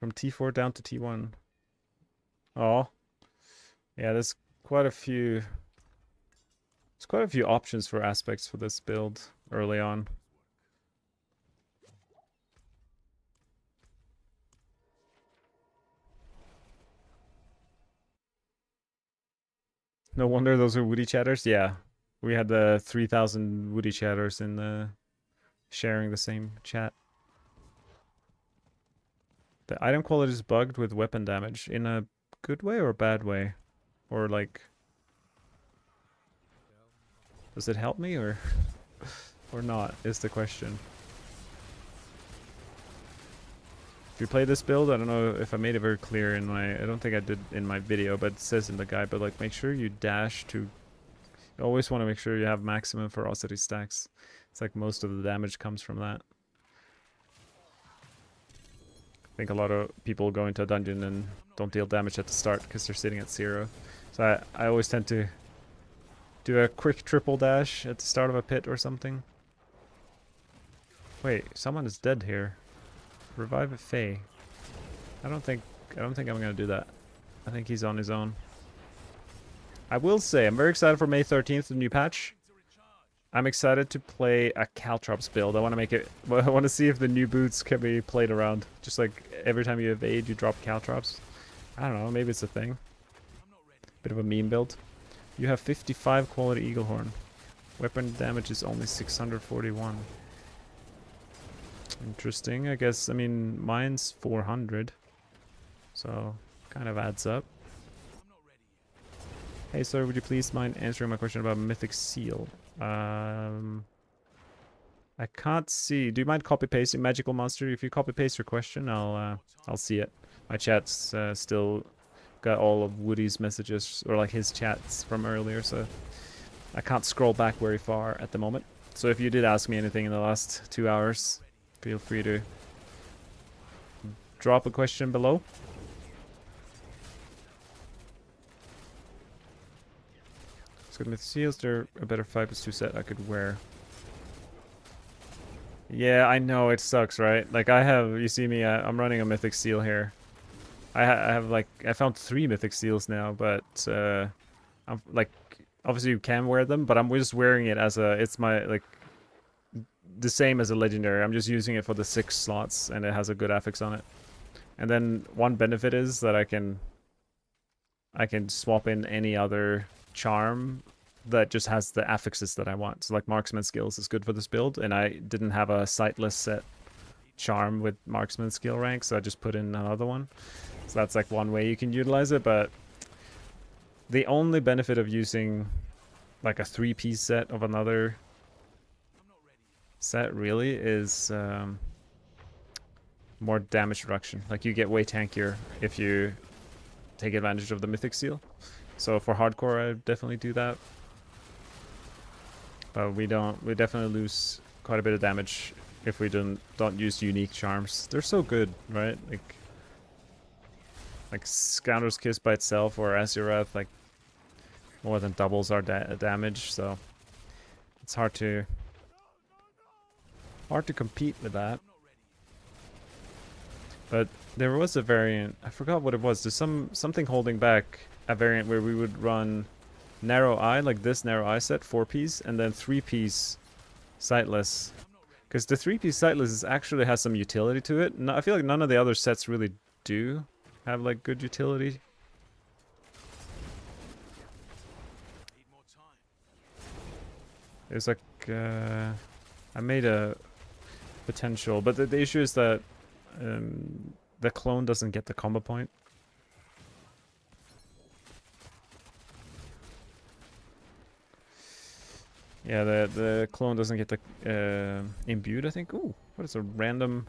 [SPEAKER 1] From T4 down to T1. Oh. Yeah, there's quite a few... There's quite a few options for aspects for this build early on. No wonder those are woody chatters. Yeah, we had the 3,000 woody chatters in the sharing the same chat. The item quality is bugged with weapon damage in a good way or a bad way, or like, does it help me or or not? Is the question. If you play this build, I don't know if I made it very clear in my, I don't think I did in my video, but it says in the guide, but like make sure you dash to, you always want to make sure you have maximum ferocity stacks. It's like most of the damage comes from that. I think a lot of people go into a dungeon and don't deal damage at the start because they're sitting at 0. So I always tend to do a quick triple dash at the start of a pit or something. Wait, someone is dead here. Revive a Fae. I don't think I'm gonna do that. I think he's on his own. I will say I'm very excited for May 13th, the new patch. I'm excited to play a Caltrops build. I want to make it. I want to see if the new boots can be played around. Just like every time you evade, you drop Caltrops. I don't know. Maybe it's a thing. Bit of a meme build. You have 55 quality Eagle Horn. Weapon damage is only 641. Interesting. I guess. I mean, mine's 400. So kind of adds up. Hey, sir, would you please mind answering my question about Mythic Seal? I can't see. Do you mind copy pasting Magical Monster? If you copy paste your question, I'll see it. My chat's still got all of Woody's messages, or like his chats from earlier, so I can't scroll back very far at the moment. So if you did ask me anything in the last 2 hours, feel free to drop a question below. So Mythic Seals, they're a better 5+2 set I could wear. Yeah, I know, it sucks, right? Like I have, you see me, I'm running a Mythic Seal here. I have like, I found 3 Mythic Seals now, but I'm like, obviously you can wear them, but I'm just wearing it as a, it's my, like, the same as a legendary. I'm just using it for the 6 slots, and it has a good affix on it. And then one benefit is that I can swap in any other charm that just has the affixes that I want. So like marksman skills is good for this build, and I didn't have a sightless set charm with marksman skill rank, so I just put in another one. So that's like one way you can utilize it, but the only benefit of using like a 3-piece set of another set really is more damage reduction. Like you get way tankier if you take advantage of the Mythic Seal. So for hardcore, I definitely do that. But we definitely lose quite a bit of damage if we don't use unique charms. They're so good, right? Like Scoundrel's Kiss by itself or Azurath, like more than doubles our damage. So it's hard to compete with that. But there was a variant. I forgot what it was. There's something holding back a variant where we would run narrow eye, like this narrow eye set, 4-piece, and then 3-piece sightless. Because the 3-piece sightless actually has some utility to it. No, I feel like none of the other sets really do have like good utility. It's like I made a potential, but the issue is that the clone doesn't get the combo point. Yeah, the clone doesn't get the imbued, I think. Ooh, what is a random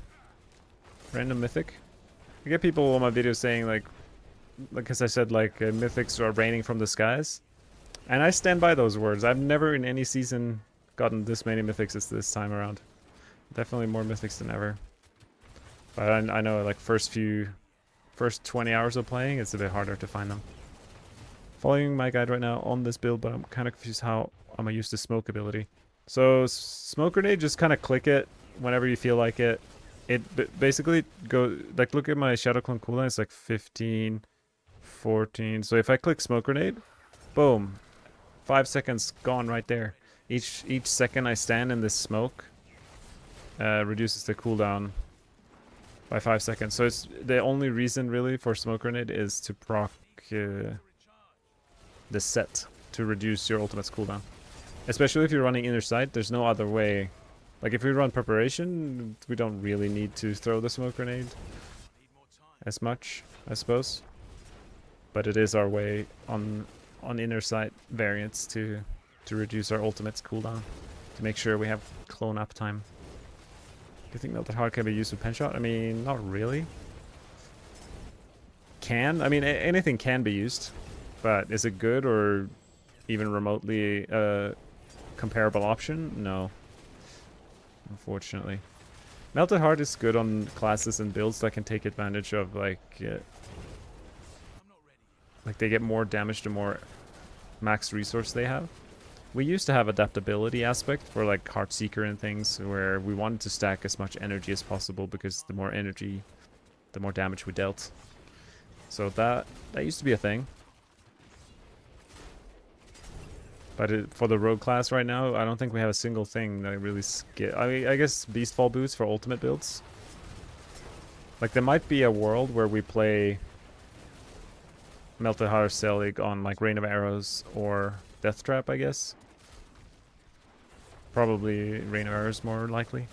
[SPEAKER 1] mythic? I get people on my videos saying like as I said, like mythics are raining from the skies, and I stand by those words. I've never in any season gotten this many mythics as this time around. Definitely more mythics than ever. But I know like first 20 hours of playing, it's a bit harder to find them. Following my guide right now on this build, but I'm kind of confused how I'm gonna use the smoke ability. So smoke grenade, just kind of click it whenever you feel like it. basically go like look at my Shadow Clone cooldown. It's like 15, 14. So if I click Smoke Grenade, boom, 5 seconds gone right there. Each second I stand in this smoke reduces the cooldown by 5 seconds. So it's the only reason really for Smoke Grenade is to proc the set to reduce your ultimate's cooldown. Especially if you're running Inner Sight, there's no other way. Like if we run Preparation, we don't really need to throw the Smoke Grenade as much, I suppose. But it is our way on Inner Sight variants to reduce our ultimate's cooldown, to make sure we have clone uptime. Do you think Melted Heart can be used with Penshot? I mean, not really. Can? I mean, anything can be used, but is it good or even remotely a comparable option? No. Unfortunately. Melted Heart is good on classes and builds that can take advantage of like they get more damage the more max resource they have. We used to have adaptability aspect for like Heartseeker and things where we wanted to stack as much energy as possible because the more energy, the more damage we dealt. So that used to be a thing. But for the rogue class right now, I don't think we have a single thing that really I mean, I guess Beastfall boots for ultimate builds. Like there might be a world where we play Melted Heart Selig on like Rain of Arrows or Death Trap, I guess. Probably Rain of Arrows more likely.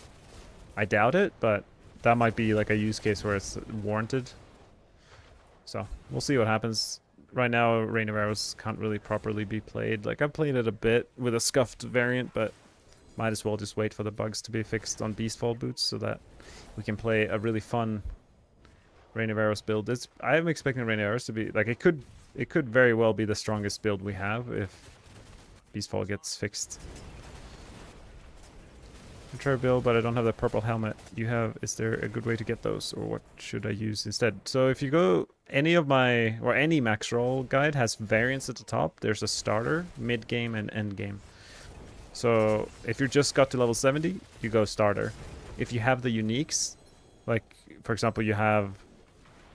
[SPEAKER 1] I doubt it, but that might be like a use case where it's warranted. So we'll see what happens. Right now, Rain of Arrows can't really properly be played. Like I've played it a bit with a scuffed variant, but might as well just wait for the bugs to be fixed on Beastfall boots so that we can play a really fun Rain of Arrows build. I am expecting Rain of Arrows to be like it could very well be the strongest build we have if Beastfall gets fixed. I'm trying to build, but I don't have the purple helmet you have. Is there a good way to get those, or what should I use instead? So if you go, any max roll guide has variants at the top. There's a starter, mid game, and end game. So if you just got to level 70, you go starter. If you have the uniques, like for example, you have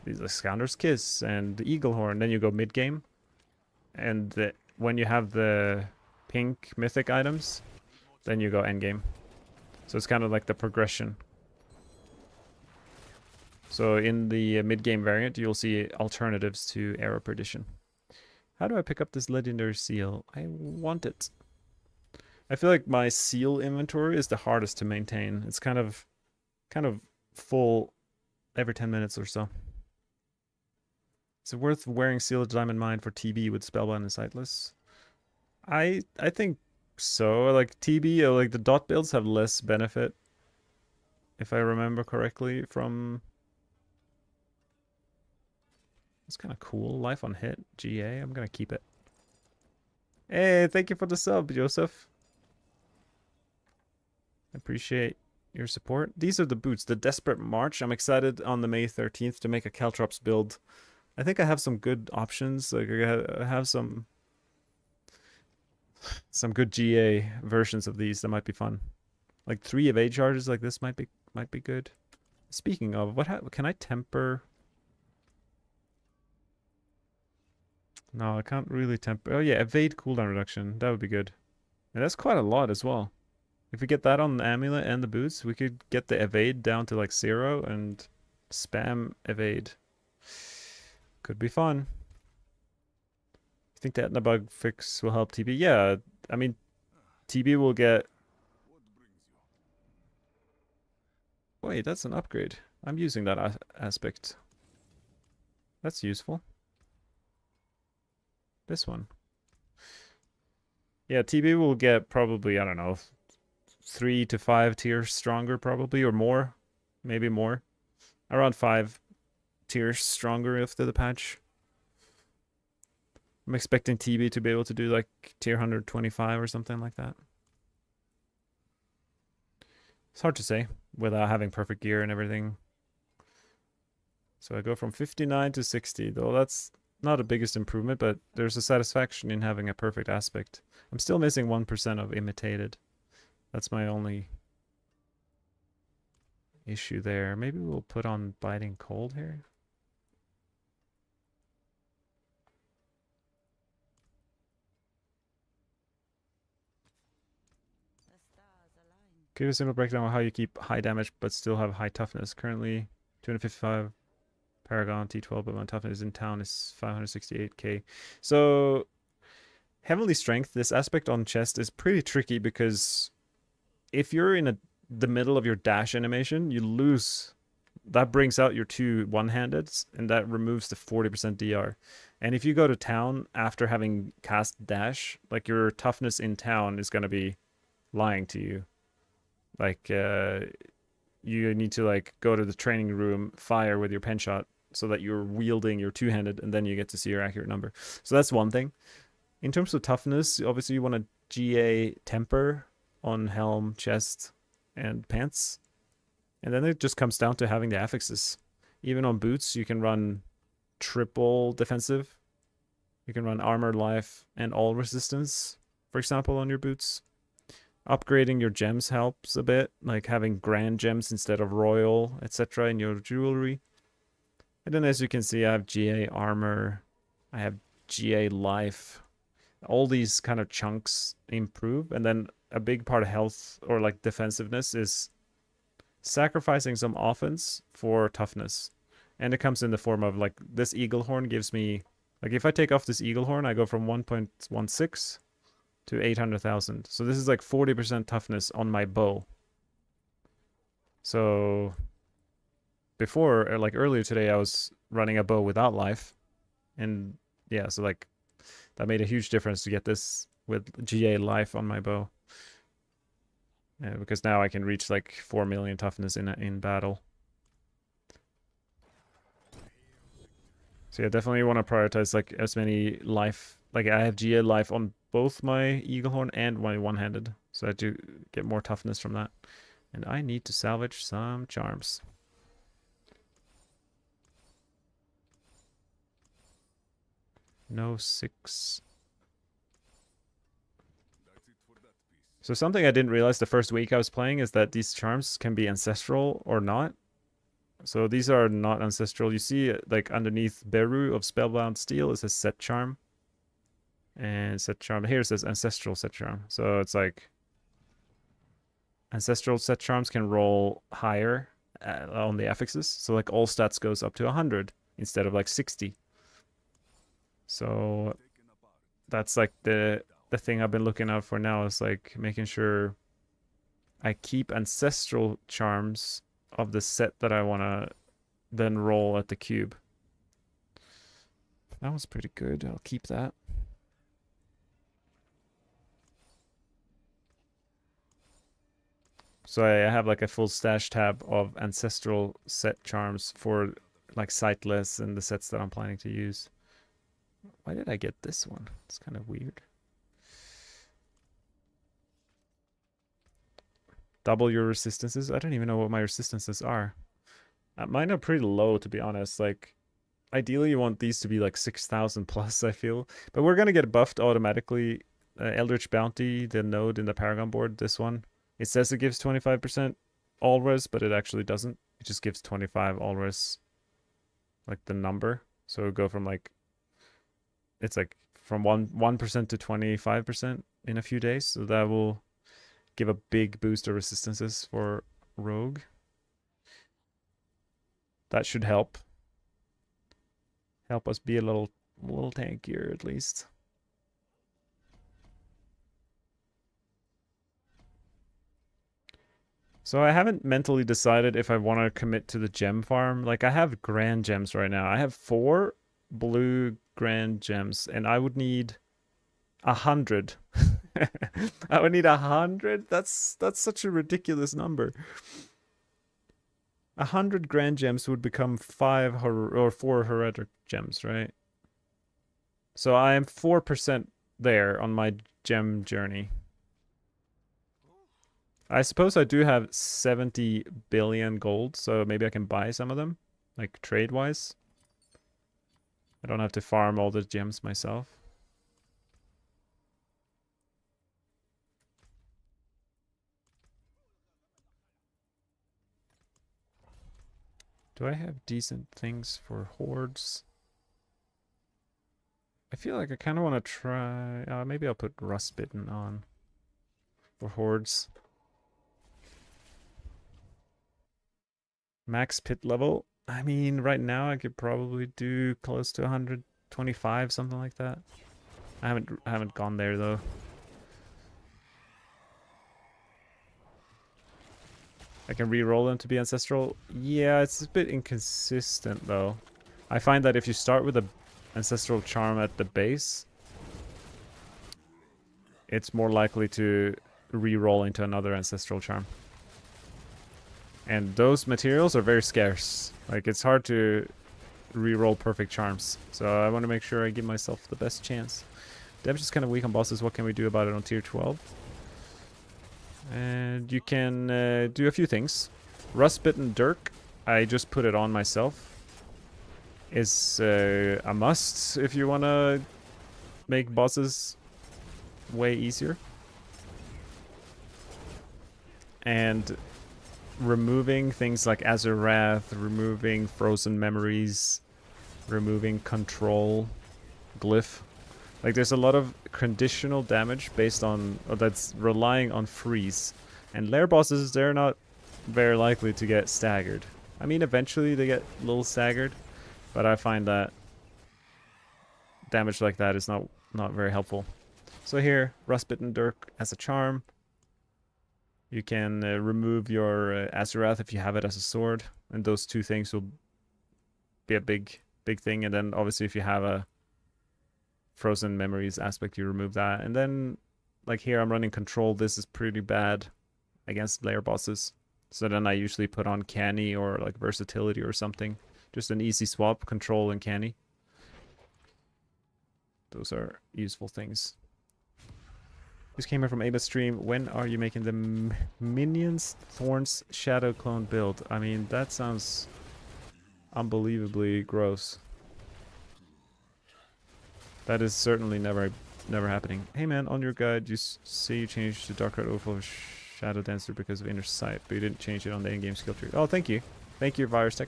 [SPEAKER 1] these like Scoundrel's Kiss and the Eagle Horn, then you go mid game. And when you have the pink mythic items, then you go end game. So it's kind of like the progression. So in the mid-game variant, you'll see alternatives to Arrow Perdition. How do I pick up this legendary seal? I want it. I feel like my seal inventory is the hardest to maintain. It's kind of full every 10 minutes or so. Is it worth wearing Seal of Diamond Mine for TB with Spellbound and Sightless? I think so. Like TB, like the dot builds have less benefit, if I remember correctly. From it's kind of cool. Life on hit, GA. I'm gonna keep it. Hey, thank you for the sub, Joseph. I appreciate your support. These are the boots, the Desperate March. I'm excited on the May 13th to make a Caltrops build. I think I have some good options. Like I have some good GA versions of these that might be fun. Like 3 evade charges like this might be good. Speaking of, can I temper? No, I can't really temper. Oh yeah, evade cooldown reduction. That would be good. And that's quite a lot as well. If we get that on the amulet and the boots, we could get the evade down to like 0 and spam evade. Could be fun. You think the Etna bug fix will help TB? Yeah, I mean, TB will get... Wait, that's an upgrade. I'm using that aspect. That's useful. This one. Yeah, TB will get probably, I don't know, 3 to 5 tiers stronger probably, or more. Maybe more. Around 5 tiers stronger after the patch. I'm expecting TB to be able to do like tier 125 or something like that. It's hard to say without having perfect gear and everything. So I go from 59 to 60, though that's not the biggest improvement, but there's a satisfaction in having a perfect aspect. I'm still missing 1% of imitated. That's my only issue there. Maybe we'll put on biting cold here. Give a simple breakdown of how you keep high damage but still have high toughness. Currently 255 Paragon T12, but my toughness in town is 568k. So Heavenly Strength, this aspect on chest is pretty tricky because if you're in the middle of your dash animation, you lose. That brings out your two one-handeds, and that removes the 40% DR. And if you go to town after having cast dash, like your toughness in town is going to be lying to you. Like you need to like go to the training room, fire with your Penshot so that you're wielding your two-handed, and then you get to see your accurate number. So that's one thing. In terms of toughness, obviously you want a GA temper on helm, chest, and pants. And then it just comes down to having the affixes. Even on boots, you can run triple defensive. You can run armor, life, and all resistance, for example, on your boots. Upgrading your gems helps a bit, like having grand gems instead of royal, etc. in your jewelry. And then as you can see, I have GA armor, I have GA life. All these kind of chunks improve. And then a big part of health or like defensiveness is sacrificing some offense for toughness. And it comes in the form of like this eagle horn gives me, like if I take off this eagle horn, I go from 1.16 to 800,000. So this is like 40% toughness on my bow. So before, or like earlier today, I was running a bow without life. And yeah, so like that made a huge difference to get this with GA life on my bow. Because now I can reach like 4 million toughness in battle. So yeah, definitely want to prioritize like as many life. Like I have GA life on both my eagle horn and my one-handed, so I do get more toughness from that. And I need to salvage some charms. No 6. So something I didn't realize the first week I was playing is that these charms can be ancestral or not. So these are not ancestral. You see like underneath Beru of Spellbound Steel it says set charm. And set charm here it says ancestral set charm. So it's like ancestral set charms can roll higher on the affixes. So like all stats goes up to 100 instead of like 60. So that's like the thing I've been looking out for now is like making sure I keep ancestral charms of the set that I want to then roll at the cube. That was pretty good. I'll keep that. So I have like a full stash tab of ancestral set charms for like sightless and the sets that I'm planning to use. Why did I get this one? It's kind of weird. Double your resistances. I don't even know what my resistances are. Mine are pretty low, to be honest. Like, ideally you want these to be like 6,000 plus, I feel. But we're going to get buffed automatically. Eldritch Bounty, the node in the Paragon board, this one. It says it gives 25% all res, but it actually doesn't. It just gives 25 all res, like the number. So it'll go from like, it's like from 1% to 25% in a few days. So that will give a big boost of resistances for Rogue. That should help. Help us be a little tankier at least. So I haven't mentally decided if I want to commit to the gem farm. Like I have grand gems right now. I have 4 blue grand gems and I would need 100. I would need 100. That's such a ridiculous number. 100 grand gems would become 4 heretic gems, right? So I am 4% there on my gem journey. I suppose I do have 70 billion gold, so maybe I can buy some of them, like trade-wise. I don't have to farm all the gems myself. Do I have decent things for hordes? I feel like I kind of want to try... maybe I'll put Rustbitten on for hordes. Max pit level. I mean, right now I could probably do close to 125, something like that. I haven't gone there though. I can re-roll them to be ancestral. Yeah, it's a bit inconsistent though. I find that if you start with a ancestral charm at the base, it's more likely to re-roll into another ancestral charm. And those materials are very scarce. Like, it's hard to re-roll perfect charms. So I want to make sure I give myself the best chance. Damage is kind of weak on bosses. What can we do about it on tier 12? And you can do a few things. Rustbitten Dirk, I just put it on myself. Is a must if you want to make bosses way easier. And removing things like Azurath, removing frozen memories, removing control, glyph. Like, there's a lot of conditional damage based on, that's relying on freeze. And lair bosses, they're not very likely to get staggered. I mean, eventually they get a little staggered, but I find that damage like that is not very helpful. So here, Rustbitten Dirk as a charm. You can remove your Azurath if you have it as a sword, and those two things will be a big thing. And then obviously if you have a frozen memories aspect, you remove that. And then, like here, I'm running control. This is pretty bad against lair bosses. So then I usually put on canny or like versatility or something. Just an easy swap, control and canny. Those are useful things. This came in from Aba's stream. When are you making the Minions Thorns Shadow Clone build? I mean, that sounds unbelievably gross. That is certainly never happening. Hey man, on your guide, you say you changed to Dark Red Overflow Shadow Dancer because of Inner Sight, but you didn't change it on the in-game skill tree. Oh, thank you. Thank you, VirusTech.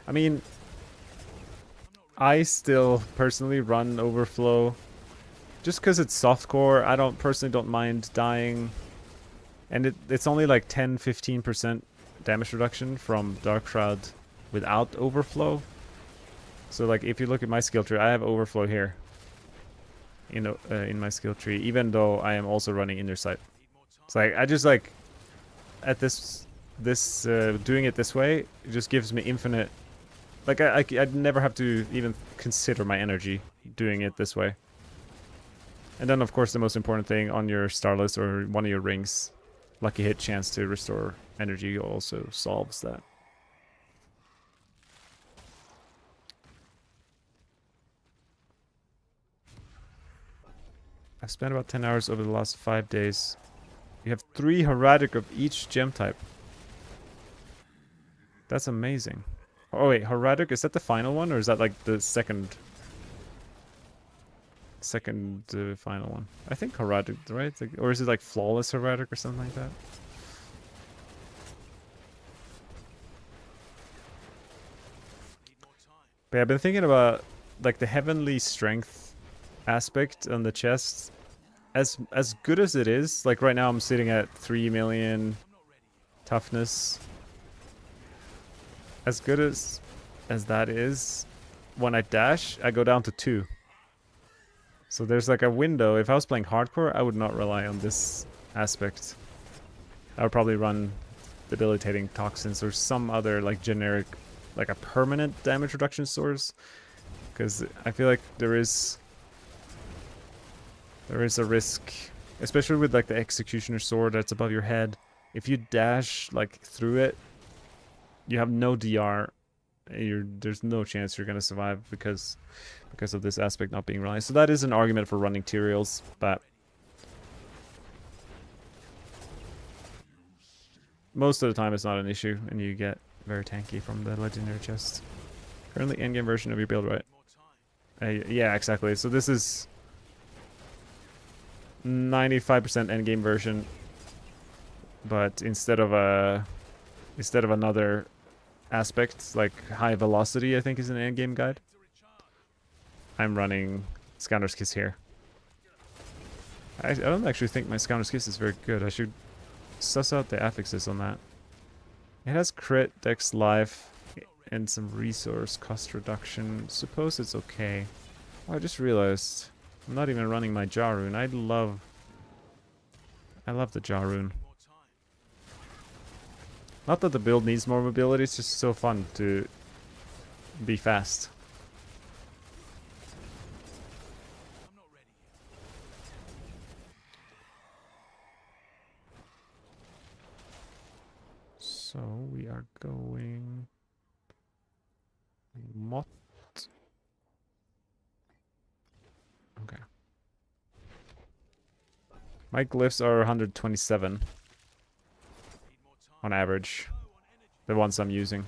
[SPEAKER 1] I mean, I still personally run Overflow just because it's softcore. I personally don't mind dying. And it's only like 10-15% damage reduction from Dark Shroud without Overflow. So like if you look at my skill tree, I have Overflow here. You know, in my skill tree, even though I am also running Inner Sight. It's like, I just like, at this doing it this way, it just gives me infinite, like I'd never have to even consider my energy doing it this way. And then of course the most important thing, on your starless or one of your rings, lucky hit chance to restore energy also solves that. I've spent about 10 hours over the last 5 days. You have 3 Heradic of each gem type. That's amazing. Oh wait, Heradic, is that the final one, or is that like the second final one? I think Heradic, right? Like, or is it like Flawless Heradic or something like that? But yeah, I've been thinking about like the heavenly strength aspect on the chest. As good as it is, like right now I'm sitting at 3 million toughness. As good as that is, when I dash, I go down to 2. So there's like a window. If I was playing hardcore, I would not rely on this aspect. I would probably run debilitating toxins or some other like generic, like a permanent damage reduction source. Because I feel like there is a risk, especially with like the Executioner sword that's above your head. If you dash like through it, you have no DR. There's no chance you're gonna survive because of this aspect not being reliant. So that is an argument for running Tyraels, but most of the time it's not an issue, and you get very tanky from the legendary chest. Currently endgame version of your build, right? Yeah, exactly. So this is 95% endgame version, but instead of another aspect, like high velocity, I think is an end-game guide. I'm running Scoundrel's Kiss here. I don't actually think my Scoundrel's Kiss is very good. I should suss out the affixes on that. It has crit, dex, life, and some resource cost reduction. Suppose it's okay. Oh, I just realized I'm not even running my Jarun. I love the Jarun. Not that the build needs more mobility, it's just so fun to be fast. So we are going Mott. Okay. My glyphs are 127 on average. The ones I'm using.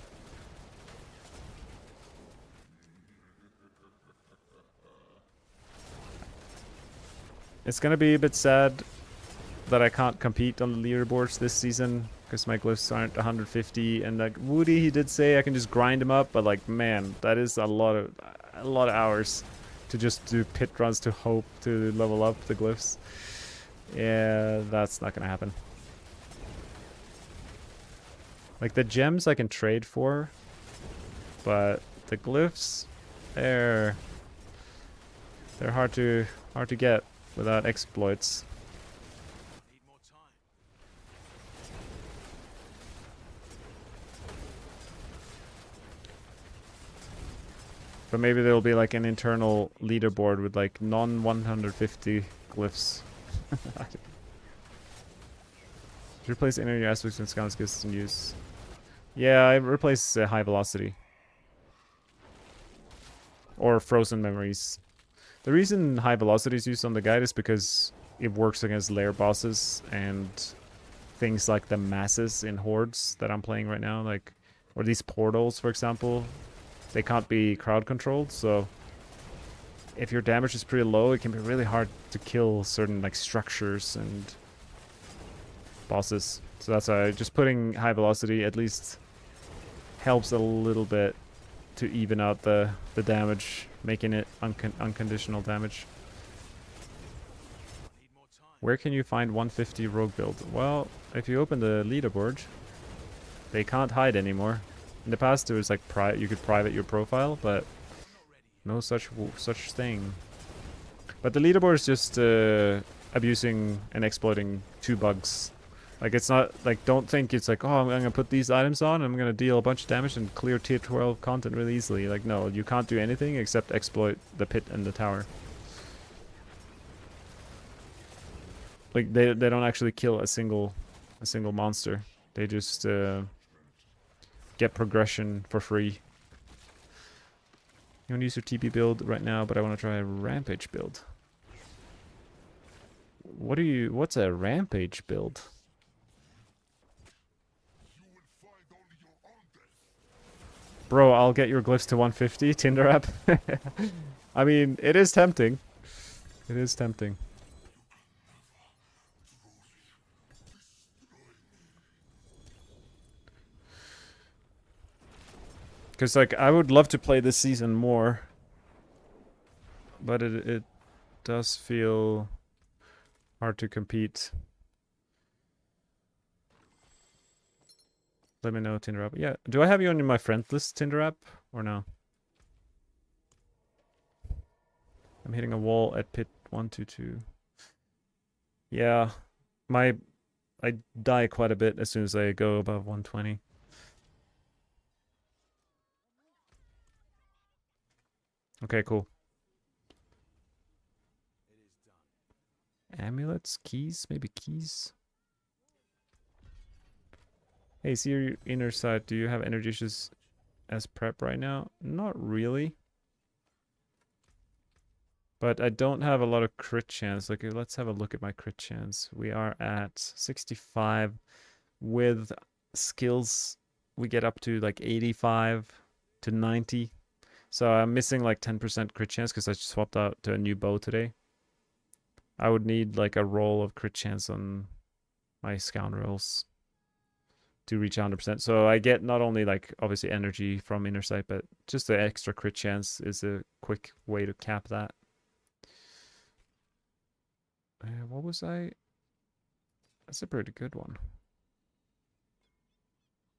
[SPEAKER 1] It's gonna be a bit sad that I can't compete on the leaderboards this season because my glyphs aren't 150. And like Woody, he did say I can just grind them up, but like, man, that is a lot of hours to just do pit runs to hope to level up the glyphs. Yeah, that's not gonna happen. Like the gems I can trade for, but the glyphs, they're hard to get without exploits. But maybe there'll be like an internal leaderboard with like non-150 glyphs. Replace energy aspects and Scoundrel's Kiss in use. Yeah, I replace high velocity. Or frozen memories. The reason high velocity is used on the guide is because it works against lair bosses and things like the masses in hordes that I'm playing right now, like, or these portals, for example. They can't be crowd controlled, so if your damage is pretty low, it can be really hard to kill certain like structures and bosses. So that's why just putting high velocity at least helps a little bit to even out the damage, making it unconditional damage. Where can you find 150 rogue build? Well, if you open the leaderboard, they can't hide anymore. In the past, there was like you could private your profile, but no such thing. But the leaderboard is just abusing and exploiting two bugs. Like it's not like, don't think it's like, oh, I'm gonna put these items on, I'm gonna deal a bunch of damage and clear tier 12 content really easily. Like no, you can't do anything except exploit the pit and the tower. Like they don't actually kill a single monster. They just get progression for free. You want to use your TP build right now, but I want to try a rampage build. What's a rampage build? Bro, I'll get your glyphs to 150, Tinder app. I mean, it is tempting. It is tempting. Because, like, I would love to play this season more. But it does feel hard to compete. Let me know, Tinder app. Yeah, do I have you on my friend list, Tinder app, or no? I'm hitting a wall at pit 122. Yeah, I die quite a bit as soon as I go above 120. Okay, cool. Amulets, keys, maybe keys. Hey, see your inner side. Do you have energy issues as prep right now? Not really. But I don't have a lot of crit chance. Like, let's have a look at my crit chance. We are at 65. With skills, we get up to like 85 to 90. So I'm missing like 10% crit chance because I swapped out to a new bow today. I would need like a roll of crit chance on my scoundrels. to reach 100%. So I get not only like obviously energy from inner sight, but just the extra crit chance is a quick way to cap that. What was I? That's a pretty good one.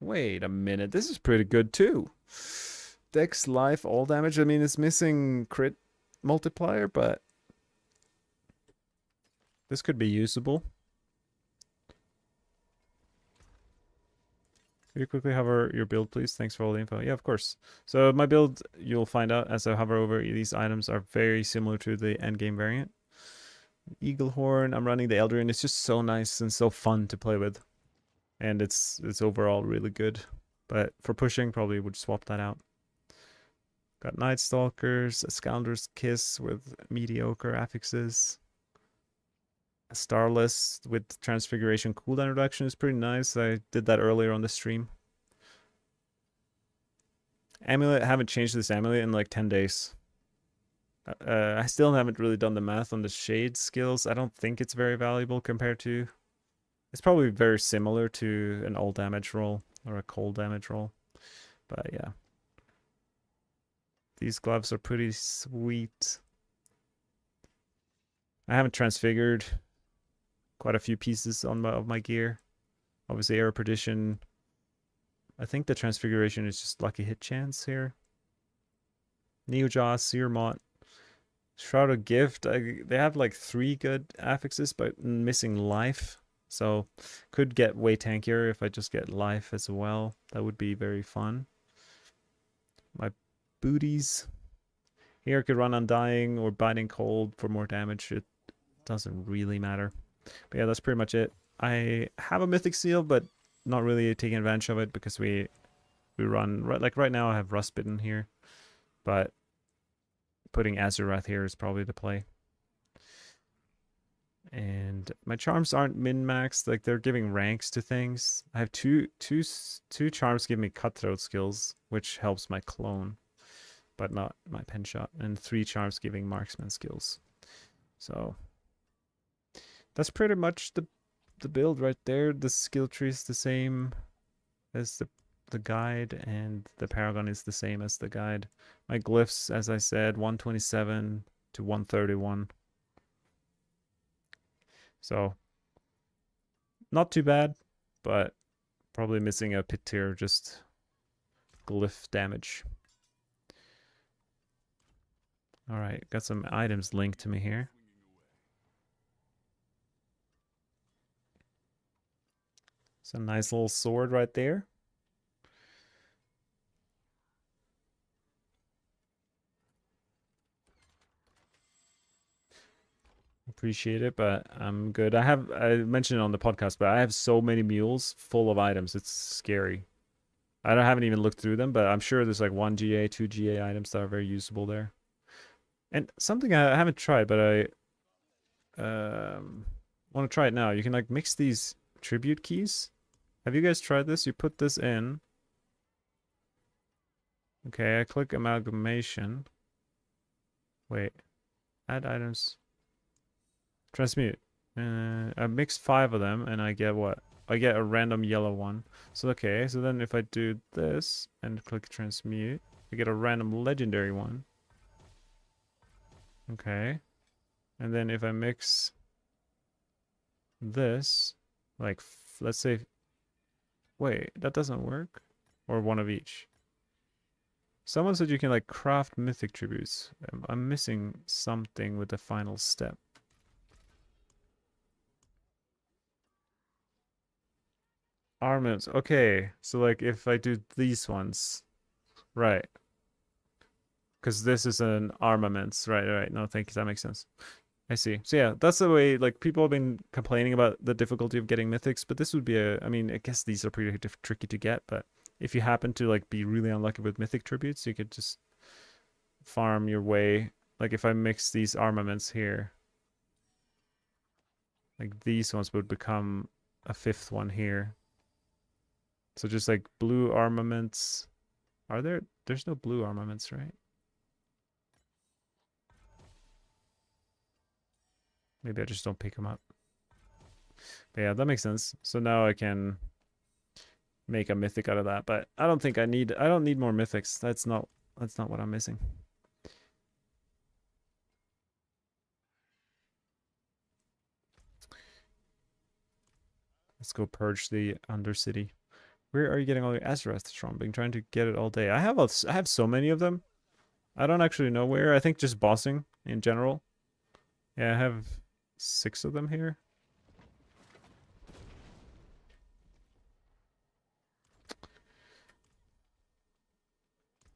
[SPEAKER 1] Wait a minute, this is pretty good too. Dex, life, all damage. I mean, it's missing crit multiplier, but this could be usable. Could you quickly hover your build, please? Thanks for all the info. Yeah, of course. So my build, you'll find out as I hover over these items, are very similar to the endgame variant. Eagle Horn, I'm running the Eldrin. It's just so nice and so fun to play with. And it's overall really good. But for pushing, probably would swap that out. Got Night Stalkers, a Scoundrel's Kiss with mediocre affixes. A Starless with Transfiguration cooldown reduction is pretty nice. I did that earlier on the stream. Amulet, I haven't changed this amulet in like 10 days. I still haven't really done the math on the shade skills. I don't think it's very valuable compared to... It's probably very similar to an all damage roll or a cold damage roll. But yeah. These gloves are pretty sweet. I haven't transfigured quite a few pieces on of my gear. Obviously, Air Perdition. I think the Transfiguration is just lucky hit chance here. Neojaw, Searmont. Shroud of Gift. They have like 3 good affixes, but missing life. So could get way tankier if I just get life as well. That would be very fun. My booties. Here I could run Undying or Biting Cold for more damage. It doesn't really matter. But yeah, that's pretty much it. I have a Mythic Seal, but not really taking advantage of it because we run... Like right now I have Rustbitten here. But putting Azurath here is probably the play. And my charms aren't min-maxed. Like they're giving ranks to things. I have two charms give me cutthroat skills, which helps my clone, but not my Penshot. And 3 charms giving marksman skills. So that's pretty much the build right there. The skill tree is the same as the guide, and the Paragon is the same as the guide. My glyphs, as I said, 127 to 131. So not too bad, but probably missing a pit tier, just glyph damage. All right, got some items linked to me here. It's a nice little sword right there. Appreciate it, but I'm good. I mentioned it on the podcast, but I have so many mules full of items. It's scary. Haven't even looked through them, but I'm sure there's like 1 GA, 2 GA items that are very usable there. And something I haven't tried, but I want to try it now. You can like mix these tribute keys. Have you guys tried this? You put this in. Okay, I click amalgamation. Wait. Add items. Transmute. I mixed 5 of them and I get what? I get a random yellow one. So okay, so then if I do this and click transmute, I get a random legendary one. Okay. And then if I mix this, like, let's say, wait, that doesn't work? Or one of each. Someone said you can like craft mythic tributes. I'm missing something with the final step. Armaments. Okay, so like if I do these ones, right? Because this is an armaments, right? No, thank you. That makes sense. I see. So yeah, that's the way. Like people have been complaining about the difficulty of getting mythics, but this would be a. I mean, I guess these are pretty tricky to get, but if you happen to like be really unlucky with mythic tributes, you could just farm your way. Like if I mix these armaments here, like these ones would become a 5th one here. So just like blue armaments. Are there? There's no blue armaments, right? Maybe I just don't pick them up. But yeah, that makes sense. So now I can make a mythic out of that, but I don't think I don't need more mythics. That's not what I'm missing. Let's go purge the Undercity. Where are you getting all your Azareth from? Been trying to get it all day. I have so many of them. I don't actually know where. I think just bossing in general. Yeah, I have 6 of them here.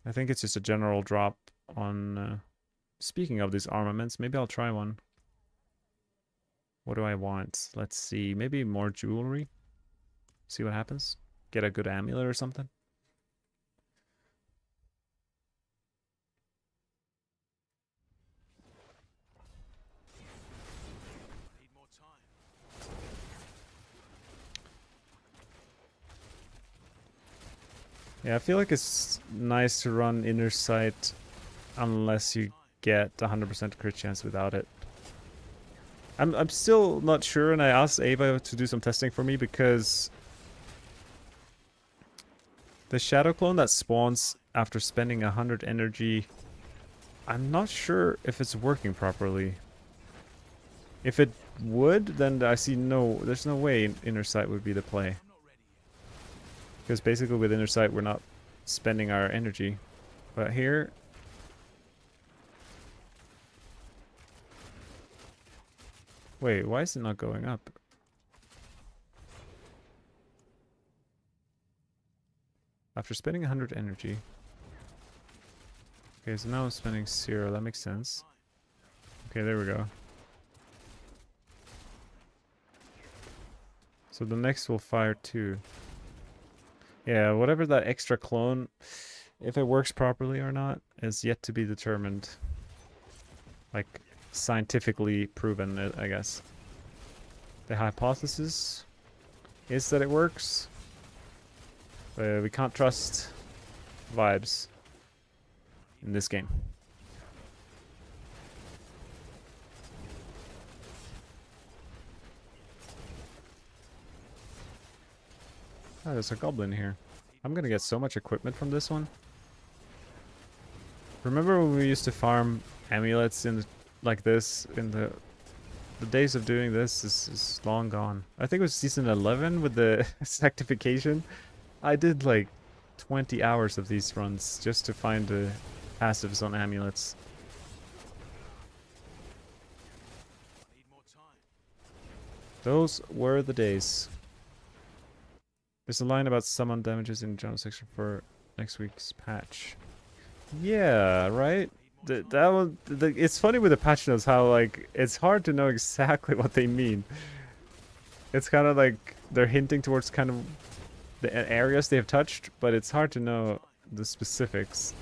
[SPEAKER 1] I think it's just a general drop on... speaking of these armaments, maybe I'll try one. What do I want? Let's see. Maybe more jewelry. See what happens. Get a good amulet or something. Yeah, I feel like it's nice to run Inner Sight unless you get 100% crit chance without it. I'm still not sure, and I asked Ava to do some testing for me because the Shadow Clone that spawns after spending 100 energy, I'm not sure if it's working properly. If it would, then I see there's no way Inner Sight would be the play. Because basically with Inner Sight, we're not spending our energy. But here... Wait, why is it not going up? After spending 100 energy. Okay, so now I'm spending 0. That makes sense. Okay, there we go. So the next will fire 2. Yeah, whatever that extra clone, if it works properly or not, is yet to be determined. Like, scientifically proven, I guess. The hypothesis is that it works. We can't trust vibes in this game. Oh, there's a goblin here. I'm gonna get so much equipment from this one. Remember when we used to farm amulets like this in the days of doing this is long gone. I think it was season 11 with the sanctification. I did like 20 hours of these runs just to find the passives on amulets. Those were the days. There's a line about summon damages in the general section for next week's patch. Yeah, right? It's funny with the patch notes how, like, it's hard to know exactly what they mean. It's kind of like they're hinting towards kind of the areas they have touched, but it's hard to know the specifics.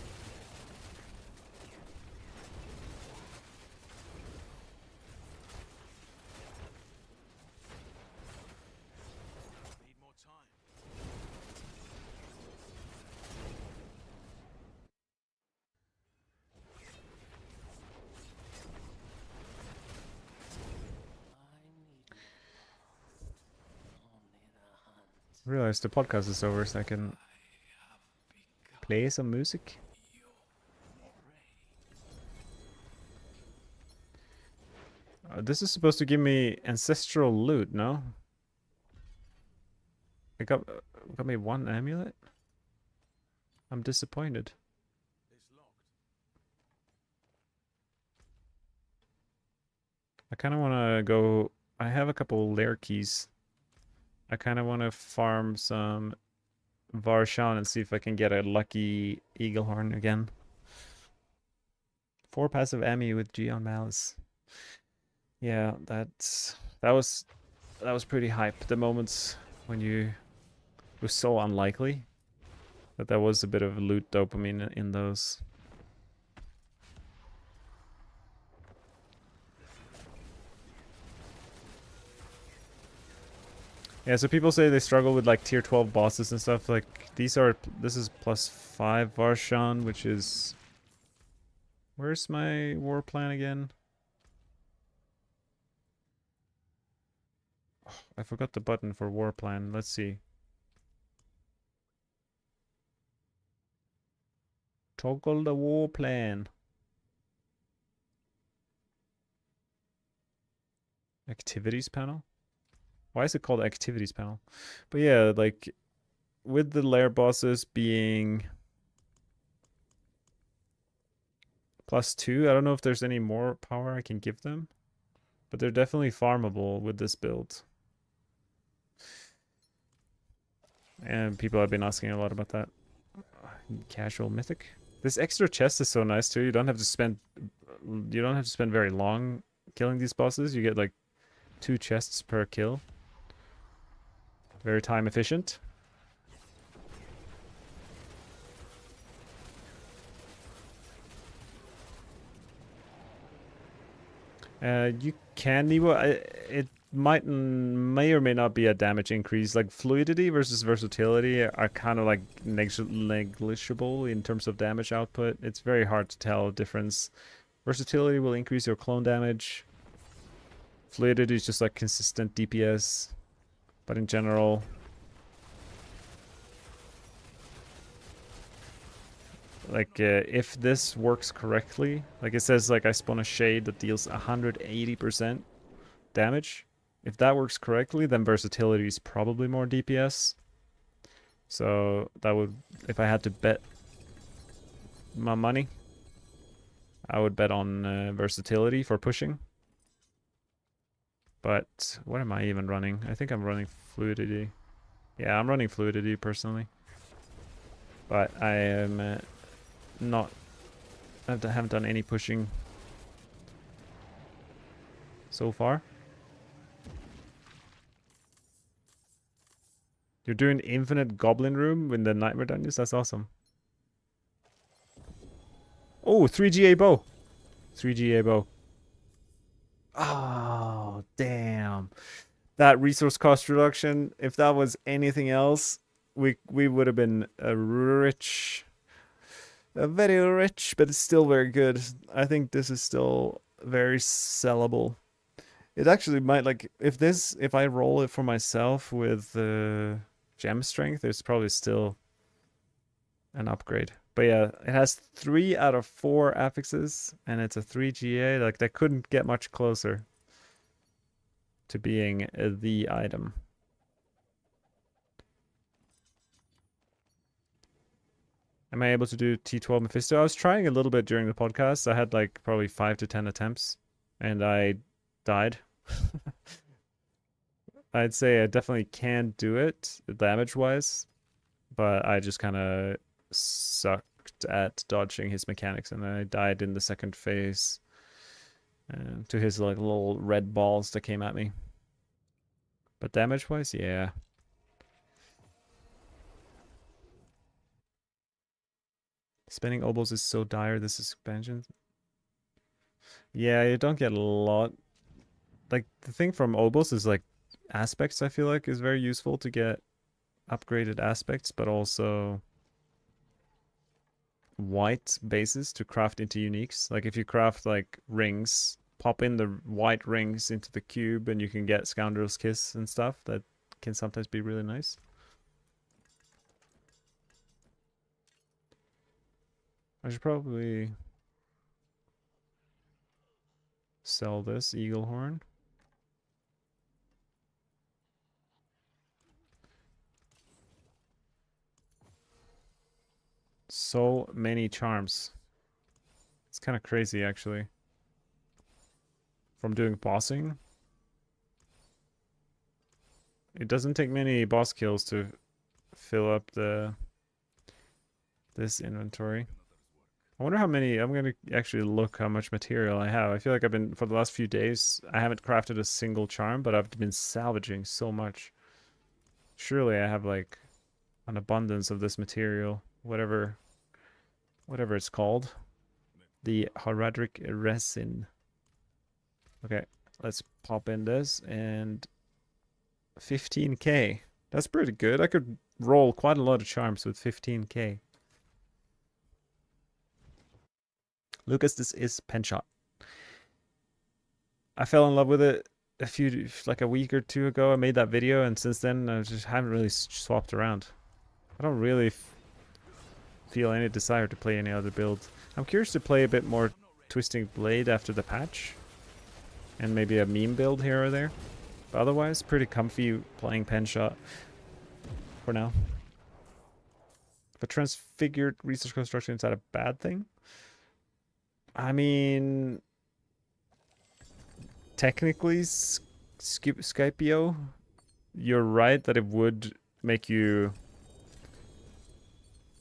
[SPEAKER 1] I realized the podcast is over, so I can play some music. This is supposed to give me ancestral loot, no? It got me 1 amulet? I'm disappointed. I kind of want to go... I have a couple lair keys. I kind of want to farm some Varshan and see if I can get a lucky Eaglehorn again. 4 passive Emmy with Geon Malice. Yeah, that was pretty hype. The moments when it was so unlikely that there was a bit of loot dopamine in those. Yeah, so people say they struggle with like tier 12 bosses and stuff. Like this is +5 Varshan, which is... Where's my war plan again? Oh, I forgot the button for war plan. Let's see. Toggle the war plan. Activities panel? Why is it called activities panel? But yeah, like with the lair bosses being +2, I don't know if there's any more power I can give them, but they're definitely farmable with this build. And people have been asking a lot about that. Casual mythic. This extra chest is so nice too. You don't have to spend very long killing these bosses. You get like 2 chests per kill. Very time efficient. You can it may or may not be a damage increase. Like fluidity versus versatility are kind of like negligible in terms of damage output. It's very hard to tell the difference. Versatility will increase your clone damage. Fluidity is just like consistent DPS, but in general, like if this works correctly, like it says, like I spawn a shade that deals 180% damage. If that works correctly, then versatility is probably more DPS. So that would, if I had to bet my money, I would bet on versatility for pushing. But what am I even running? I think I'm running fluidity. Yeah, I'm running fluidity personally. But I am I haven't done any pushing so far. You're doing infinite goblin room in the nightmare dungeons? That's awesome. Oh, 3GA bow. 3GA bow. Oh, damn. That resource cost reduction, if that was anything else, we would have been rich. Very rich, but it's still very good. I think this is still very sellable. It actually might, like, if I roll it for myself with gem strength, it's probably still an upgrade. But yeah, it has 3 out of 4 affixes, and it's a 3GA. Like, that couldn't get much closer to being the item. Am I able to do T12 Mephisto? I was trying a little bit during the podcast. I had like probably 5 to 10 attempts, and I died. I'd say I definitely can do it damage-wise, but I just kind of sucked at dodging his mechanics, and I died in the second phase to his like little red balls that came at me. But damage-wise, yeah. Spending oboes is so dire this expansion. Yeah, you don't get a lot. Like, the thing from oboes is like aspects, I feel like, is very useful to get upgraded aspects, but also white bases to craft into uniques. Like, if you craft like rings, pop in the white rings into the cube and you can get Scoundrel's Kiss and stuff. That can sometimes be really nice. I should probably sell this eagle horn. So many charms. It's kind of crazy, actually. From doing bossing, it doesn't take many boss kills to fill up this inventory. I wonder how many. I'm gonna actually look how much material I have. I feel like I've been, for the last few days, I haven't crafted a single charm, but I've been salvaging so much. Surely I have like an abundance of this material, whatever it's called. The Horadric resin. Okay, let's pop in this, and 15k. That's pretty good. I could roll quite a lot of charms with 15k. Lucas, this is Penshot. I fell in love with it like a week or 2 ago. I made that video, and since then I just haven't really swapped around. I don't really feel any desire to play any other build. I'm curious to play a bit more Twisting Blade after the patch. And maybe a meme build here or there. But otherwise, pretty comfy playing Penshot for now. But Transfigured Resource Construction, is that a bad thing? I mean, technically, Skypio, you're right that it would make you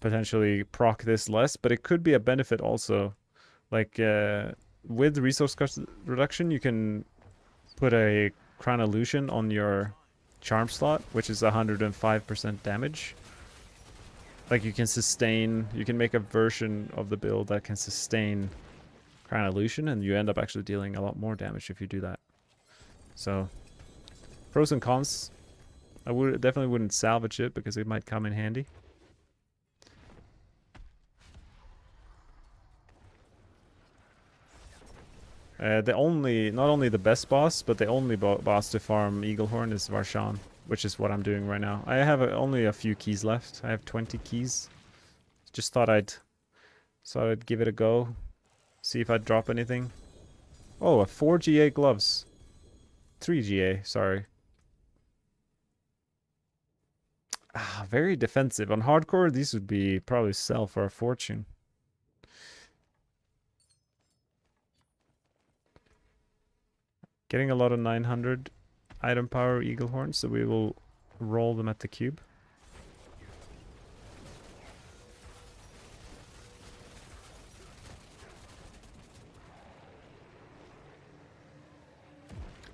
[SPEAKER 1] potentially proc this less, but it could be a benefit also. Like, with resource cost reduction, you can put a Crown Illusion on your charm slot, which is 105% damage. Like, you can sustain, you can make a version of the build that can sustain Crown Illusion, and you end up actually dealing a lot more damage if you do that. So, pros and cons. I definitely wouldn't salvage it because it might come in handy. Not only the best boss, but the only boss to farm Eaglehorn is Varshan, which is what I'm doing right now. I have only a few keys left. I have 20 keys. Just thought I'd give it a go, see if I'd drop anything. Oh, 4 GA gloves. 3 GA, sorry. Ah, very defensive. On hardcore, these would be probably sell for a fortune. Getting a lot of 900 item power Eaglehorns, so we will roll them at the cube.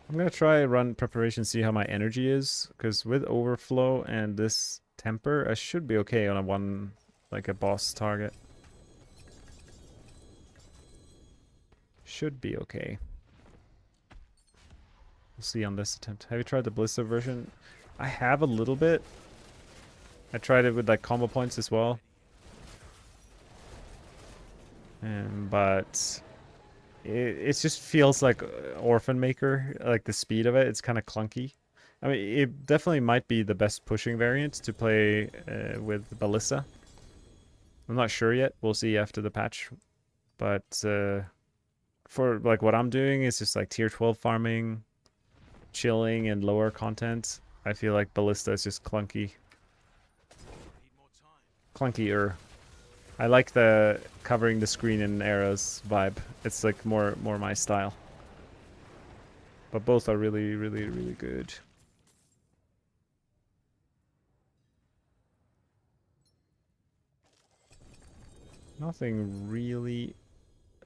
[SPEAKER 1] I'm gonna try run preparation, see how my energy is, because with overflow and this temper, I should be okay on a boss target. Should be okay. We'll see on this attempt. Have you tried the Blister version? I have a little bit. I tried it with like combo points as well. But it just feels like Orphan Maker, like the speed of it. It's kind of clunky. I mean, it definitely might be the best pushing variant to play with Ballista. I'm not sure yet. We'll see after the patch. But for like what I'm doing is just like tier 12 farming, chilling, and lower content. I feel like Ballista is just clunky. Clunkier. I like the covering the screen in arrows vibe. It's like more my style. But both are really, really, really good. Nothing really...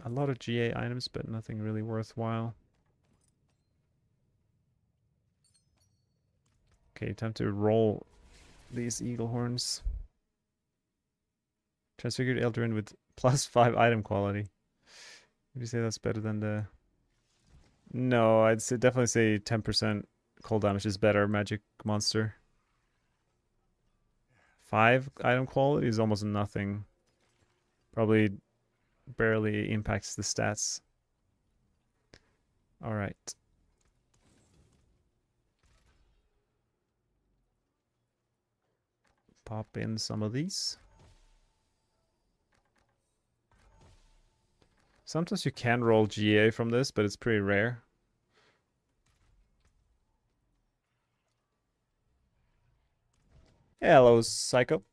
[SPEAKER 1] A lot of GA items, but nothing really worthwhile. Okay, time to roll these eagle horns. Transfigured Eldraine with +5 item quality. Would you say that's better than the... No, I'd definitely say 10% cold damage is better, Magic Monster. 5 item quality is almost nothing. Probably barely impacts the stats. Alright. Pop in some of these. Sometimes you can roll GA from this, but it's pretty rare. Hello, Psycho.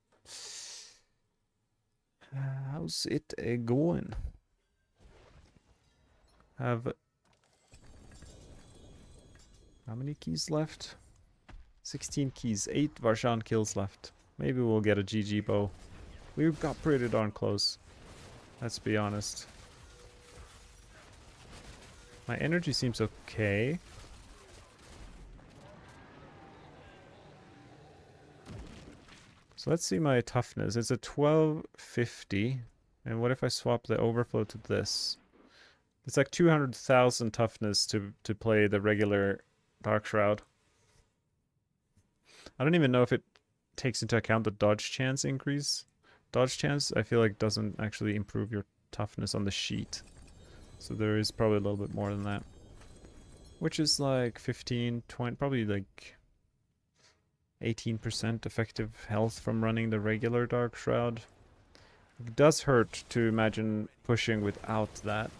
[SPEAKER 1] How's it going? Have... How many keys left? 16 keys, 8 Varshan kills left. Maybe we'll get a GG bow. We got pretty darn close. Let's be honest. My energy seems okay. So let's see my toughness. It's a 1250. And what if I swap the overflow to this? It's like 200,000 toughness to play the regular Dark Shroud. I don't even know if it takes into account the dodge chance increase. Dodge chance, I feel like, doesn't actually improve your toughness on the sheet. So there is probably a little bit more than that. Which is like 15, 20, probably like 18% effective health from running the regular Dark Shroud. It does hurt to imagine pushing without that.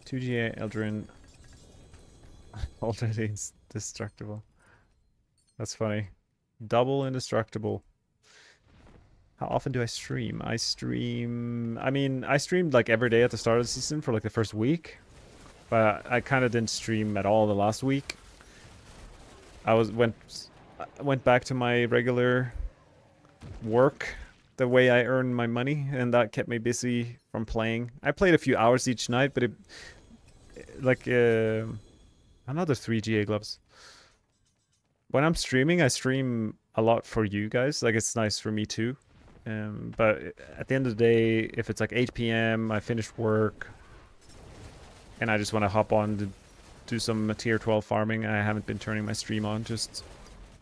[SPEAKER 1] Two GA Eldrin already indestructible. That's funny. Double indestructible. How often do I stream? I streamed like every day at the start of the season for like the first week. But I kind of didn't stream at all the last week. I went back to my regular work, the way I earn my money, and that kept me busy from playing. I played a few hours each night, but another 3 GA gloves. When I'm streaming, I stream a lot for you guys. Like, it's nice for me too. But at the end of the day, if it's like 8 p.m., I finished work, and I just want to hop on to do some tier 12 farming, I haven't been turning my stream on just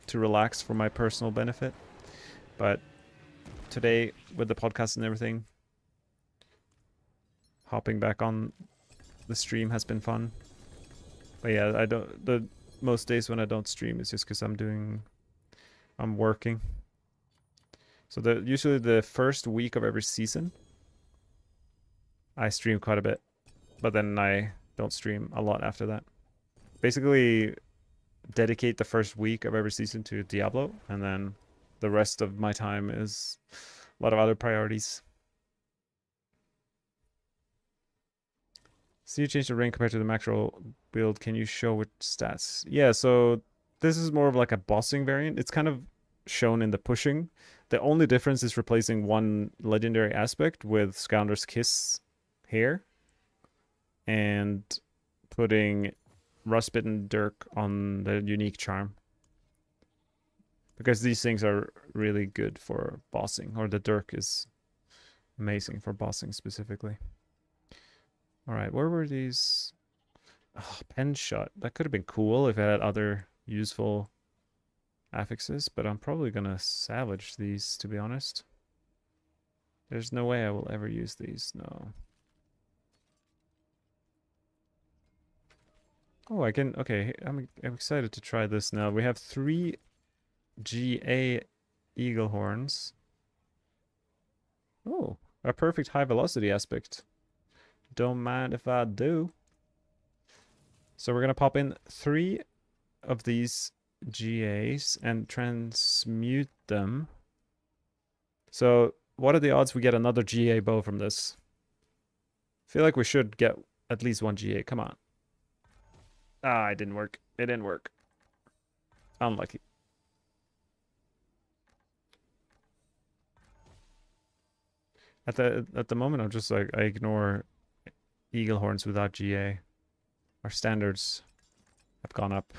[SPEAKER 1] to relax for my personal benefit. But today, with the podcast and everything, hopping back on the stream has been fun. But yeah, most days when I don't stream is just because I'm working. So usually the first week of every season, I stream quite a bit, but then I don't stream a lot after that. Basically, dedicate the first week of every season to Diablo, and then the rest of my time is a lot of other priorities. So you changed the ring compared to the macro build. Can you show which stats? Yeah, so this is more of like a bossing variant. It's kind of shown in the pushing. The only difference is replacing one legendary aspect with Scoundrel's Kiss here and putting Rustbitten Dirk on the unique charm. Because these things are really good for bossing, or the Dirk is amazing for bossing specifically. Alright, where were these? Oh, Penshot. That could have been cool if it had other useful affixes, but I'm probably gonna salvage these, to be honest. There's no way I will ever use these, no. Oh, I can, okay, I'm excited to try this now. We have 3 GA eagle horns. Oh, a perfect high velocity aspect. Don't mind if I do. So we're gonna pop in 3 of these GAs and transmute them. So what are the odds we get another GA bow from this? I feel like we should get at least 1 GA. Come on. Ah, it didn't work. It didn't work. Unlucky. At the moment, I'm just like, I ignore eagle horns without GA. Our standards have gone up.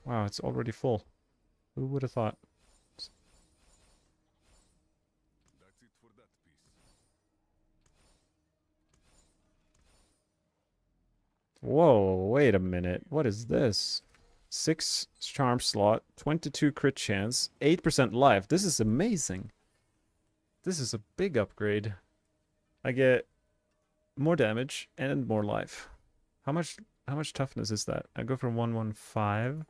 [SPEAKER 1] Wow, it's already full. Who would have thought? Whoa, wait a minute. What is this? 6 charm slot, 22 crit chance, 8% life. This is amazing. This is a big upgrade. I get more damage and more life. How much toughness is that? I go from 115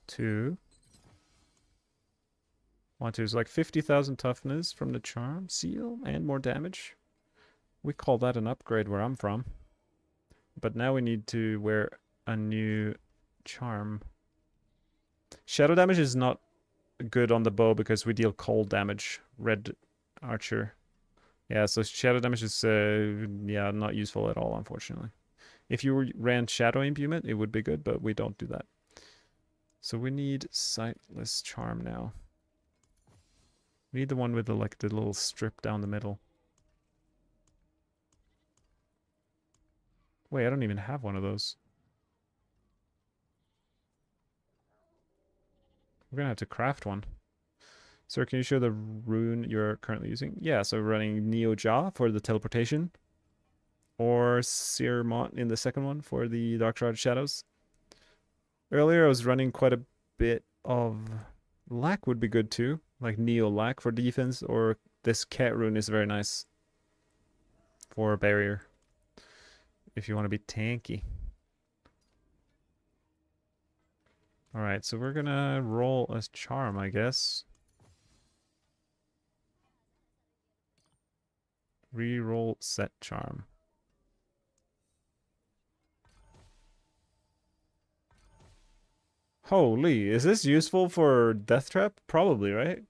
[SPEAKER 1] to 1 2. It's like 50,000 toughness from the charm seal and more damage. We call that an upgrade where I'm from. But now we need to wear a new charm. Shadow damage is not good on the bow because we deal cold damage. Red archer. Yeah, so shadow damage is yeah, not useful at all, unfortunately. If you ran shadow imbuement, it would be good, but we don't do that. So we need sightless charm now. We need the one with the like the little strip down the middle. Wait, I don't even have one of those. We're gonna have to craft one. Sir, can you show the rune you're currently using? Yeah, so we're running Neo Jaw for the teleportation. Or Searmont in the second one for the Dark Shroud Shadows. Earlier I was running quite a bit of Lack would be good too, like Neo Lack for defense, or this Cat Rune is very nice for a barrier if you want to be tanky. Alright, so we're gonna roll as Charm, I guess. Reroll set Charm. Holy, is this useful for Death Trap? Probably, right?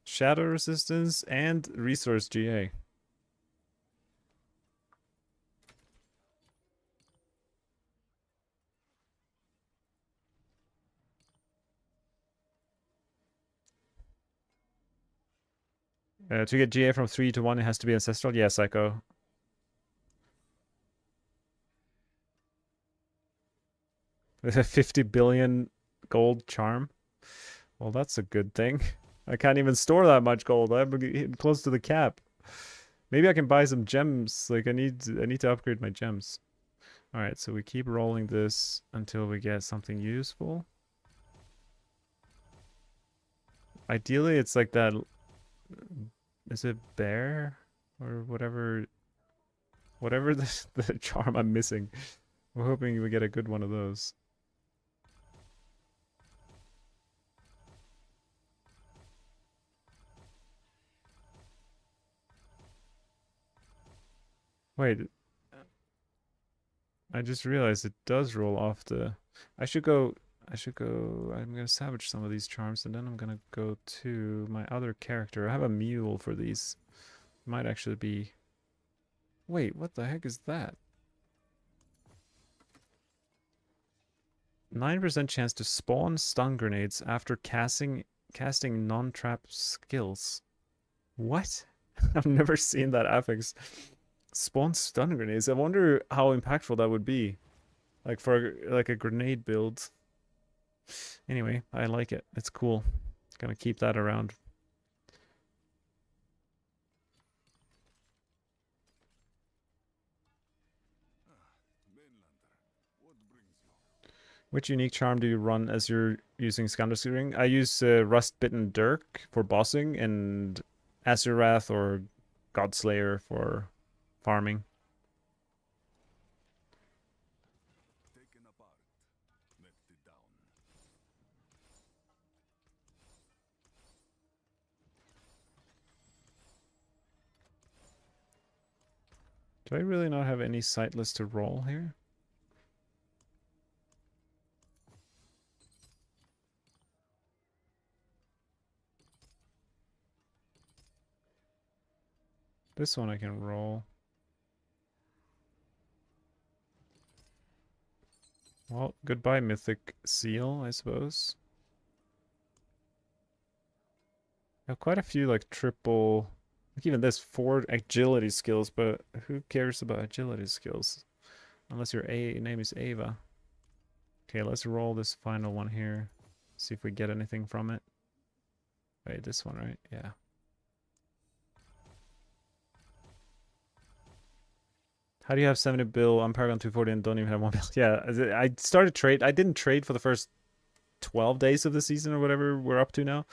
[SPEAKER 1] Shadow resistance and resource GA. To get GA from 3 to 1, it has to be Ancestral? Yeah, Psycho. With a 50 billion gold charm. Well, that's a good thing. I can't even store that much gold. I'm getting close to the cap. Maybe I can buy some gems. Like I need to upgrade my gems. All right, so we keep rolling this until we get something useful. Ideally, it's like that. Is it bear or whatever? Whatever the charm I'm missing. We're hoping we get a good one of those. Wait. I just realized it does roll off the... I should go... I'm gonna salvage some of these charms and then I'm gonna go to my other character. I have a mule for these. Might actually be... Wait, what the heck is that? 9% chance to spawn stun grenades after casting non-trap skills. What? I've never seen that affix. Spawn stun grenades. I wonder how impactful that would be. Like for like a grenade build. Anyway, I like it. It's cool. Gonna keep that around. Which unique charm do you run as you're using Transfiguring? I use Rust-Bitten Dirk for bossing and Azurath or Godslayer for farming. Do I really not have any sightless to roll here? This one I can roll. Well, goodbye Mythic Seal, I suppose. I have quite a few like triple... Like even this 4 agility skills, but who cares about agility skills? Unless your name is Ava. Okay, let's roll this final one here. See if we get anything from it. Wait, this one, right? Yeah. How do you have 70 bill on Paragon 240 and don't even have 1 bill? Yeah, I started trade. I didn't trade for the first 12 days of the season or whatever we're up to now.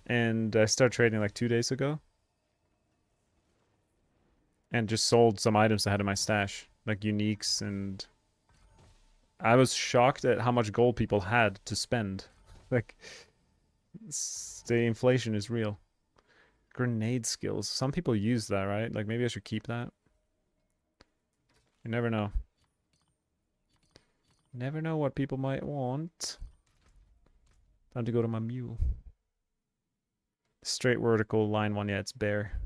[SPEAKER 1] And I started trading like 2 days ago. And just sold some items I had in my stash, like uniques, and I was shocked at how much gold people had to spend. Like, the inflation is real. Grenade skills. Some people use that, right? Like, maybe I should keep that. You never know. Never know what people might want. Time to go to my mule. Straight vertical line one, yeah, it's bear.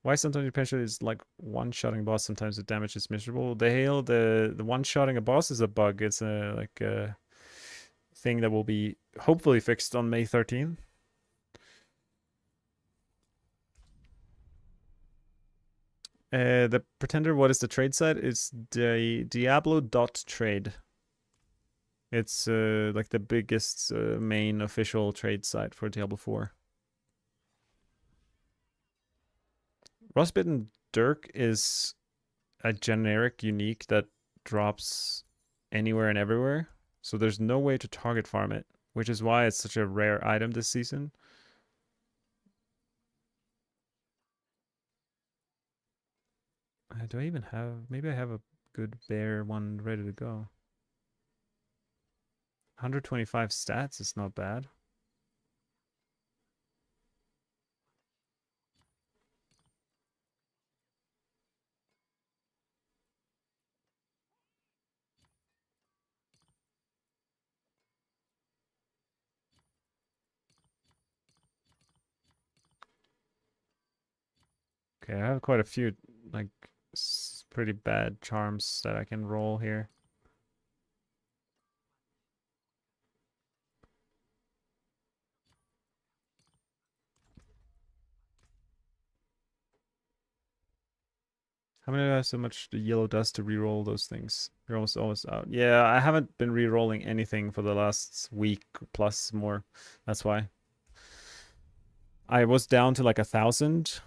[SPEAKER 1] Why sometimes your Penshot is like one-shotting boss, sometimes the damage is miserable. The hail, the one-shotting a boss is a bug. It's a like a thing that will be hopefully fixed on May 13th. The Pretender, what is the trade site? It's the Diablo.trade. It's like the biggest main official trade site for Diablo 4. Rustbitten Dirk is a generic unique that drops anywhere and everywhere. So there's no way to target farm it, which is why it's such a rare item this season. Do I even have... Maybe I have a good bear one ready to go. 125 stats is not bad. Okay, I have quite a few, like, pretty bad charms that I can roll here. How many do I have so much the yellow dust to reroll those things? You're almost always out. Yeah, I haven't been rerolling anything for the last week plus more. That's why. I was down to like 1,000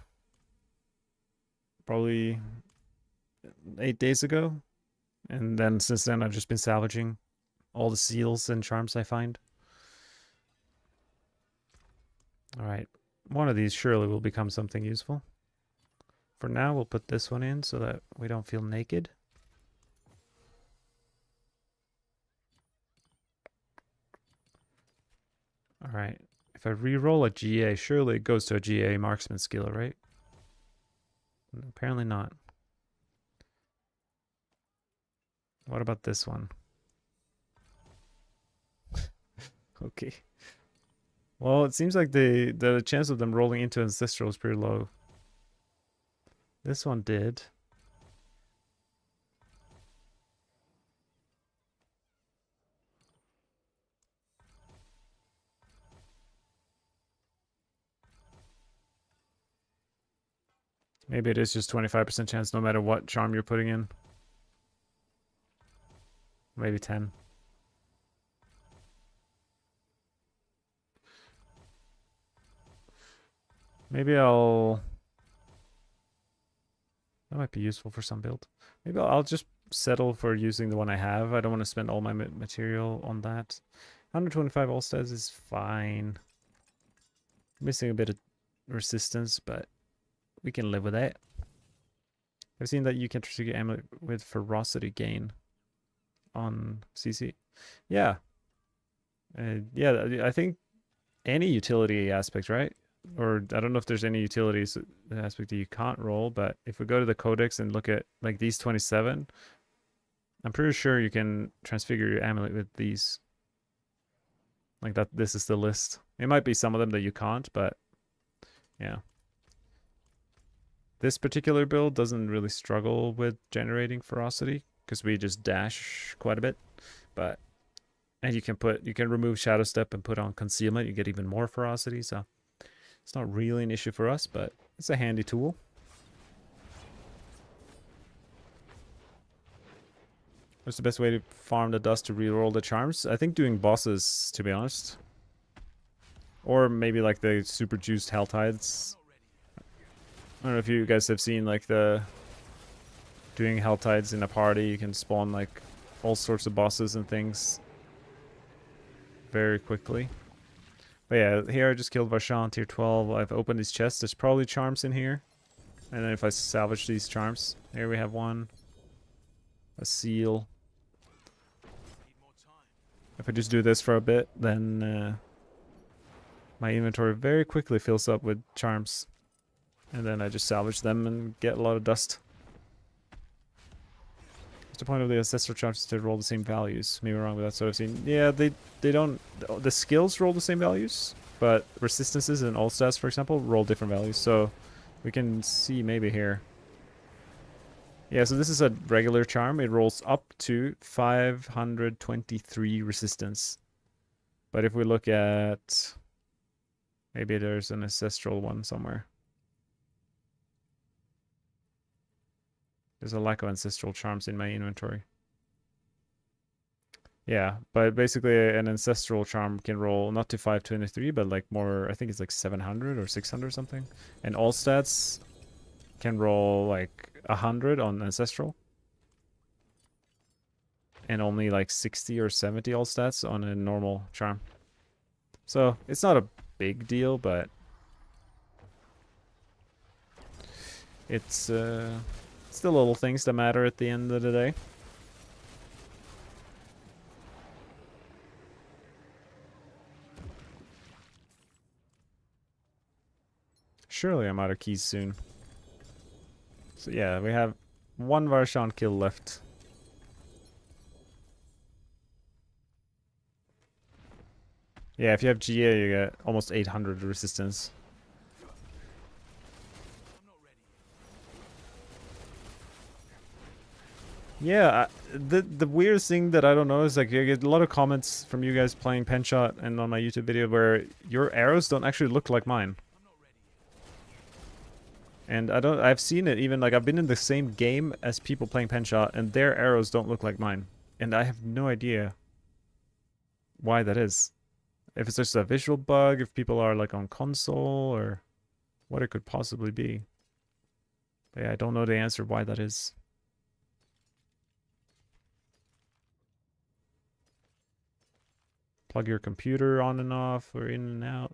[SPEAKER 1] probably 8 days ago. And then since then I've just been salvaging all the seals and charms I find. Alright. One of these surely will become something useful. For now, we'll put this one in so that we don't feel naked. Alright. If I re-roll a GA, surely it goes to a GA marksman skill, right? Apparently not. What about this one? Okay. Well, it seems like the chance of them rolling into Ancestral is pretty low. This one did. Maybe it is just 25% chance no matter what charm you're putting in. Maybe 10. Maybe I'll... That might be useful for some build. Maybe I'll just settle for using the one I have. I don't want to spend all my material on that. 125 all stats is fine. Missing a bit of resistance, but we can live with that. I've seen that you can trigger amulet with ferocity gain on CC. Yeah. Yeah, I think any utility aspect, right? Or I don't know if there's any utilities aspect that you can't roll, but if we go to the codex and look at like these 27, I'm pretty sure you can transfigure your amulet with these. Like that, this is the list. It might be some of them that you can't, but yeah. This particular build doesn't really struggle with generating ferocity because we just dash quite a bit, but and you can remove shadow step and put on concealment, you get even more ferocity, so it's not really an issue for us, but it's a handy tool. What's the best way to farm the dust to reroll the charms? I think doing bosses, to be honest. Or maybe like the super juiced Hell Tides. I don't know if you guys have seen like the doing Hell Tides in a party. You can spawn like all sorts of bosses and things very quickly. But yeah, here I just killed Varshan, tier 12. I've opened these chests. There's probably charms in here. And then if I salvage these charms, here we have one. A seal. If I just do this for a bit, then my inventory very quickly fills up with charms. And then I just salvage them and get a lot of dust. What's the point of the ancestral charms to roll the same values? Maybe wrong with that sort of scene. Yeah, they don't... The skills roll the same values, but resistances and all stats, for example, roll different values. So we can see maybe here. Yeah, so this is a regular charm. It rolls up to 523 resistance. But if we look at... Maybe there's an ancestral one somewhere. There's a lack of ancestral charms in my inventory. Yeah, but basically an ancestral charm can roll not to 523, but like more, I think it's like 700 or 600 or something. And all stats can roll like 100 on ancestral. and only like 60 or 70 all stats on a normal charm. So it's not a big deal, but it's still little things that matter at the end of the day. Surely I'm out of keys soon. So yeah, we have one Varshan kill left. Yeah, if you have GA, you get almost 800 resistance. Yeah, the weirdest thing that I don't know is like I get a lot of comments from you guys playing Penshot and on my YouTube video where your arrows don't actually look like mine. And I've seen it even, like, I've been in the same game as people playing Penshot, and their arrows don't look like mine. And I have no idea why that is. If it's just a visual bug, if people are, like, on console, or what it could possibly be. But yeah, I don't know the answer why that is. Plug your computer on and off, or in and out.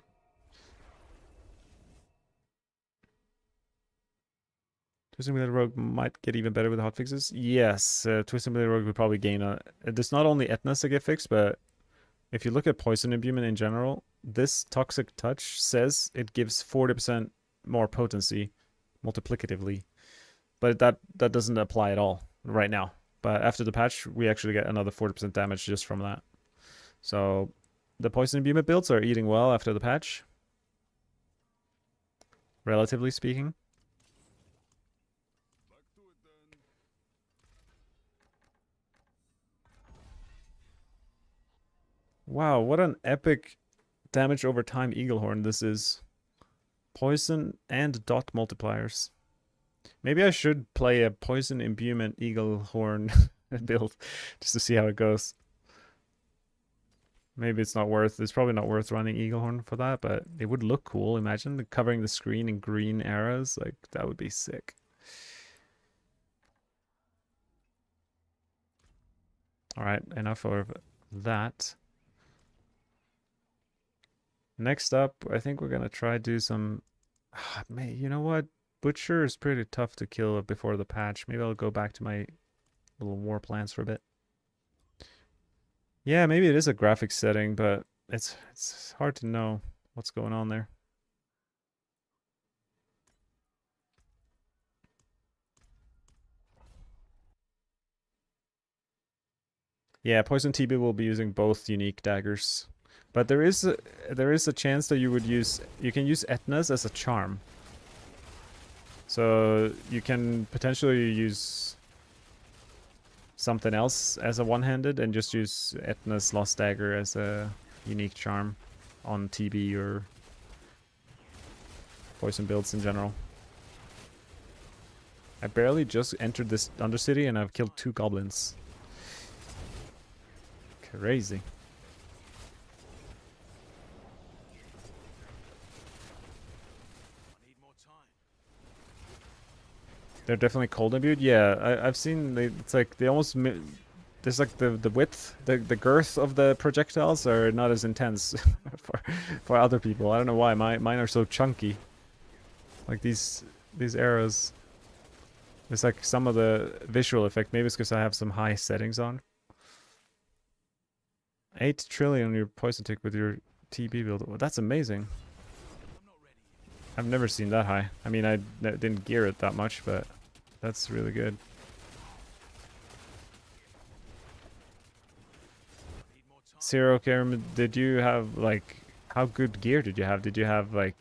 [SPEAKER 1] Twist Simulator Rogue might get even better with the hotfixes. Yes, Twist Simulator Rogue would probably gain on... There's not only Etnas that get fixed, but if you look at Poison Imbuement in general, this Toxic Touch says it gives 40% more potency multiplicatively. But that doesn't apply at all right now. But after the patch, we actually get another 40% damage just from that. So the Poison Imbuement builds are eating well after the patch. Relatively speaking. Wow, what an epic damage over time Eaglehorn this is. Poison and dot multipliers. Maybe I should play a Poison Imbuement Eaglehorn build just to see how it goes. Maybe it's probably not worth running Eaglehorn for that, but it would look cool. Imagine covering the screen in green arrows. Like, that would be sick. Alright, enough of that. Next up, I think we're gonna try do some... man, you know what? Butcher is pretty tough to kill before the patch. Maybe I'll go back to my little war plans for a bit. Yeah, maybe it is a graphics setting, but it's hard to know what's going on there. Yeah, Poison TB will be using both unique daggers. But there is a chance that you can use Etnas as a charm. So you can potentially use something else as a one-handed and just use Etna's Lost Dagger as a unique charm on TB or poison builds in general. I barely just entered this Undercity and I've killed 2 goblins. Crazy. They're definitely cold imbued. Yeah, I've seen it's like they almost there's like the width, the girth of the projectiles are not as intense for other people. I don't know why mine are so chunky. Like these arrows. It's like some of the visual effect. Maybe it's because I have some high settings on. 8 trillion on your poison tick with your TB build. Well, that's amazing. I've never seen that high. I mean, I didn't gear it that much, but that's really good. Zero Karam, did you have, like, how good gear did you have? Did you have, like,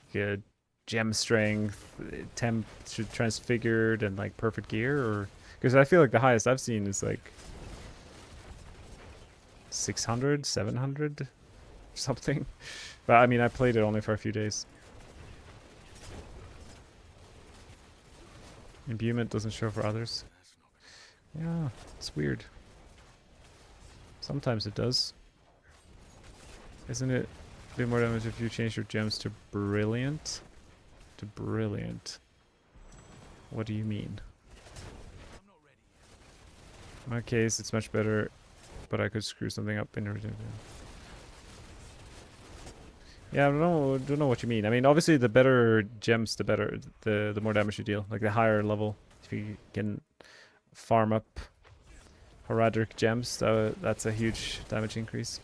[SPEAKER 1] gem strength, temp transfigured, and, like, perfect gear? Or because I feel like the highest I've seen is, like, 600, 700, something. But, I mean, I played it only for a few days. Imbuement doesn't show for others. Yeah, it's weird. Sometimes it does. Isn't it a bit more damage if you change your gems to brilliant? To brilliant. What do you mean? In my case, it's much better but I could screw something up in order. Yeah, I don't know what you mean. I mean, obviously, the better gems, the better, the more damage you deal. Like the higher level, if you can farm up heraldic gems, that's a huge damage increase.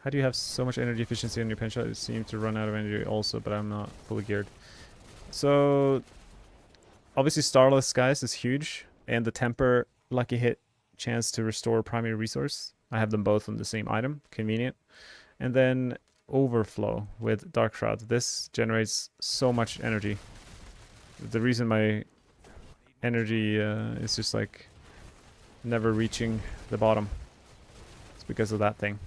[SPEAKER 1] How do you have so much energy efficiency on your Penshot? It seems to run out of energy also, but I'm not fully geared. So, obviously, starless guys is huge, and the temper lucky hit chance to restore primary resource. I have them both on the same item, convenient. And then overflow with Dark Shroud. This generates so much energy. The reason my energy is just like never reaching the bottom, it's because of that thing.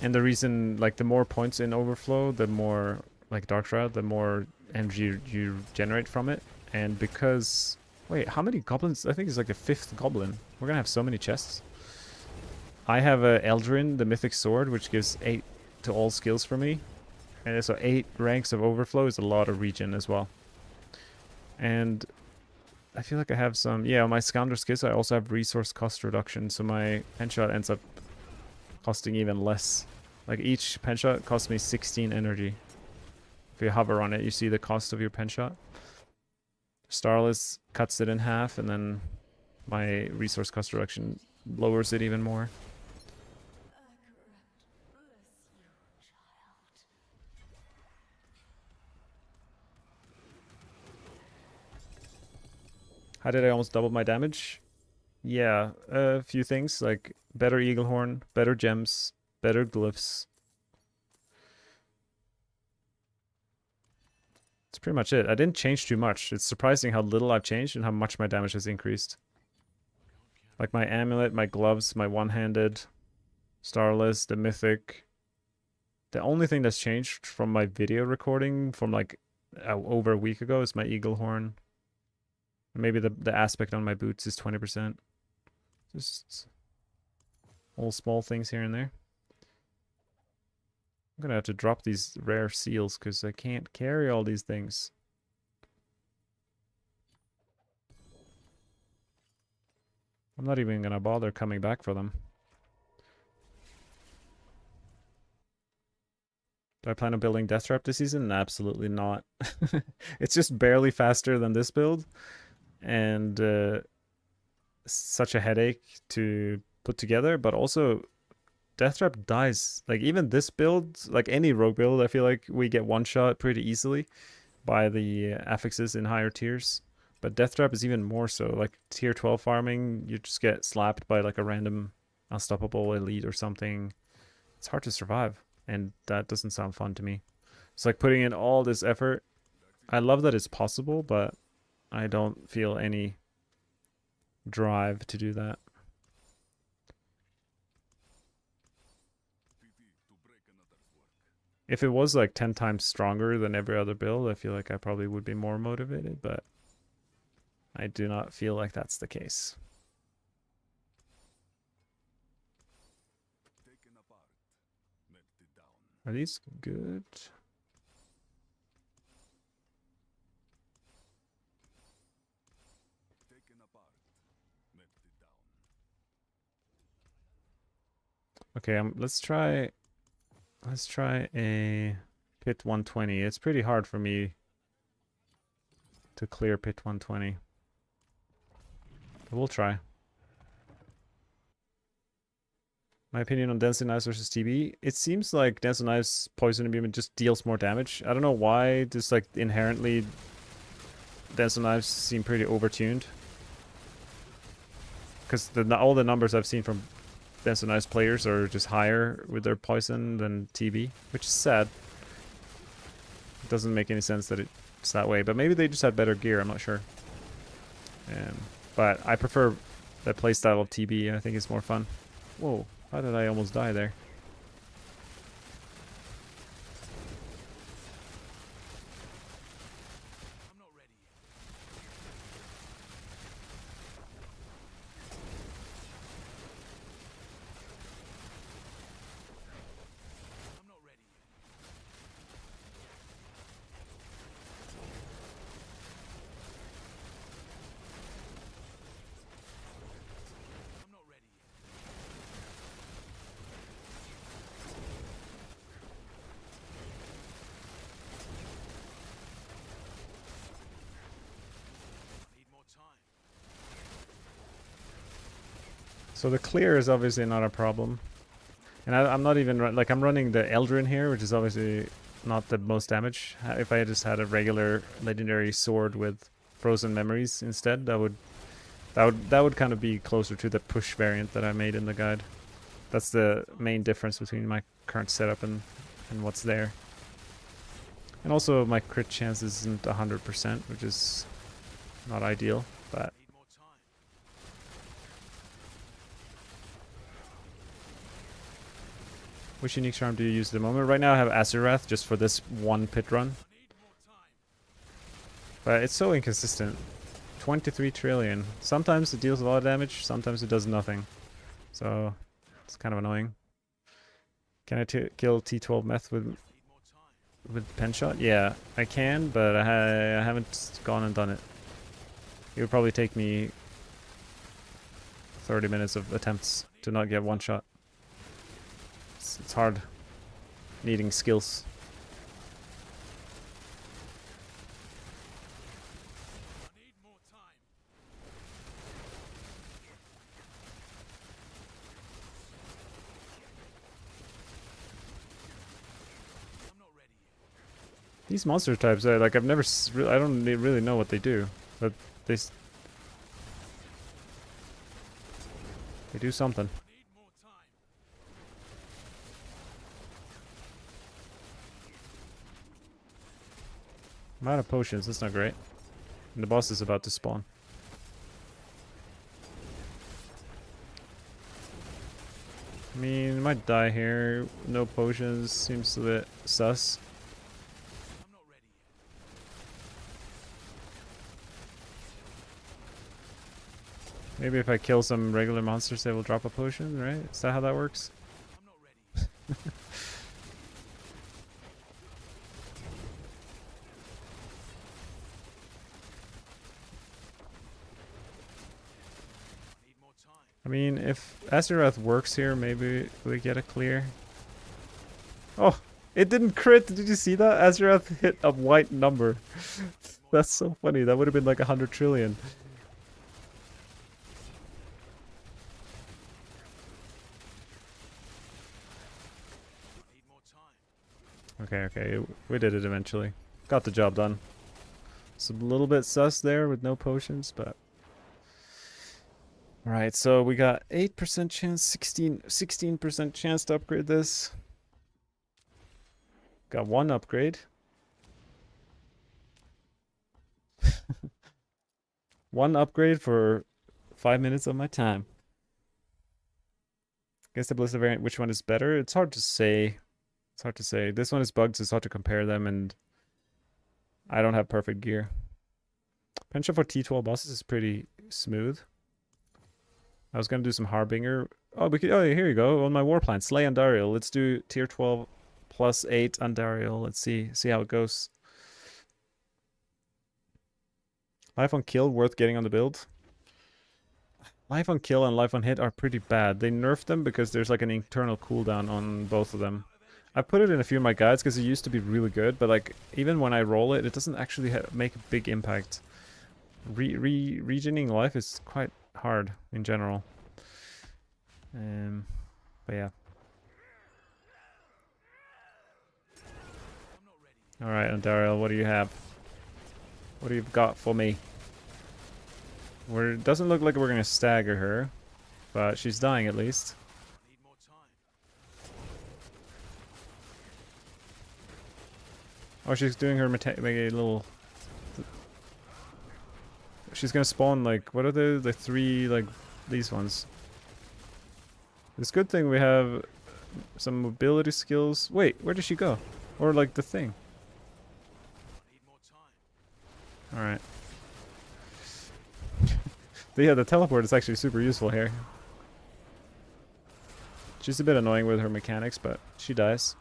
[SPEAKER 1] And the reason, like, the more points in overflow, the more, like, Dark Shroud, the more energy you generate from it. And because... Wait, how many goblins? I think it's like a 5th goblin. We're gonna have so many chests. I have a Eldrin, the mythic sword, which gives 8 to all skills for me. And so 8 ranks of overflow is a lot of regen as well. And I feel like I have some... Yeah, on my Scoundrel skills, I also have resource cost reduction. So my Penshot ends up costing even less. Like, each Penshot costs me 16 energy. If you hover on it, you see the cost of your Penshot. Starless cuts it in half, and then my resource cost reduction lowers it even more. How did I almost double my damage? Yeah, a few things, like better Eagle Horn, better gems, better glyphs. That's pretty much it. I didn't change too much. It's surprising how little I've changed and how much my damage has increased. Like my amulet, my gloves, my one-handed, starless, the mythic. The only thing that's changed from my video recording from like over a week ago is my Eagle Horn. Maybe the aspect on my boots is 20%. Just all small things here and there. I'm gonna have to drop these rare seals because I can't carry all these things. I'm not even gonna bother coming back for them. Do I plan on building Death Trap this season? Absolutely not. It's just barely faster than this build. And such a headache to put together, but also Death Trap dies. Like, even this build, like any rogue build, I feel like we get one shot pretty easily by the affixes in higher tiers. But Death Trap is even more so. Like tier 12 farming, you just get slapped by like a random unstoppable elite or something. It's hard to survive, and that doesn't sound fun to me. It's like putting in all this effort. I love that it's possible, but I don't feel any drive to do that. If it was like 10 times stronger than every other build, I feel like I probably would be more motivated, but I do not feel like that's the case. Are these good? Okay, let's try a pit 120. It's pretty hard for me to clear pit 120. But we'll try. My opinion on Dense Knives versus TB. It seems like Dense Knives Poison Beam just deals more damage. I don't know why, just like inherently Dense Knives seem pretty overtuned. Because all the numbers I've seen from Dense Knives players are just higher with their poison than TB, which is sad. It doesn't make any sense that it's that way, but maybe they just had better gear, I'm not sure. But I prefer the playstyle of TB, I think it's more fun. Whoa, how did I almost die there? So the clear is obviously not a problem. And I'm not even, like, I'm running the Eldrin here, which is obviously not the most damage. If I just had a regular legendary sword with frozen memories instead, that would kind of be closer to the push variant that I made in the guide. That's the main difference between my current setup and what's there. And also my crit chance isn't 100%, which is not ideal, but which unique charm do you use at the moment? Right now I have Azurath just for this one pit run. But it's so inconsistent. 23 trillion. Sometimes it deals a lot of damage, sometimes it does nothing. So it's kind of annoying. Can I kill T12 meth with Penshot? Yeah, I can, but I haven't gone and done it. It would probably take me 30 minutes of attempts to not get one shot. It's hard. Needing skills. These monster types, like I've never, I don't really know what they do, but they do something. I'm out of potions, that's not great. And the boss is about to spawn. I mean, I might die here. No potions, seems a bit sus. Maybe if I kill some regular monsters, they will drop a potion, right? Is that how that works? I mean, if Azurath works here, maybe we get a clear. Oh, it didn't crit. Did you see that? Azurath hit a white number. That's so funny. That would have been like 100 trillion. Okay, we did it eventually. Got the job done. It's a little bit sus there with no potions, but... Alright, so we got 8% chance, 16% chance to upgrade this. Got one upgrade. One upgrade for 5 minutes of my time. Guess the Blizzard variant, which one is better? It's hard to say. It's hard to say. This one is bugged, so it's hard to compare them, and I don't have perfect gear. Penshot for T12 bosses is pretty smooth. I was gonna do some Harbinger. Oh, here you go. On my war plan, Slay Andariel. Let's do tier 12 plus 8 Andariel. Let's see how it goes. Life on kill, worth getting on the build. Life on kill and life on hit are pretty bad. They nerfed them because there's like an internal cooldown on both of them. I put it in a few of my guides because it used to be really good, but like even when I roll it, it doesn't actually make a big impact. Regening life is quite hard in general. But yeah. Alright, Andariel, what do you have? What do you got for me? It doesn't look like we're gonna stagger her, but she's dying at least. Oh, she's doing her little... She's gonna spawn like, what are the three, like, these ones? It's a good thing we have some mobility skills. Wait, where did she go? Or like the thing? Alright. But yeah, the teleport is actually super useful here. She's a bit annoying with her mechanics, but she dies.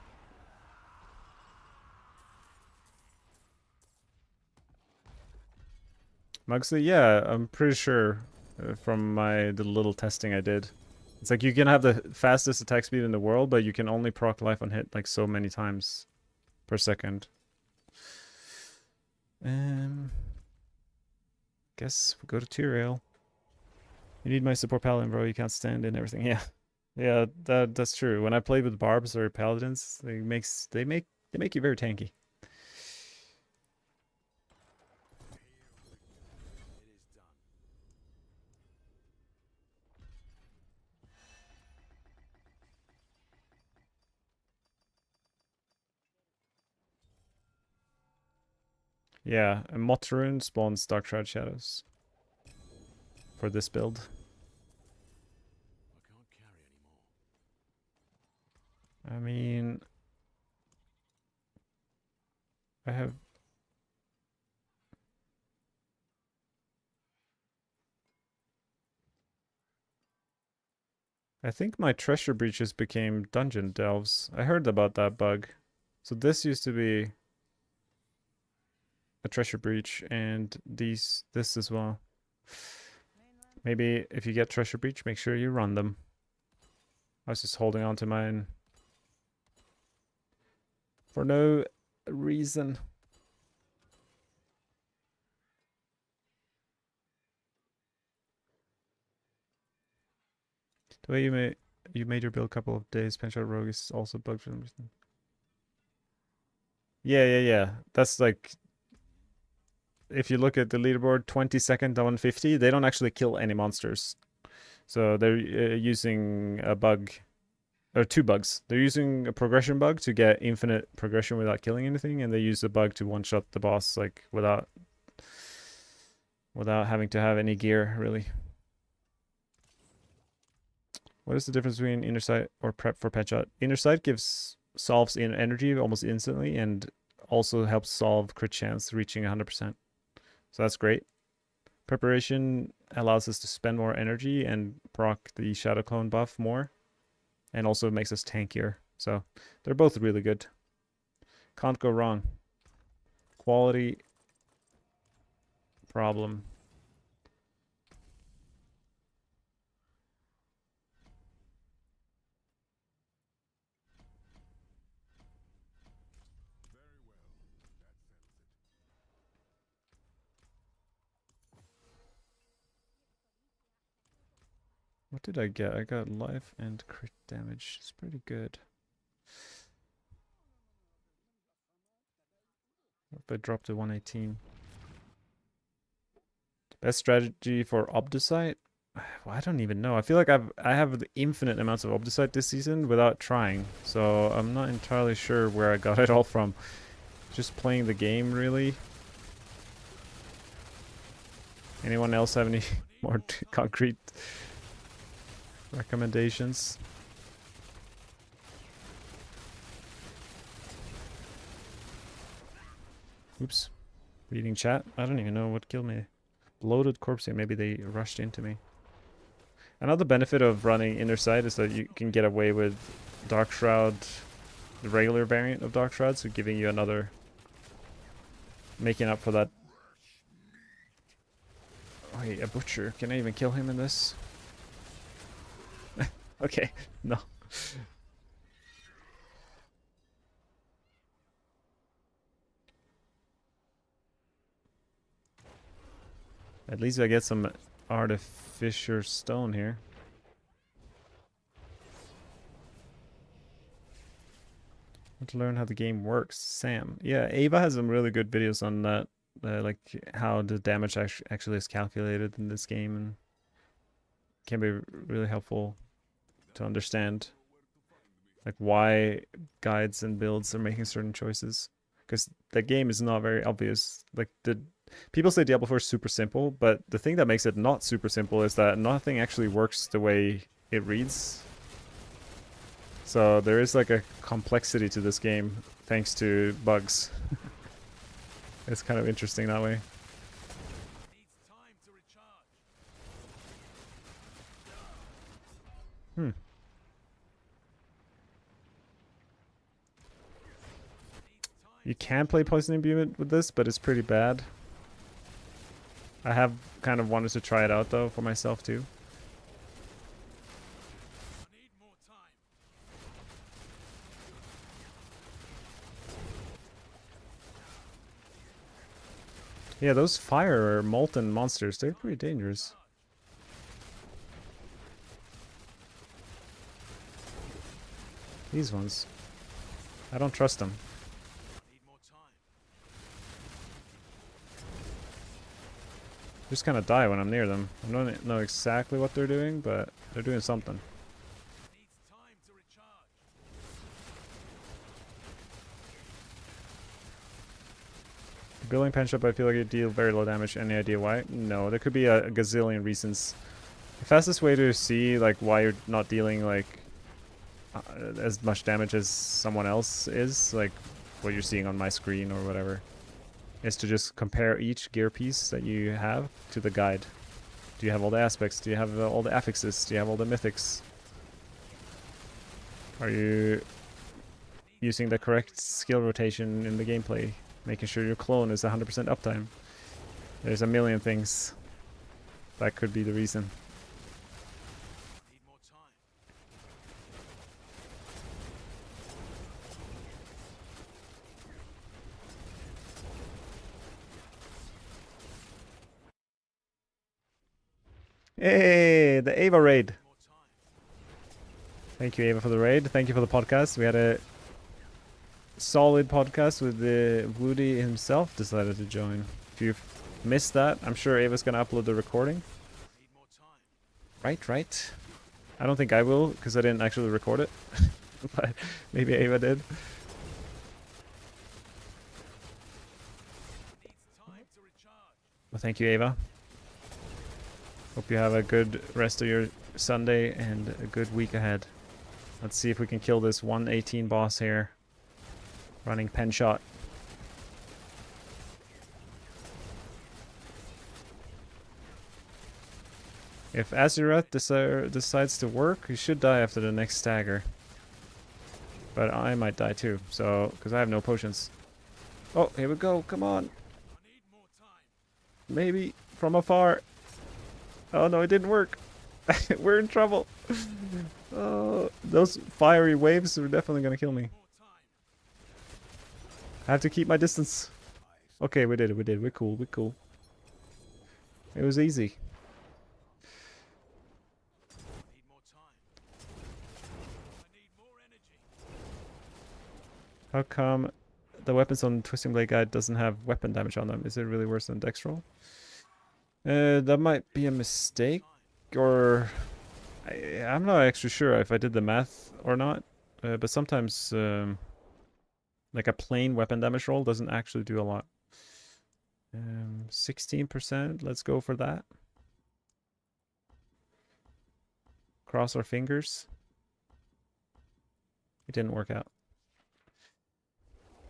[SPEAKER 1] Mugsley, yeah, I'm pretty sure from the little testing I did. It's like you can have the fastest attack speed in the world, but you can only proc life on hit like so many times per second. Guess we'll go to Tyrael. You need my support paladin, bro. You can't stand in everything. Yeah. Yeah, that's true. When I play with barbs or paladins, they make you very tanky. Yeah, and Motorun spawns Dark Shroud Shadows for this build. I mean, I have... I think my treasure breaches became dungeon delves. I heard about that bug. So this used to be a treasure breach, and this as well. Maybe if you get treasure breach, make sure you run them. I was just holding on to mine for no reason. The way you made your build a couple of days, Penshot Rogue is also bugged for some reason. Yeah. That's like, if you look at the leaderboard, 22nd to 150, they don't actually kill any monsters. So they're using a bug, or two bugs. They're using a progression bug to get infinite progression without killing anything, and they use a bug to one-shot the boss like without having to have any gear, really. What is the difference between Inner Sight or Prep for Penshot? Inner Sight solves in energy almost instantly, and also helps solve crit chance reaching 100%. So that's great. Preparation allows us to spend more energy and proc the Shadow Clone buff more, and also makes us tankier. So they're both really good. Can't go wrong. Quality problem. What did I get? I got life and crit damage. It's pretty good. If I drop to 118. Best strategy for Obdusite? Well, I don't even know. I feel like I have infinite amounts of Obdusite this season without trying. So I'm not entirely sure where I got it all from. Just playing the game, really. Anyone else have any more concrete recommendations? Oops. Reading chat. I don't even know what killed me. Bloated corpse here. Maybe they rushed into me. Another benefit of running Inner Sight is that you can get away with Dark Shroud, the regular variant of Dark Shroud, so giving you another... making up for that. Wait, a butcher. Can I even kill him in this? Okay, no. At least I get some artificer stone here. Want to learn how the game works, Sam. Yeah, Ava has some really good videos on that, like how the damage actually is calculated in this game, and can be really helpful to understand like why guides and builds are making certain choices, because the game is not very obvious. Like people say Diablo 4 is super simple, but the thing that makes it not super simple is that nothing actually works the way it reads. So there is like a complexity to this game thanks to bugs. It's kind of interesting that way. You can play Poison Imbuement with this, but it's pretty bad. I have kind of wanted to try it out though for myself too. Yeah, those fire or molten monsters, they're pretty dangerous. These ones. I don't trust them. Just kind of die when I'm near them. I don't know exactly what they're doing, but they're doing something. Building Penshot, I feel like you deal very low damage. Any idea why? No, there could be a gazillion reasons. The fastest way to see like why you're not dealing like as much damage as someone else is, like what you're seeing on my screen or whatever, is to just compare each gear piece that you have to the guide. Do you have all the aspects? Do you have all the affixes? Do you have all the mythics? Are you using the correct skill rotation in the gameplay? Making sure your clone is 100% uptime. There's a million things that could be the reason. Hey, the Ava raid. Thank you, Ava, for the raid. Thank you for the podcast. We had a solid podcast with the Woody himself decided to join. If you've missed that, I'm sure Ava's gonna upload the recording. Right. I don't think I will, because I didn't actually record it. But maybe Ava did. Well, thank you, Ava. Hope you have a good rest of your Sunday and a good week ahead. Let's see if we can kill this 118 boss here. Running Penshot. If Azeroth decides to work, he should die after the next stagger. But I might die too, so because I have no potions. Oh, here we go. Come on. Maybe from afar. Oh no, it didn't work. We're in trouble. Oh, those fiery waves are definitely gonna kill me. I have to keep my distance. Okay, we did it. We're cool. It was easy. How come the weapons on Twisting Blade Guide doesn't have weapon damage on them? Is it really worse than Dextrol? That might be a mistake, or I'm not actually sure if I did the math or not. But sometimes, like a plain weapon damage roll doesn't actually do a lot. 16%. Let's go for that. Cross our fingers. It didn't work out.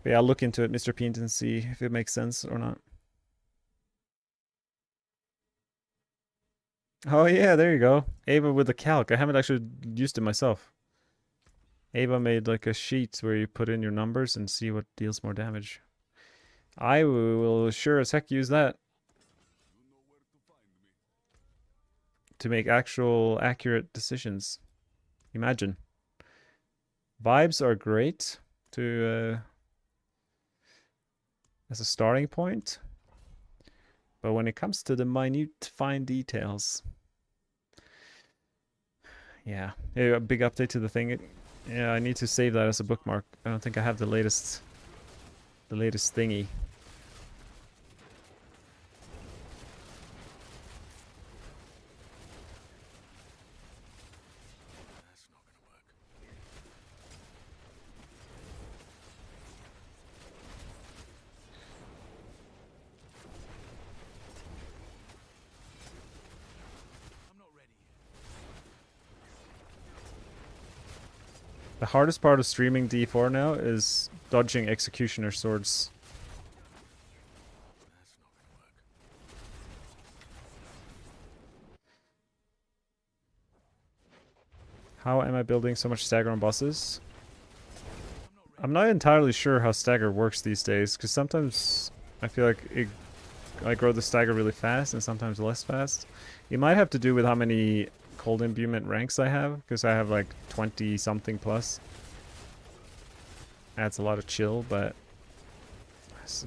[SPEAKER 1] But yeah, I'll look into it, Mr. Peent, and see if it makes sense or not. Oh yeah, there you go. Ava with the calc. I haven't actually used it myself. Ava made like a sheet where you put in your numbers and see what deals more damage. I will sure as heck use that to make actual accurate decisions. Imagine. Vibes are great to as a starting point, but when it comes to the minute fine details, yeah, a big update to the thing. Yeah, I need to save that as a bookmark. I don't think I have the latest thingy. The hardest part of streaming D4 now is dodging executioner swords. How am I building so much stagger on bosses? I'm not entirely sure how stagger works these days, because sometimes I feel like I grow the stagger really fast and sometimes less fast. It might have to do with how many cold imbuement ranks I have, because I have like 20 something plus. Adds a lot of chill, but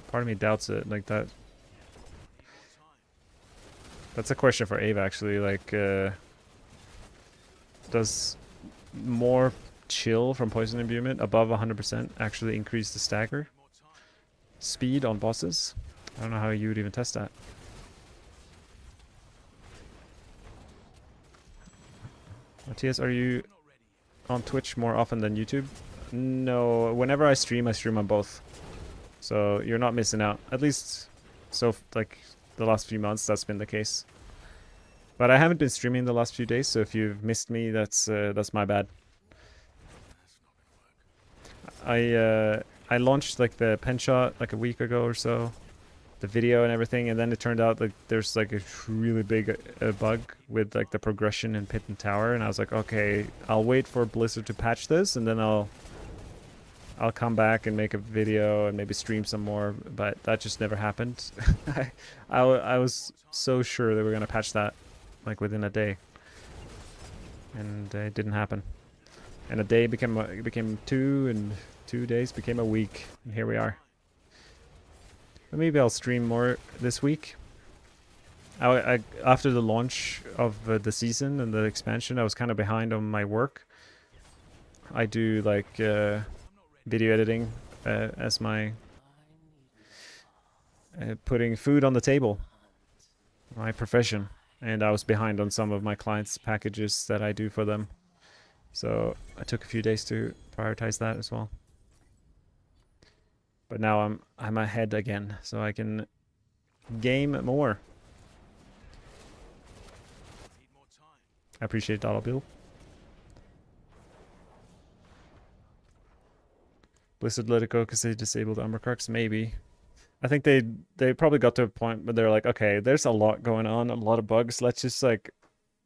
[SPEAKER 1] part of me doubts it. Like that. That's a question for Ava actually. Like, does more chill from poison imbuement above 100% actually increase the stagger speed on bosses. I don't know how you would even test that. Matthias, are you on Twitch more often than YouTube? No, whenever I stream on both. So you're not missing out. At least, so like the last few months, that's been the case. But I haven't been streaming the last few days, so if you've missed me, that's my bad. I launched like the Penshot like a week ago or so, the video and everything, and then it turned out like there's like a really big bug with like the progression in Pit and Tower, and I was like, okay, I'll wait for Blizzard to patch this, and then I'll come back and make a video and maybe stream some more, but that just never happened. I was so sure they were gonna patch that like within a day, and it didn't happen. And a day became 2, and 2 days became a week, and here we are. But maybe I'll stream more this week. I after the launch of the season and the expansion, I was kind of behind on my work. I do like video editing as my putting food on the table, my profession, and I was behind on some of my clients' packages that I do for them. So I took a few days to prioritize that as well. But now I'm ahead again, so I can game more. I appreciate Dollar Bill. Blizzard let it go because they disabled Umbercrux? Maybe. I think they probably got to a point where they're like, okay, there's a lot going on, a lot of bugs. Let's just like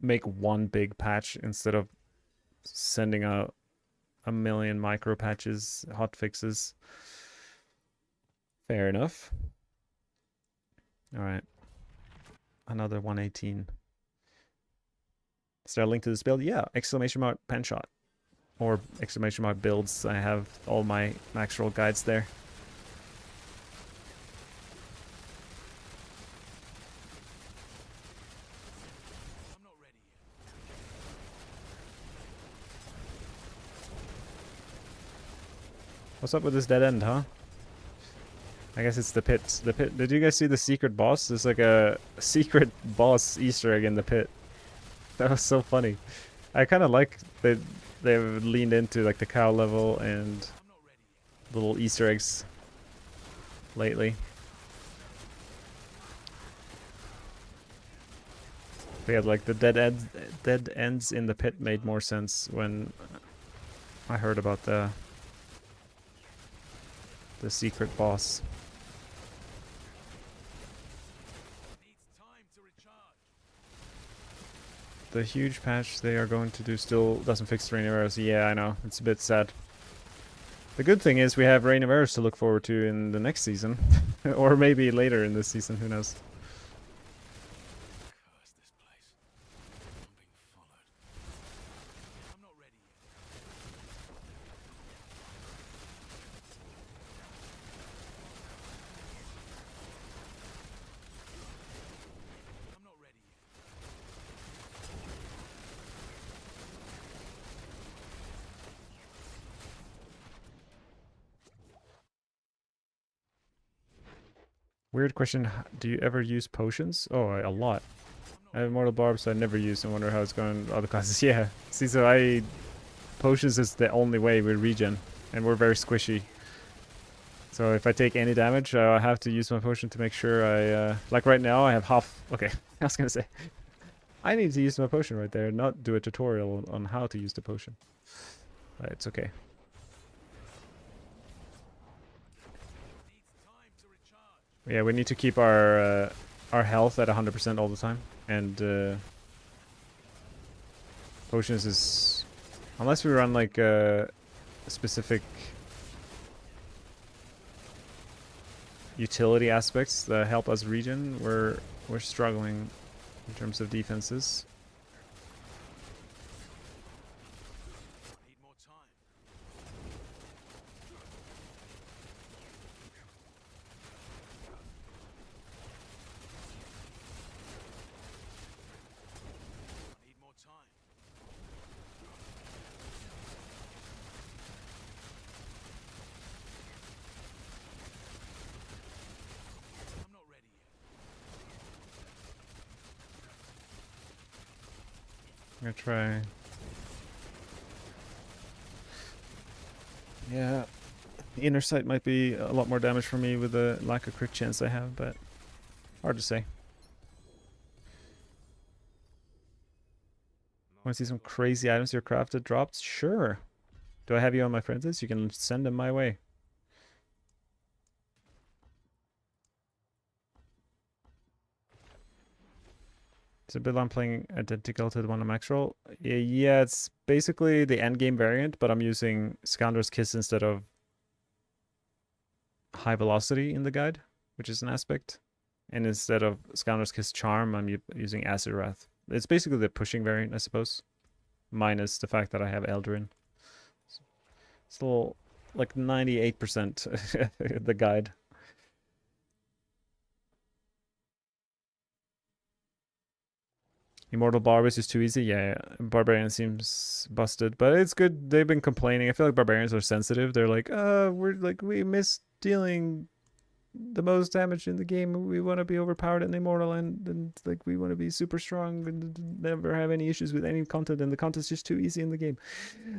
[SPEAKER 1] make one big patch instead of sending out a million micro patches, hot fixes. Fair enough. All right. Another 118. Is there a link to this build? Yeah, exclamation mark Penshot. Or exclamation mark builds. I have all my max roll guides there. What's up with this dead end, huh? I guess it's the pit. The pit. Did you guys see the secret boss? There's like a secret boss Easter egg in the pit. That was so funny. I kind of like that they've leaned into like the cow level and little Easter eggs lately. But yeah, like the dead ends in the pit made more sense when I heard about the secret boss. The huge patch they are going to do still doesn't fix Rain of Arrows. Yeah, I know. It's a bit sad. The good thing is we have Rain of Arrows to look forward to in the next season. Or maybe later in this season, who knows. Weird question. Do you ever use potions? Oh, a lot. I have Mortal Barb, so I never use. I wonder how it's going in other classes. Yeah. See, so potions is the only way we regen, and we're very squishy. So if I take any damage, I have to use my potion to make sure I... like right now, I have half... Okay, I was gonna say. I need to use my potion right there, not do a tutorial on how to use the potion. But it's okay. Yeah, we need to keep our health at 100% all the time, and potions is, unless we run like specific utility aspects that help us regen, we're struggling in terms of defenses. gonna try. Yeah, the inner sight might be a lot more damage for me with the lack of crit chance I have, but hard to say. Want to see some crazy items your crafted dropped? Sure. Do I have you on my friends list? You can send them my way. Is the build I'm playing identical to the one on max roll? Yeah, it's basically the end game variant, but I'm using Scoundrel's Kiss instead of high velocity in the guide, which is an aspect. And instead of Scoundrel's Kiss Charm, I'm using Acid Wrath. It's basically the pushing variant, I suppose. Minus the fact that I have Eldarin. It's a little, like 98% the guide. Immortal Barbers is too easy. Yeah, Barbarian seems busted, but it's good. They've been complaining. I feel like Barbarians are sensitive. They're like, we miss dealing the most damage in the game. We want to be overpowered and immortal, and like we want to be super strong and never have any issues with any content. And the content's just too easy in the game.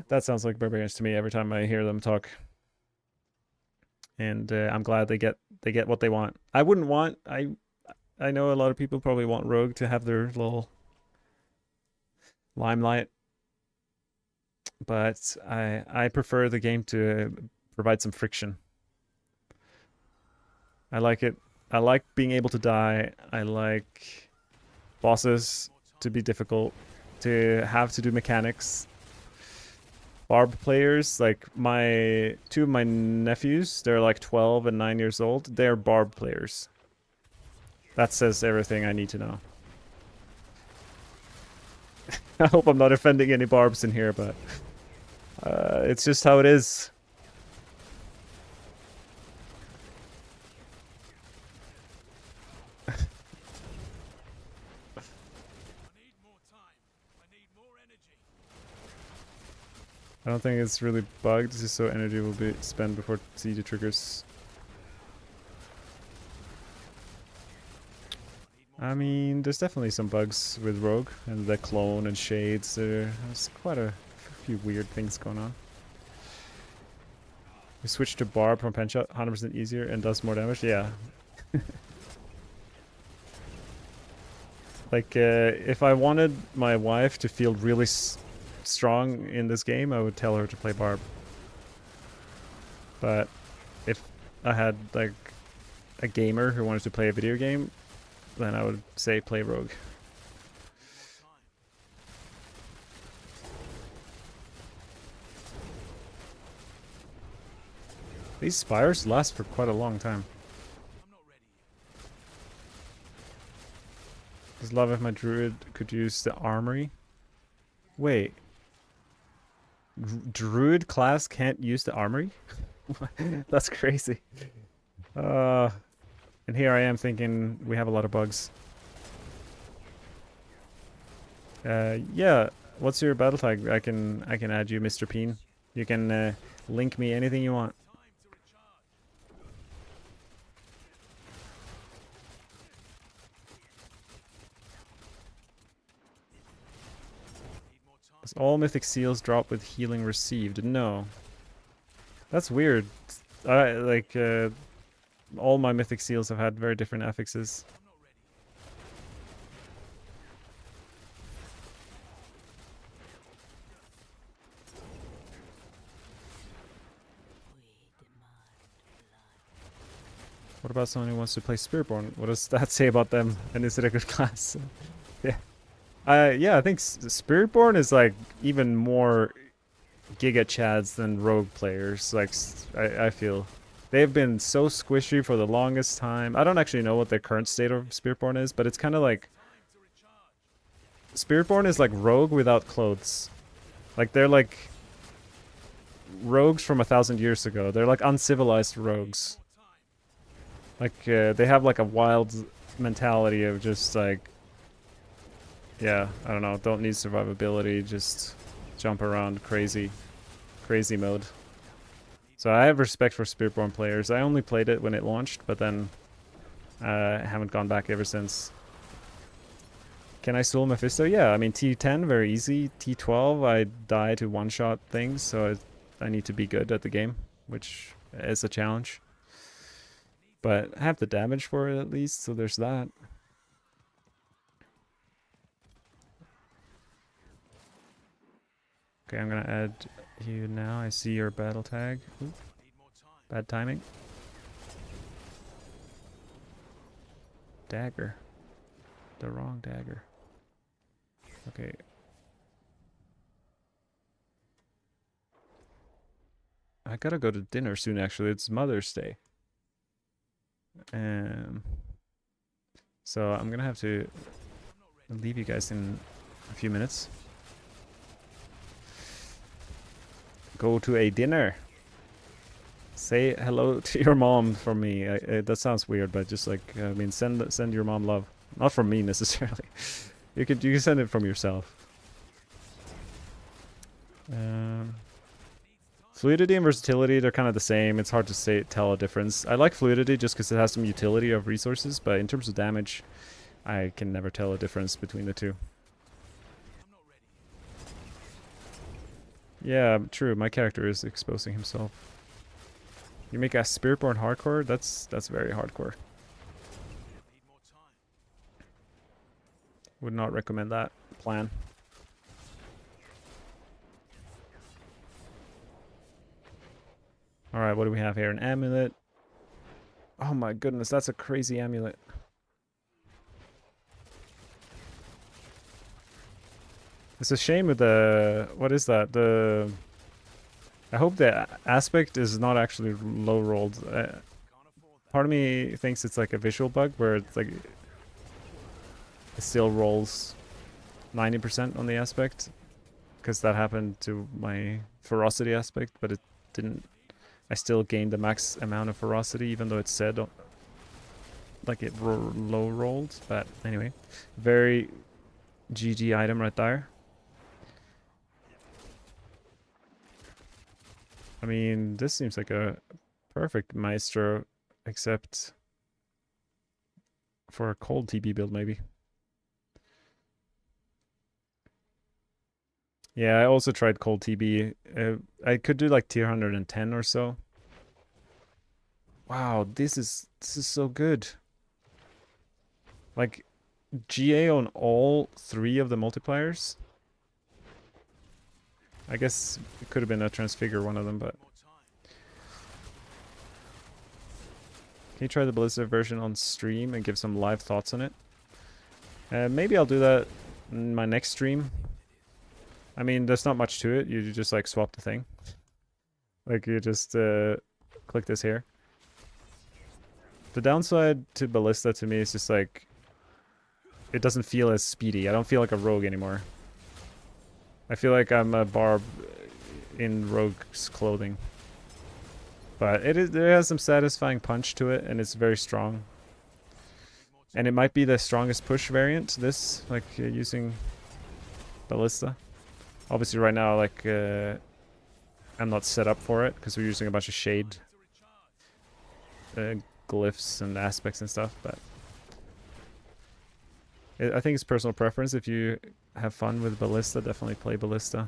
[SPEAKER 1] That sounds like Barbarians to me every time I hear them talk. And I'm glad they get what they want. I wouldn't want. I know a lot of people probably want Rogue to have their little limelight, but I prefer the game to provide some friction. I like it. I like being able to die. I like bosses to be difficult, to have to do mechanics. Barb players, like two of my nephews, they're like 12 and 9 years old. They're Barb players. That says everything I need to know. I hope I'm not offending any Barbs in here, but it's just how it is. I don't think it's really bugged, just so energy will be spent before siege triggers. I mean, there's definitely some bugs with Rogue and the clone and shades. There's quite a few weird things going on. We switched to Barb from Penshot, 100% easier and does more damage. Yeah. Like, if I wanted my wife to feel really strong in this game, I would tell her to play Barb. But if I had, like, a gamer who wanted to play a video game, then I would say play Rogue. These spires last for quite a long time. Just love if my druid could use the armory. Wait. Druid class can't use the armory? That's crazy. And here I am thinking we have a lot of bugs. Yeah. What's your battle tag? I can add you, Mr. Peen. You can link me anything you want. Does all mythic seals drop with healing received? No. That's weird. All my mythic seals have had very different affixes. What about someone who wants to play Spiritborn? What does that say about them? And is it a good class? Yeah. Yeah, I think Spiritborn is like even more Giga Chads than Rogue players. Like, I feel they've been so squishy for the longest time. I don't actually know what the current state of Spiritborn is, but it's kind of like Spiritborn is like Rogue without clothes. Like, they're like rogues from 1,000 years ago. They're like uncivilized rogues. Like, they have like a wild mentality of just like, yeah, I don't know, don't need survivability, just jump around crazy mode. So I have respect for Spiritborn players. I only played it when it launched, but then haven't gone back ever since. Can I solo Mephisto? Yeah, I mean T10 very easy. T12 I die to one-shot things, so I need to be good at the game, which is a challenge. But I have the damage for it at least, so there's that. Okay, I'm gonna add you now. I see your battle tag. Ooh, bad timing. Dagger. The wrong dagger. Okay. I gotta go to dinner soon, actually. It's Mother's Day. So I'm gonna have to leave you guys in a few minutes. Go to a dinner. Say hello to your mom from me. That sounds weird, but just like, I mean, send your mom love. Not from me necessarily. You can send it from yourself. Fluidity and versatility, they're kind of the same. It's hard to tell a difference. I like fluidity just because it has some utility of resources, but in terms of damage, I can never tell a difference between the two. Yeah, true. My character is exposing himself. You make a Spiritborn hardcore? That's very hardcore. Would not recommend that plan. Alright, what do we have here? An amulet. Oh my goodness, that's a crazy amulet. It's a shame with the... What is that? The... I hope the aspect is not actually low rolled. Part of me thinks it's like a visual bug where it's like... It still rolls 90% on the aspect. Because that happened to my ferocity aspect, but it didn't... I still gained the max amount of ferocity, even though it said like it low rolled. But anyway, very GG item right there. I mean, this seems like a perfect Maestro, except for a cold TB build, maybe. Yeah, I also tried cold TB. I could do like tier 110 or so. Wow, this is so good. Like GA on all 3 of the multipliers. I guess it could have been a Transfigure one of them, but... Can you try the Ballista version on stream and give some live thoughts on it? Maybe I'll do that in my next stream. I mean, there's not much to it. You just like swap the thing. Like you just click this here. The downside to Ballista to me is just like... It doesn't feel as speedy. I don't feel like a rogue anymore. I feel like I'm a barb in rogue's clothing. But it has some satisfying punch to it, and it's very strong. And it might be the strongest push variant, this, like using Ballista. Obviously right now, like, I'm not set up for it, because we're using a bunch of shade glyphs and aspects and stuff, but... I think it's personal preference. If you have fun with Ballista, definitely play Ballista.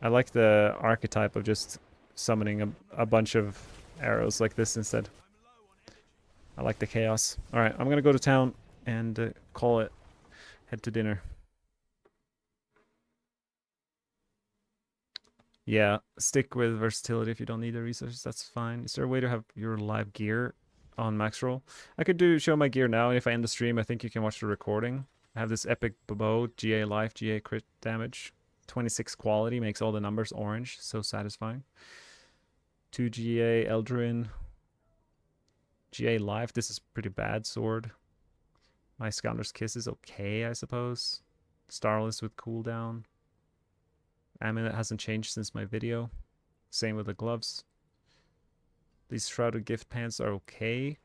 [SPEAKER 1] I like the archetype of just summoning a bunch of arrows like this instead. I like the chaos. Alright, I'm gonna go to town and call it. Head to dinner. Yeah, stick with versatility if you don't need the resources, that's fine. Is there a way to have your live gear on max roll? I could show my gear now, and if I end the stream, I think you can watch the recording. I have this epic bow, GA life, GA crit damage, 26 quality, makes all the numbers orange, so satisfying. 2 GA Eldrin, GA life, this is pretty bad sword. My Scoundrel's Kiss is okay, I suppose. Starless with cooldown. Amulet hasn't changed since my video. Same with the gloves. These Shrouded Gift Pants are okay.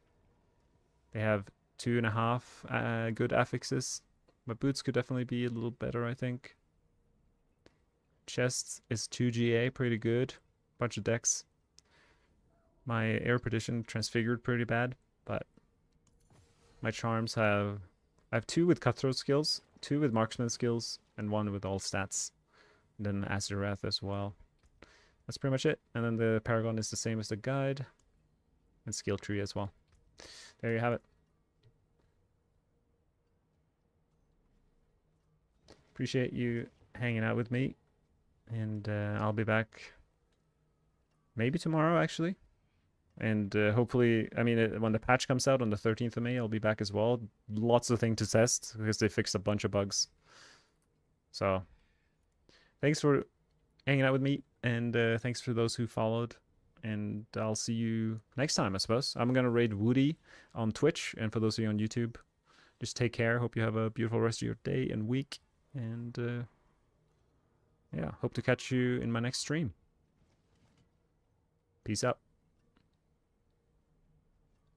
[SPEAKER 1] They have 2.5 good affixes. My boots could definitely be a little better, I think. Chest is 2 GA, pretty good. Bunch of decks. My Air Perdition Transfigured pretty bad, but my charms have I have 2 with cutthroat skills, 2 with marksman skills, and 1 with all stats. And then Acid Wrath as well. That's pretty much it. And then the Paragon is the same as the guide. And skill tree as well. There you have it. Appreciate you hanging out with me. And I'll be back maybe tomorrow, actually. And hopefully, I mean, when the patch comes out on the 13th of May, I'll be back as well. Lots of things to test because they fixed a bunch of bugs. So, thanks for hanging out with me. And thanks for those who followed. And I'll see you next time, I suppose. I'm going to raid Woody on Twitch. And for those of you on YouTube, just take care. Hope you have a beautiful rest of your day and week. And yeah, hope to catch you in my next stream. Peace out.